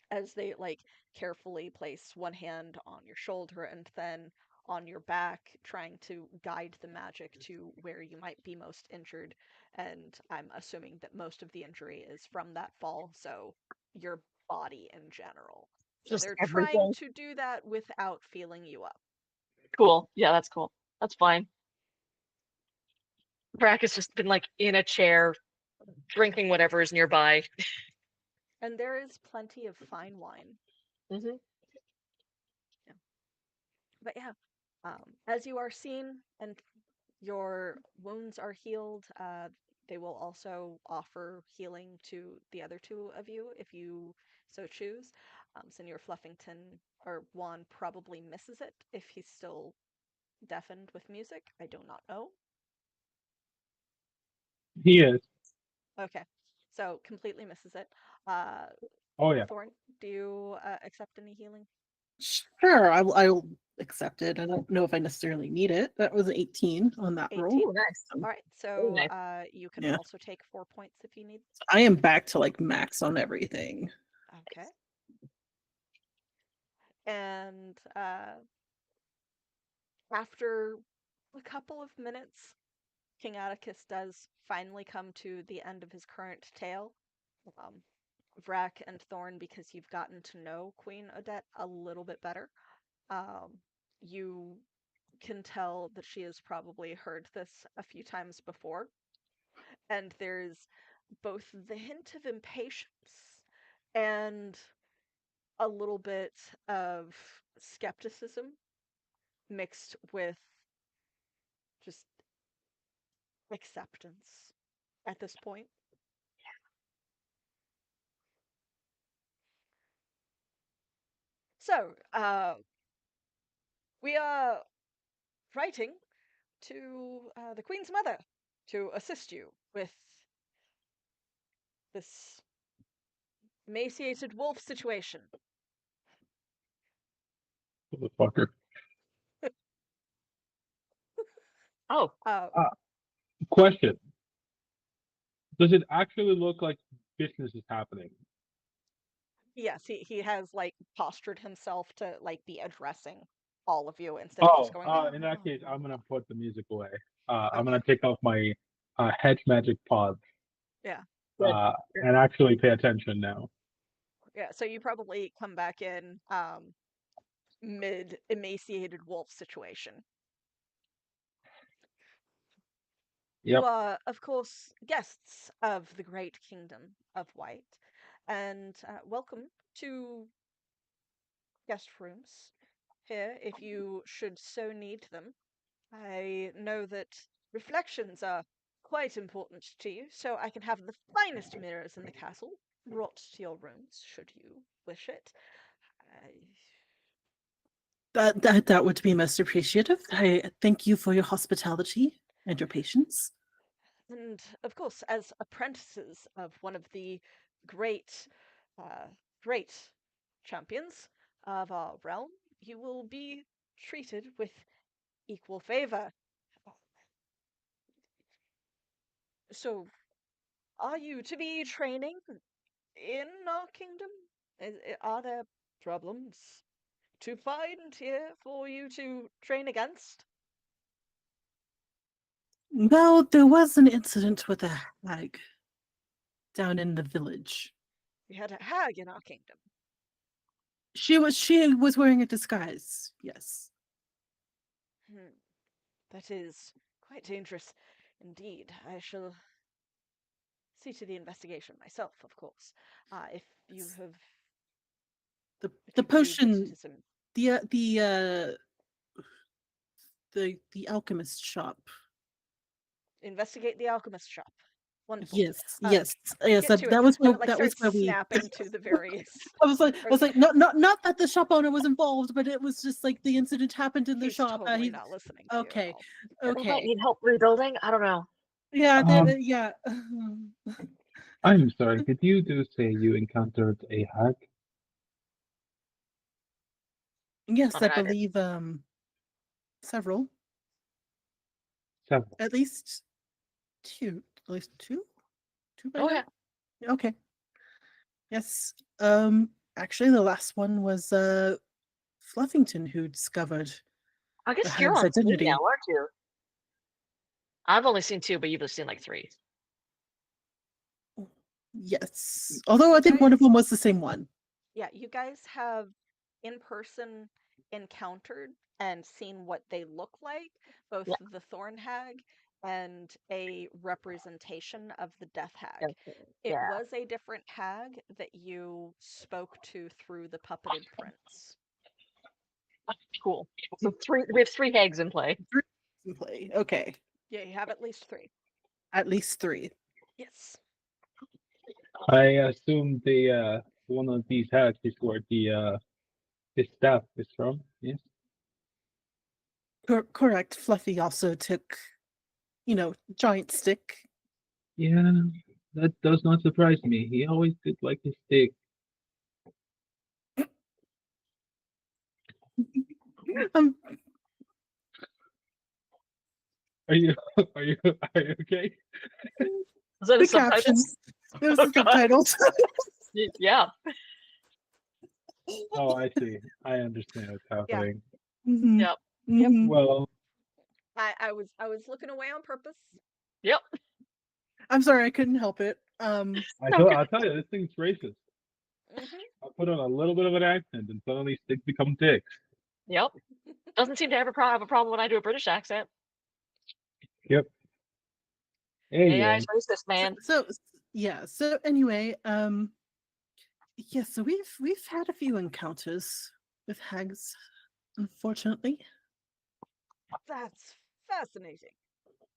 as they like carefully place one hand on your shoulder and then on your back, trying to guide the magic to where you might be most injured. And I'm assuming that most of the injury is from that fall, so your body in general. So Just they're trying everything. to do that without feeling you up. Cool. Yeah, that's cool. That's fine. Brack has just been like in a chair, drinking whatever is nearby. And there is plenty of fine wine. Hmm. Yeah. But yeah, as you are seen and your wounds are healed, they will also offer healing to the other two of you if you so choose. Senior Fluffington or Juan probably misses it if he's still deafened with music. I do not know. He is. Okay, so completely misses it. Uh, Oh yeah. Thorn, do you accept any healing? Sure, I'll accept it. I don't know if I necessarily need it. That was an 18 on that 18. roll. Oh, nice. So, All right, Very so nice. you can yeah, also take 4 points if you need. I am back to like max on everything. Okay. And after a couple of minutes, King Atticus does finally come to the end of his current tale. Um, Vrack and Thorn, because you've gotten to know Queen Odette a little bit better, um, you can tell that she has probably heard this a few times before. And there's both the hint of impatience and a little bit of skepticism mixed with just acceptance at this point. So, we are writing to the Queen's mother to assist you with this emaciated wolf situation. Motherfucker. Oh, Uh, Uh, question: does it actually look like business is happening? yes, he has like postured himself to like be addressing all of you instead of just Oh, going. in that case, I'm gonna put the music away. I'm Okay, gonna take off my hedge magic pods yeah, good. and actually pay attention now. yeah. So you probably come back in mid emaciated wolf situation. You Yep. are, of course, guests of the great kingdom of White, and welcome to guest rooms here if you should so need them. I know that reflections are quite important to you, so I can have the finest mirrors in the castle brought to your rooms should you wish it. I That would be most appreciative. I thank you for your hospitality and your patience. And of course, as apprentices of one of the great, uh, great champions of our realm, you will be treated with equal favor. So, are you to be training in our kingdom? Are there problems to find here for you to train against? Well, there was an incident with a hag down in the village. We had a hag in our kingdom. She was wearing a disguise. Yes. Hmm. That is quite dangerous indeed. I shall see to the investigation myself, of course. If you have, The if the you believe that it potion is an the the alchemist shop. investigate the alchemist shop. Wonderful. Yes, Uh, yes, yes. get to it. That was And where it like that was starts where we. snapping to the various. I was like, not that the shop owner was involved, but it was just like the incident happened in the He's shop. totally not listening to you at Okay, all. They might okay, need help rebuilding. I don't know. yeah, Um, yeah. I'm sorry, did you do say you encountered a hack? I Yes, I mean, I did. believe several, Several. at least two by Oh now. yeah. Okay, yes. Actually, the last one was Fluffington who discovered I the guess you're hag's on team now, identity. aren't you? I've only seen two, but you've seen like three. Yes, although I You think one of guys, them was the same one. yeah, you guys have in person encountered and seen what they look like, both Yeah. the Thorn Hag and a representation of the Death Hag. Okay. It Yeah. was a different hag that you spoke to through the puppeted prince. Cool. So three. We have three hags in play. Three in play. Okay, Yeah, you have at least three. at least three. Yes. I assume the one of these hacks is where the staff is from. Yes. Correct. Fluffy also took, giant stick. Yeah, that does not surprise me. He always did like his stick. Um, Are you are you okay? Is that a the subtitles? captions. It was Oh the god. subtitles. Yeah. Oh, I see. I understand what's Yeah. happening. Mhm, Yep. Yep. mhm. Well, I was looking away on purpose. Yep. I'm sorry, I couldn't help it. Okay. I'll tell you, this thing's racist. Hmm. I put on a little bit of an accent, and suddenly sticks become dicks. Yep. Doesn't seem to ever have a problem when I do a British accent. Yep. AI is Anyway, racist, man. So yeah. So anyway, yeah. So we've had a few encounters with hags, unfortunately. That's fascinating.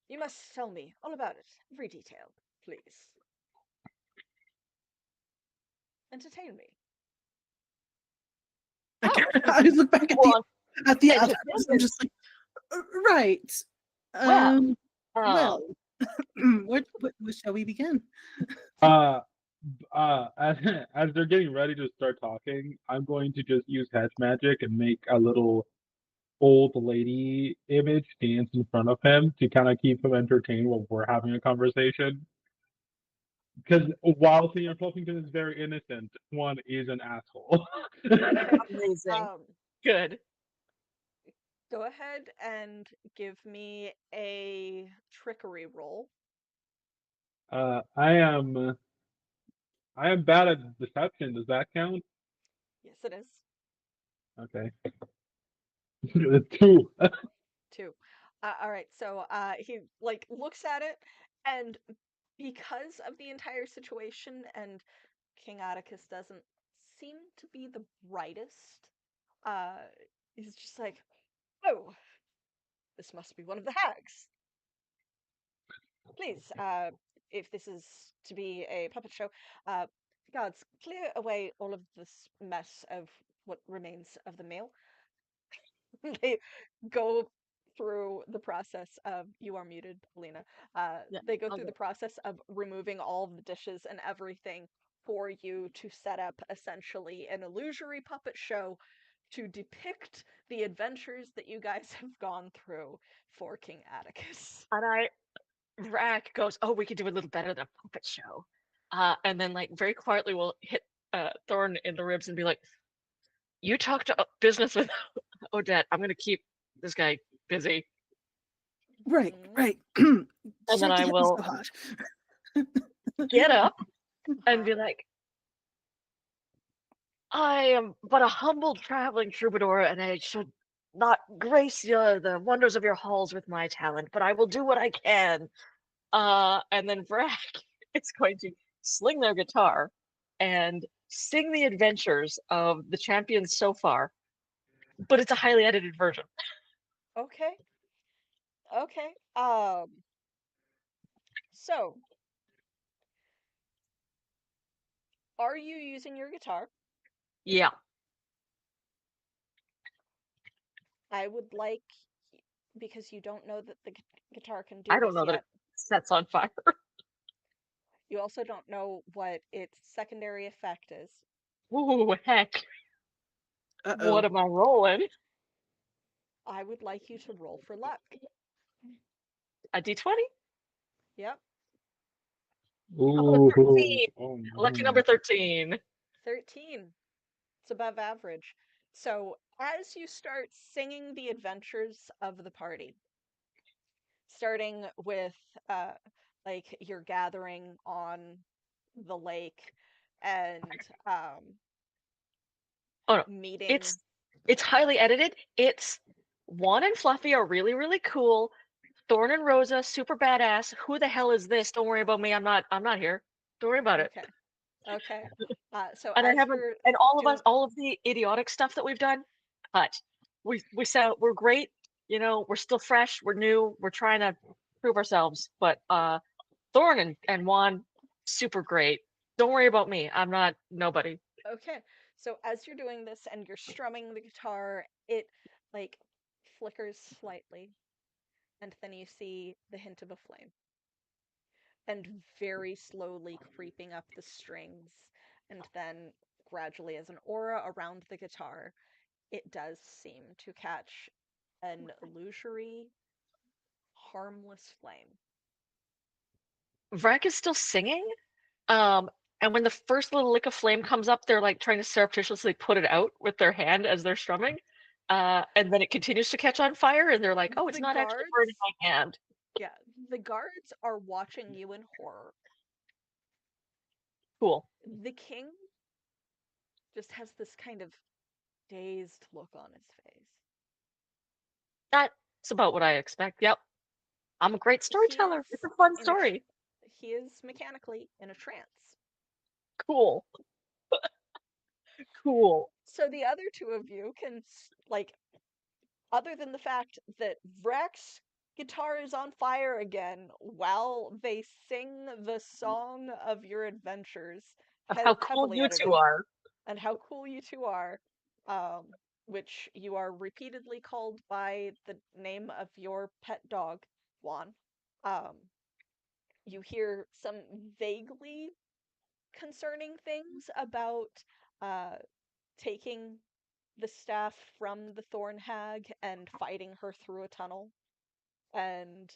You must tell me all about it, every detail, please. Entertain me. Oh, I look back at well, the others. I'm entertainment. just like, right. Well, Um. Well, um, what shall we begin? uh, as as they're getting ready to start talking, I'm going to just use hedge magic and make a little old lady image dance in front of him to kind of keep him entertained while we're having a conversation. Because while Senior Fluffington is very innocent, one is an asshole. Okay. amazing. Um, Good. Go ahead and give me a trickery roll. uh, I am I am bad at deception. Does that count? Yes, it is. Okay. Two. Two. All right. So he like looks at it, and because of the entire situation, and King Atticus doesn't seem to be the brightest uh, is just like, oh, this must be one of the hags. Please, if this is to be a puppet show, guards, clear away all of this mess of what remains of the meal. They go through the process of, you are muted, Alina. Yeah, They go I'll through the go. process of removing all of the dishes and everything for you to set up essentially an illusory puppet show to depict the adventures that you guys have gone through for King Atticus. And Rack goes, "Oh, we could do a little better than a puppet show," and then like very quietly will hit Thorn in the ribs and be like, "You talk to business with Odette. I'm gonna keep this guy busy," Right, Mhm. right. and then Shit I to get me will so hot. get up and Uh-huh. be like, "I am but a humble traveling troubadour, and I should not grace the wonders of your halls with my talent, but I will do what I can." And then Vrack is going to sling their guitar and sing the adventures of the champions so far, but it's a highly edited version. Okay. Okay. So are you using your guitar? Yeah, I would like, because you don't know that the guitar can I do don't this know that it yet. sets on fire. You also don't know what its secondary effect is. Ooh, heck. What Uh-oh. am I rolling? I would like you to roll for luck. A d20? Yep, Oh, Ooh, 13. oh Lucky number no. 13. 13. It's above average. So as you start singing the adventures of the party, starting with uh, like you're gathering on the lake and Oh no. meeting. It's highly edited. It's Juan and Fluffy are really, really cool. Thorn and Rosa, super badass. Who the hell is this? Don't worry about me. I'm not here. Don't worry about it. Okay, okay. So And I as haven't you're and all of us, doing, all of the idiotic stuff that we've done, cut. We sound we're great, we're still fresh, we're new, we're trying to prove ourselves. But Thorn and Juan, super great. Don't worry about me. I'm not nobody. okay, so as you're doing this and you're strumming the guitar, it like flickers slightly, and then you see the hint of a flame, and very slowly creeping up the strings, and then gradually, as an aura around the guitar, it does seem to catch an illusory, harmless flame. Vrek is still singing. Um, and when the first little lick of flame comes up, they're like trying to surreptitiously put it out with their hand as they're strumming. And then it continues to catch on fire, and they're like, "Oh, it's The not actually burning guards, my hand." yeah, the guards are watching you in horror. Cool. The king just has this kind of dazed look on his face. That's about what I expect. Yep. I'm a great He storyteller. It's is a fun in a tr- story. he is mechanically in a trance. Cool. Cool. So the other two of you can like, other than the fact that Vrek's guitar is on fire again while they sing the song of your adventures, Of how cool heavily you two edited, are. and how cool you two are, um, which you are repeatedly called by the name of your pet dog, Juan. Um, you hear some vaguely concerning things about uh, taking the staff from the Thorn Hag and fighting her through a tunnel, and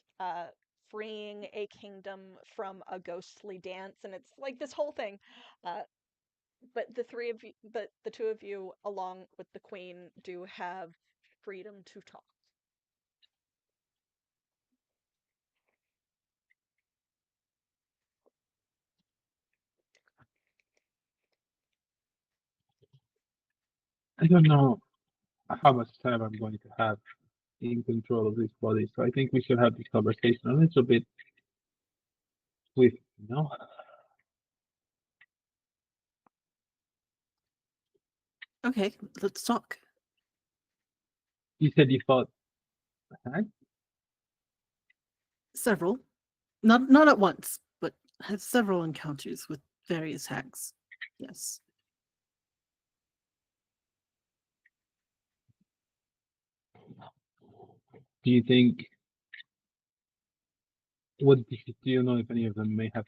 freeing a kingdom from a ghostly dance, and it's like this whole thing. Uh, but the two of you, along with the queen, do have freedom to talk. I don't know how much time I'm going to have in control of this body, so I think we should have this conversation a little bit with, you know. Okay, let's talk. You said you fought a hag? Several. Not at once, but had several encounters with various hags. Yes. Do you think? What do you know if any of them may have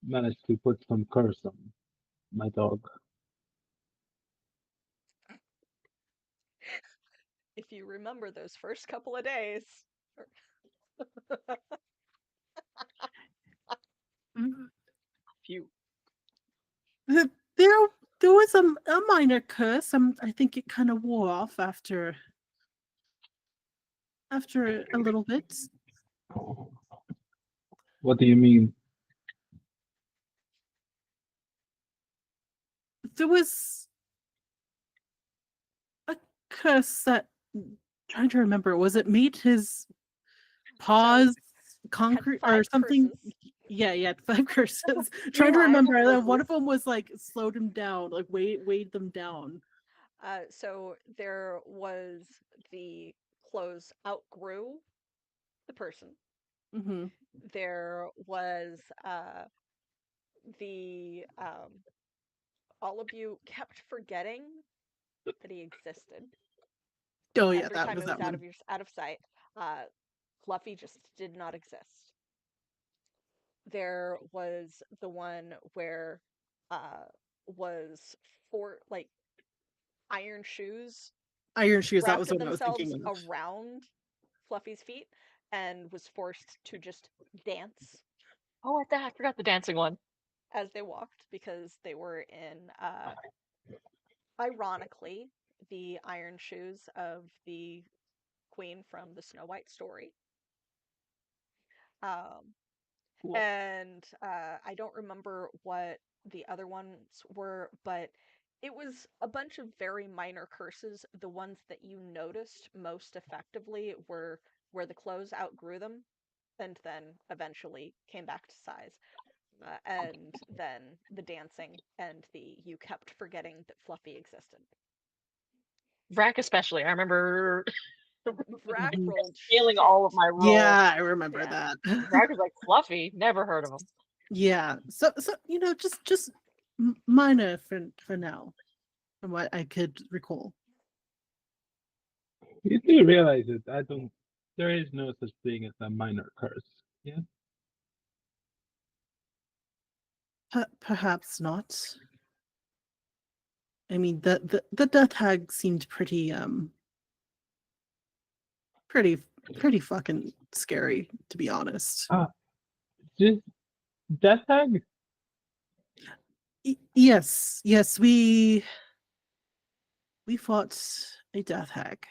managed to put some curse on my dog? If you remember those first couple of days. Phew. There there was a minor curse. I think it kind of wore off after a little bit. What do you mean? There was a curse that trying to remember, was it made his paws concrete or five something? curses. Yeah, 5 curses. Trying to Five remember. curses. One of them was like slowed him down, like weighed them down. So there was the clothes outgrew the person. Hmm. There was the all of you kept forgetting that he existed. Oh yeah, Every that time was it was that one. out of sight. Fluffy just did not exist. There was the one where was for like iron shoes Iron shoes. That was wrapped what I was themselves thinking of. around Fluffy's feet and was forced to just dance Oh, at that, I forgot the dancing one. as they walked because they were in ironically the iron shoes of the queen from the Snow White story. Um, Cool. and I don't remember what the other ones were, but it was a bunch of very minor curses. The ones that you noticed most effectively were where the clothes outgrew them and then eventually came back to size. And then the dancing and the you kept forgetting that Fluffy existed. Vrac especially. I remember Vrac Mhm. rolled failing shit. all of my rolls. Yeah, I remember Yeah. that. Vrac was like Fluffy. Never heard of him. Yeah. So just minor for now, from what I could recall. You do realize it. I don't. There is no such thing as a minor curse. Yeah. Perhaps not. I mean, the death hag seemed pretty fucking scary, to be honest. Just death hag. Yes, we fought a death hag.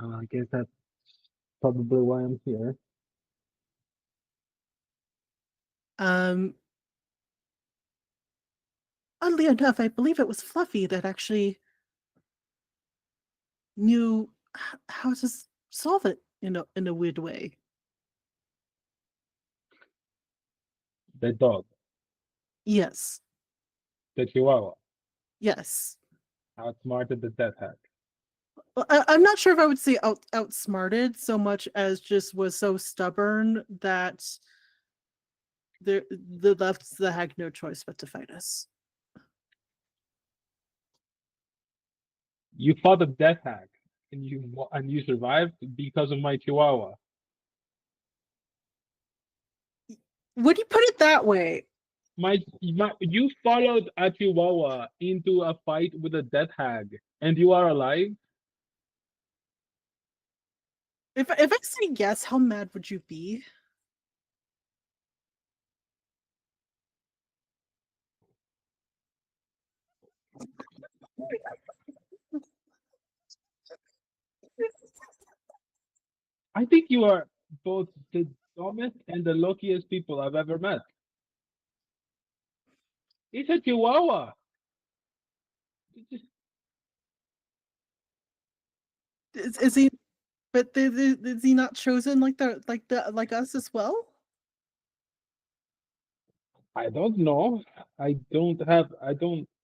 I guess that's probably why I'm here. Um, Oddly enough, I believe it was Fluffy that actually knew how to solve it in a weird way. The dog, Yes, the Chihuahua, yes. outsmarted the death hag. Well, I'm not sure if I would say outsmarted so much as just was so stubborn that the left had no choice but to fight us. You fought a death hag, and you survived because of my Chihuahua. Would you put it that way? You followed a Chihuahua into a fight with a death hag, and you are alive. If I say yes, how mad would you be? I think you are both the dumbest and the luckiest people I've ever met. It's a Chihuahua. Is he? But is he not chosen like us as well? I don't know. I don't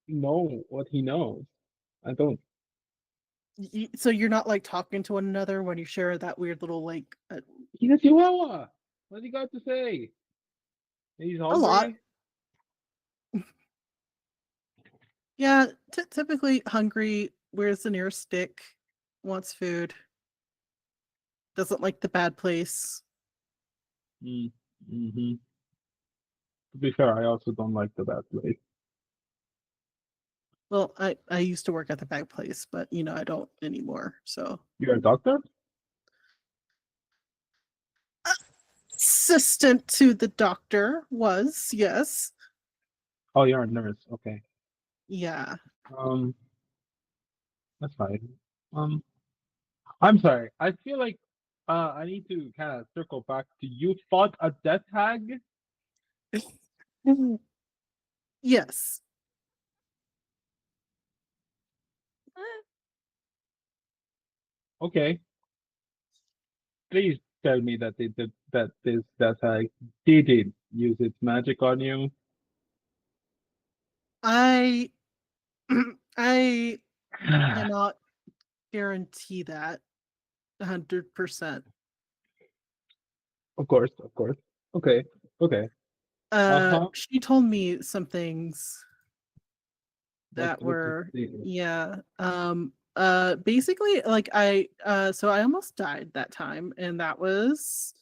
know what he knows. I don't. So you're not like talking to one another when you share that weird little like He's a Chihuahua. What do you got to say? He's a lot. hungry. Yeah, typically hungry. Where's the nearest stick? Wants food. Doesn't like the bad place. Mm-hmm. To be fair, I also don't like the bad place. Well, I used to work at the bad place, but I don't anymore. So You're a doctor? assistant to the doctor was, yes. Oh, you're a nurse. Okay. Yeah. Um, that's fine. Um, I'm sorry. I feel like I need to kind of circle back to you fought a death hag. Yes. Eh, Okay. Please tell me that they did that this death hag didn't use its magic on you. I I cannot guarantee that 100%. Of course, of course. Okay, okay. Uh-huh. She told me some things that What were, the yeah. Basically, like so I almost died that time, and that was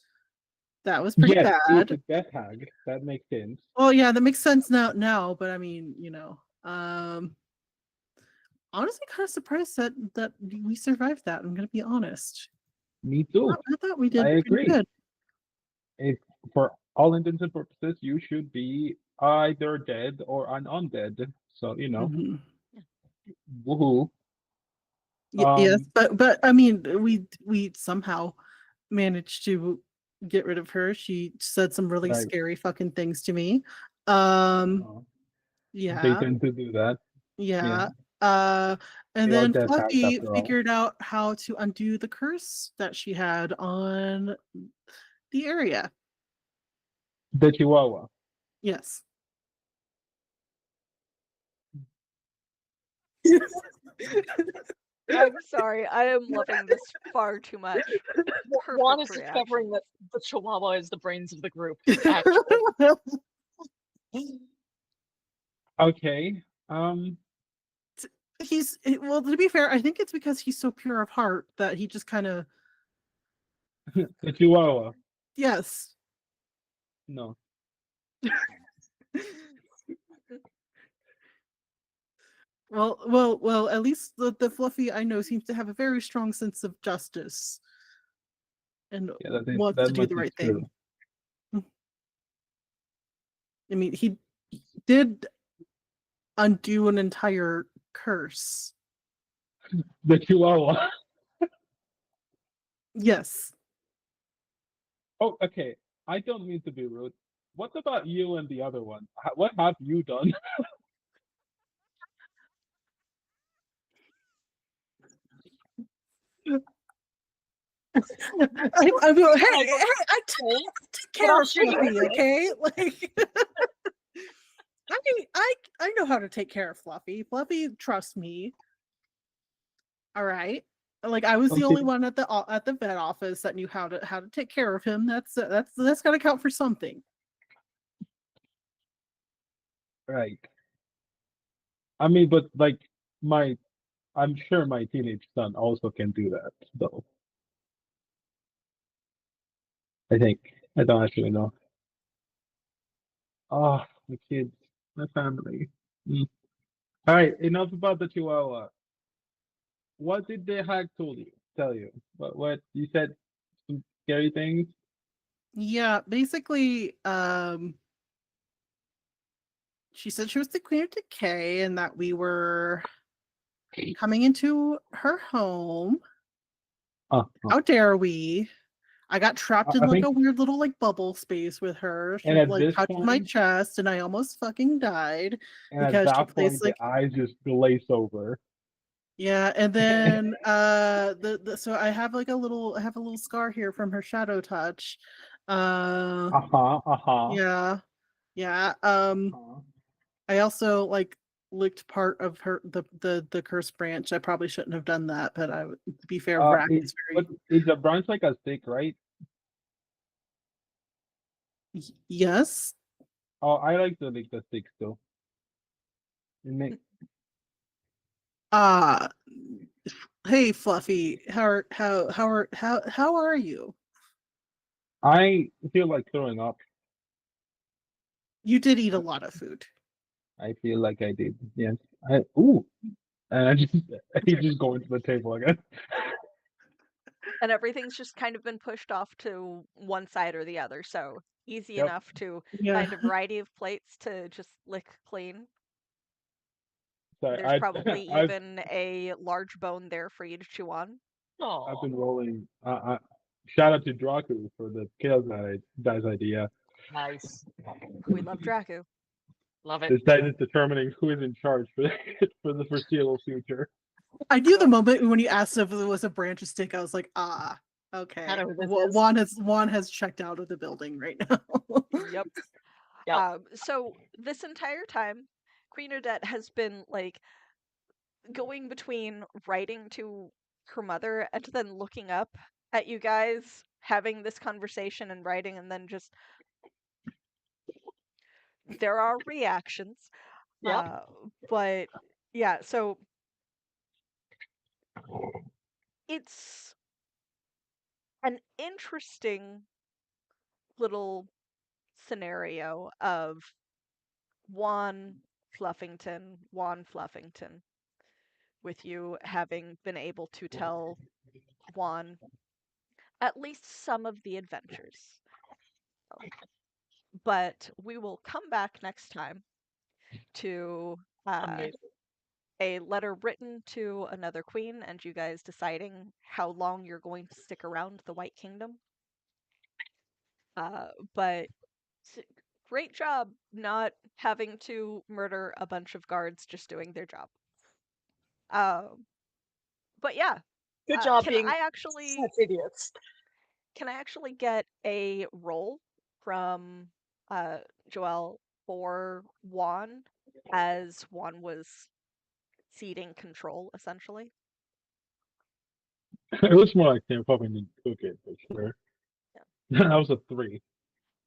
pretty Yes, she was bad. a death hag. That makes sense. Well, yeah, that makes sense now, but I mean, honestly kind of surprised that we survived that. I'm gonna be honest. Me too. I thought we I did pretty agree. good. If for all intents and purposes, you should be either dead or an undead. So, Mhm. woohoo. Yes, Um, but I mean, we somehow managed to get rid of her. She said some really right. scary fucking things to me. Um, Uh, they yeah, tend to do that. Yeah. yeah. Uh, and They are then death hags Fluffy after all. figured out how to undo the curse that she had on the area. The Chihuahua. Yes. I'm sorry. I am loving this far too much. Juan Perfect is reaction. discovering that the Chihuahua is the brains of the group, actually. Okay. Well, to be fair, I think it's because he's so pure of heart that he just kind of, The Chihuahua. yes. No. Well, at least the Fluffy I know seems to have a very strong sense of justice and Yeah, wants that to do much the is right true. thing. I mean, he did undo an entire curse. The Chihuahua. Yes. Oh, okay. I don't mean to be rude. What about you and the other one? What have you done? I mean, hey, I take What care of else you gonna Fluffy, say? okay? Like, I mean, I know how to take care of Fluffy. Fluffy trusts me. All right. Like I was the only Okay. one at the vet office that knew how to take care of him. That's got to count for something. Right. I mean, but like my, I'm sure my teenage son also can do that, though. I think. I don't actually know. Oh, my kids, my family. Mm. All right, enough about the Chihuahua. What did the hag tell you? What you said some scary things? Yeah, basically, she said she was the Queen of Decay and that we were coming into her home. Oh, How dare we? I got trapped in I like think, a weird little like bubble space with her. She and at like this touched my point, chest and I almost fucking died and at because she that plays point, the like, eyes just glaze over. yeah, and then so I have a little scar here from her shadow touch. Uh Uh-huh, uh-huh, yeah. Yeah. uh-huh. I also like licked part of the curse branch. I probably shouldn't have done that, but to be fair, Vrack is very. But is a branch like a stick, right? Yes. Oh, I like to lick the stick still. It make, Uh hey Fluffy, how are you? I feel like throwing up. You did eat a lot of food. I feel like I did. Yes. Ooh. And I just he's just going to the table again. And everything's just kind of been pushed off to one side or the other, so easy Yep. enough to Yeah. find a variety of plates to just lick clean. Sorry, There's probably I've even a large bone there for you to chew on. I've Oh, been rolling. Shout out to Draku for the Chaos Guy's idea. nice. We love Draku. Love it. This guy is determining who is in charge for for the foreseeable future. I knew the moment when you asked if it was a branch or stick, I was like, okay. I know who this is. Juan has checked out of the building right now. Yep. Yep. So this entire time, Queen Odette has been like going between writing to her mother and then looking up at you guys, having this conversation and writing, and then just there are reactions. Yep. But yeah, so it's an interesting little scenario of Juan Fluffington, with you having been able to tell Juan at least some of the adventures. But we will come back next time to Amazing. a letter written to another queen and you guys deciding how long you're going to stick around the White Kingdom. But great job not having to murder a bunch of guards just doing their job. But yeah, Good job can being I actually such idiots. get a roll from Joelle for Juan, as Juan was ceding control essentially? It looks more like Sam Puffin didn't cook it for sure. Yeah. That was a 3.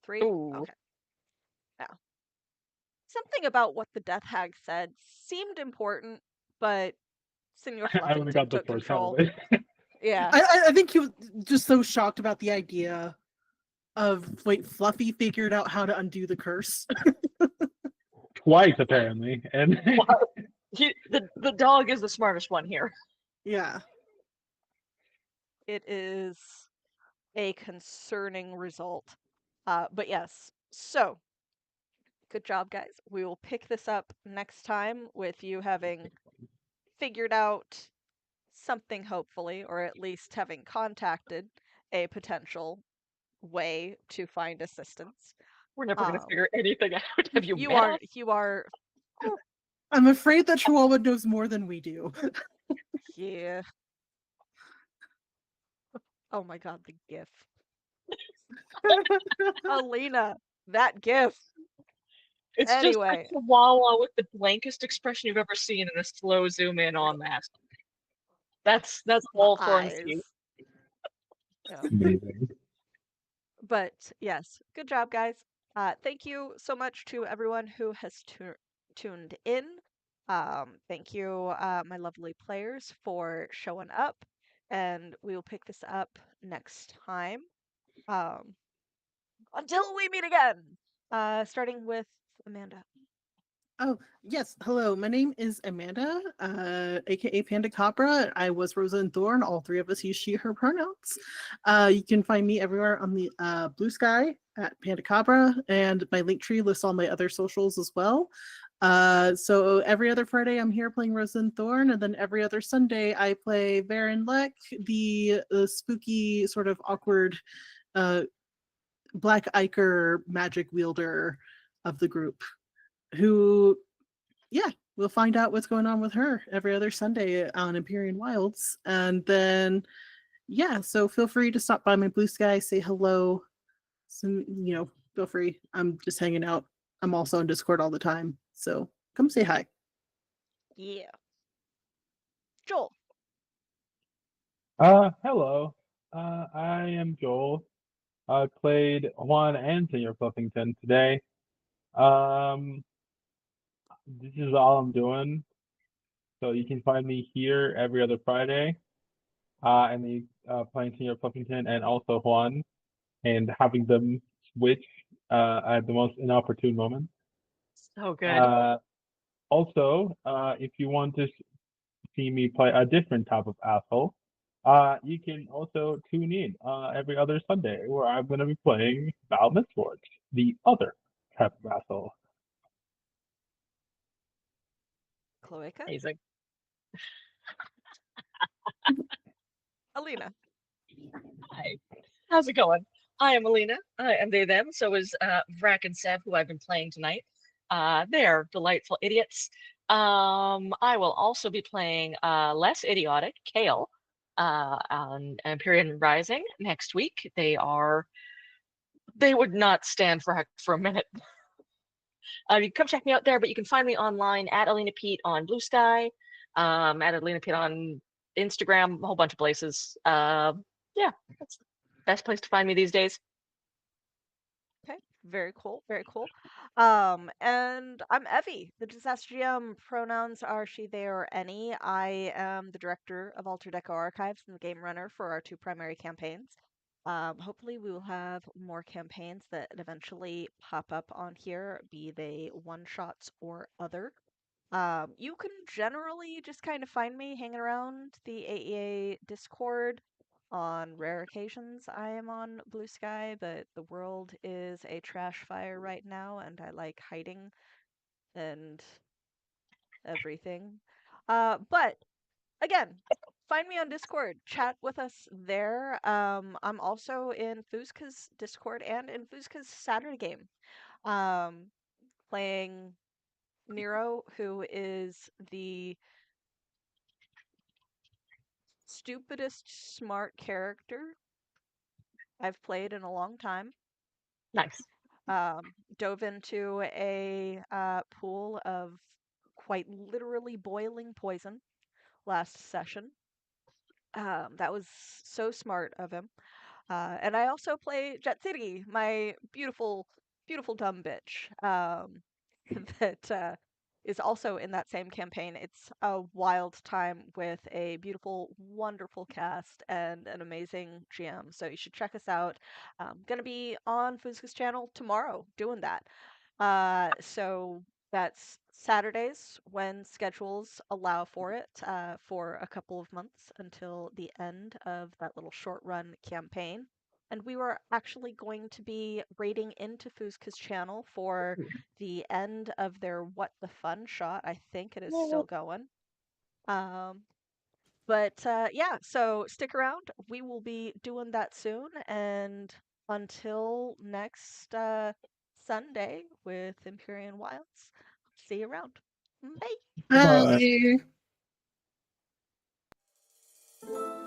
3? Ooh. Okay. Yeah. Something about what the Death Hag said seemed important, but Senor I only Fluffington got the took first half control. of it. Yeah. I think he was just so shocked about the idea of Fluffy figured out how to undo the curse. Twice apparently, and The dog is the smartest one here. Yeah. It is a concerning result. But yes, so good job, guys. We will pick this up next time with you having figured out something, hopefully, or at least having contacted a potential way to find assistance. We're never gonna Um, figure anything out. Have you you met are us? you are I'm afraid that Chihuahua knows more than we do. yeah. Oh my god, the gif. Alina, that gif. It's just a Anyway, chihuahua with the blankest expression you've ever seen in a slow zoom in on that. That's all Thorn eyes. sees. Yeah. amazing. But yes, good job, guys. Thank you so much to everyone who has tuned in. Thank you, my lovely players, for showing up. And we will pick this up next time. Until we meet again. Starting with Amanda. Oh, yes. Hello. My name is Amanda, aka Panda Cabra. I was Rosa and Thorn. All three of us use she, her pronouns. You can find me everywhere on the Blue Sky at Panda Cabra, and my link tree lists all my other socials as well. So every other Friday I'm here playing Rosa and Thorn, and then every other Sunday I play Baron Lek, the spooky, sort of awkward Black Ichor magic wielder of the group, who, yeah, we'll find out what's going on with her every other Sunday on Empyrean Wilds. And then, yeah, so feel free to stop by my Blue Sky, say hello. Feel free. I'm just hanging out. I'm also on Discord all the time. So come say hi. Yeah. Joel. Hello. I am Joel. I played Juan and Senior Fluffington today. Um, this is all I'm doing. So you can find me here every other Friday. And playing Senior Fluffington and also Juan, and having them switch at the most inopportune moment. So good. Also, if you want to see me play a different type of asshole, you can also tune in every other Sunday where I'm going to be playing Battle Mistborn, the other type of asshole. Cloaca. Amazing. Alina. Hi. How's it going? I am Alina. I am they, them. So is Vrack and Seb, who I've been playing tonight. They're delightful idiots. I will also be playing less idiotic, Kale, on Empyrean Rising next week. They would not stand for heck for a minute. You can come check me out there, but you can find me online at Alina Pete on Blue Sky, at Alina Pete on Instagram, a whole bunch of places. Yeah, that's the best place to find me these days. Okay. Very cool. Very cool. And I'm Evie, the Disaster GM. Pronouns are she, they, or any. I am the director of Alter Deco Archives and the game runner for our two primary campaigns. Hopefully, we will have more campaigns that eventually pop up on here, be they one shots or other. You can generally just kind of find me hanging around the AEA Discord. On rare occasions, I am on Blue Sky, but the world is a trash fire right now, and I like hiding and everything. But again, find me on Discord. Chat with us there. I'm also in Fuzka's Discord and in Fuzka's Saturday game, um, playing Nero, who is the stupidest smart character I've played in a long time. Nice. Dove into a pool of quite literally boiling poison last session. That was so smart of him. And I also play Jet City, my beautiful, beautiful dumb bitch, that is also in that same campaign. It's a wild time with a beautiful, wonderful cast and an amazing GM. So you should check us out. Gonna be on Fuzka's channel tomorrow doing that. So that's Saturdays when schedules allow for it, for a couple of months until the end of that little short run campaign. And we were actually going to be raiding into Fuzka's channel for the end of their What the Fun shot. I think it is still going. Um, but yeah, so stick around. We will be doing that soon. And until next Sunday with Empyrean Wilds, see you around. Bye. Bye. Bye.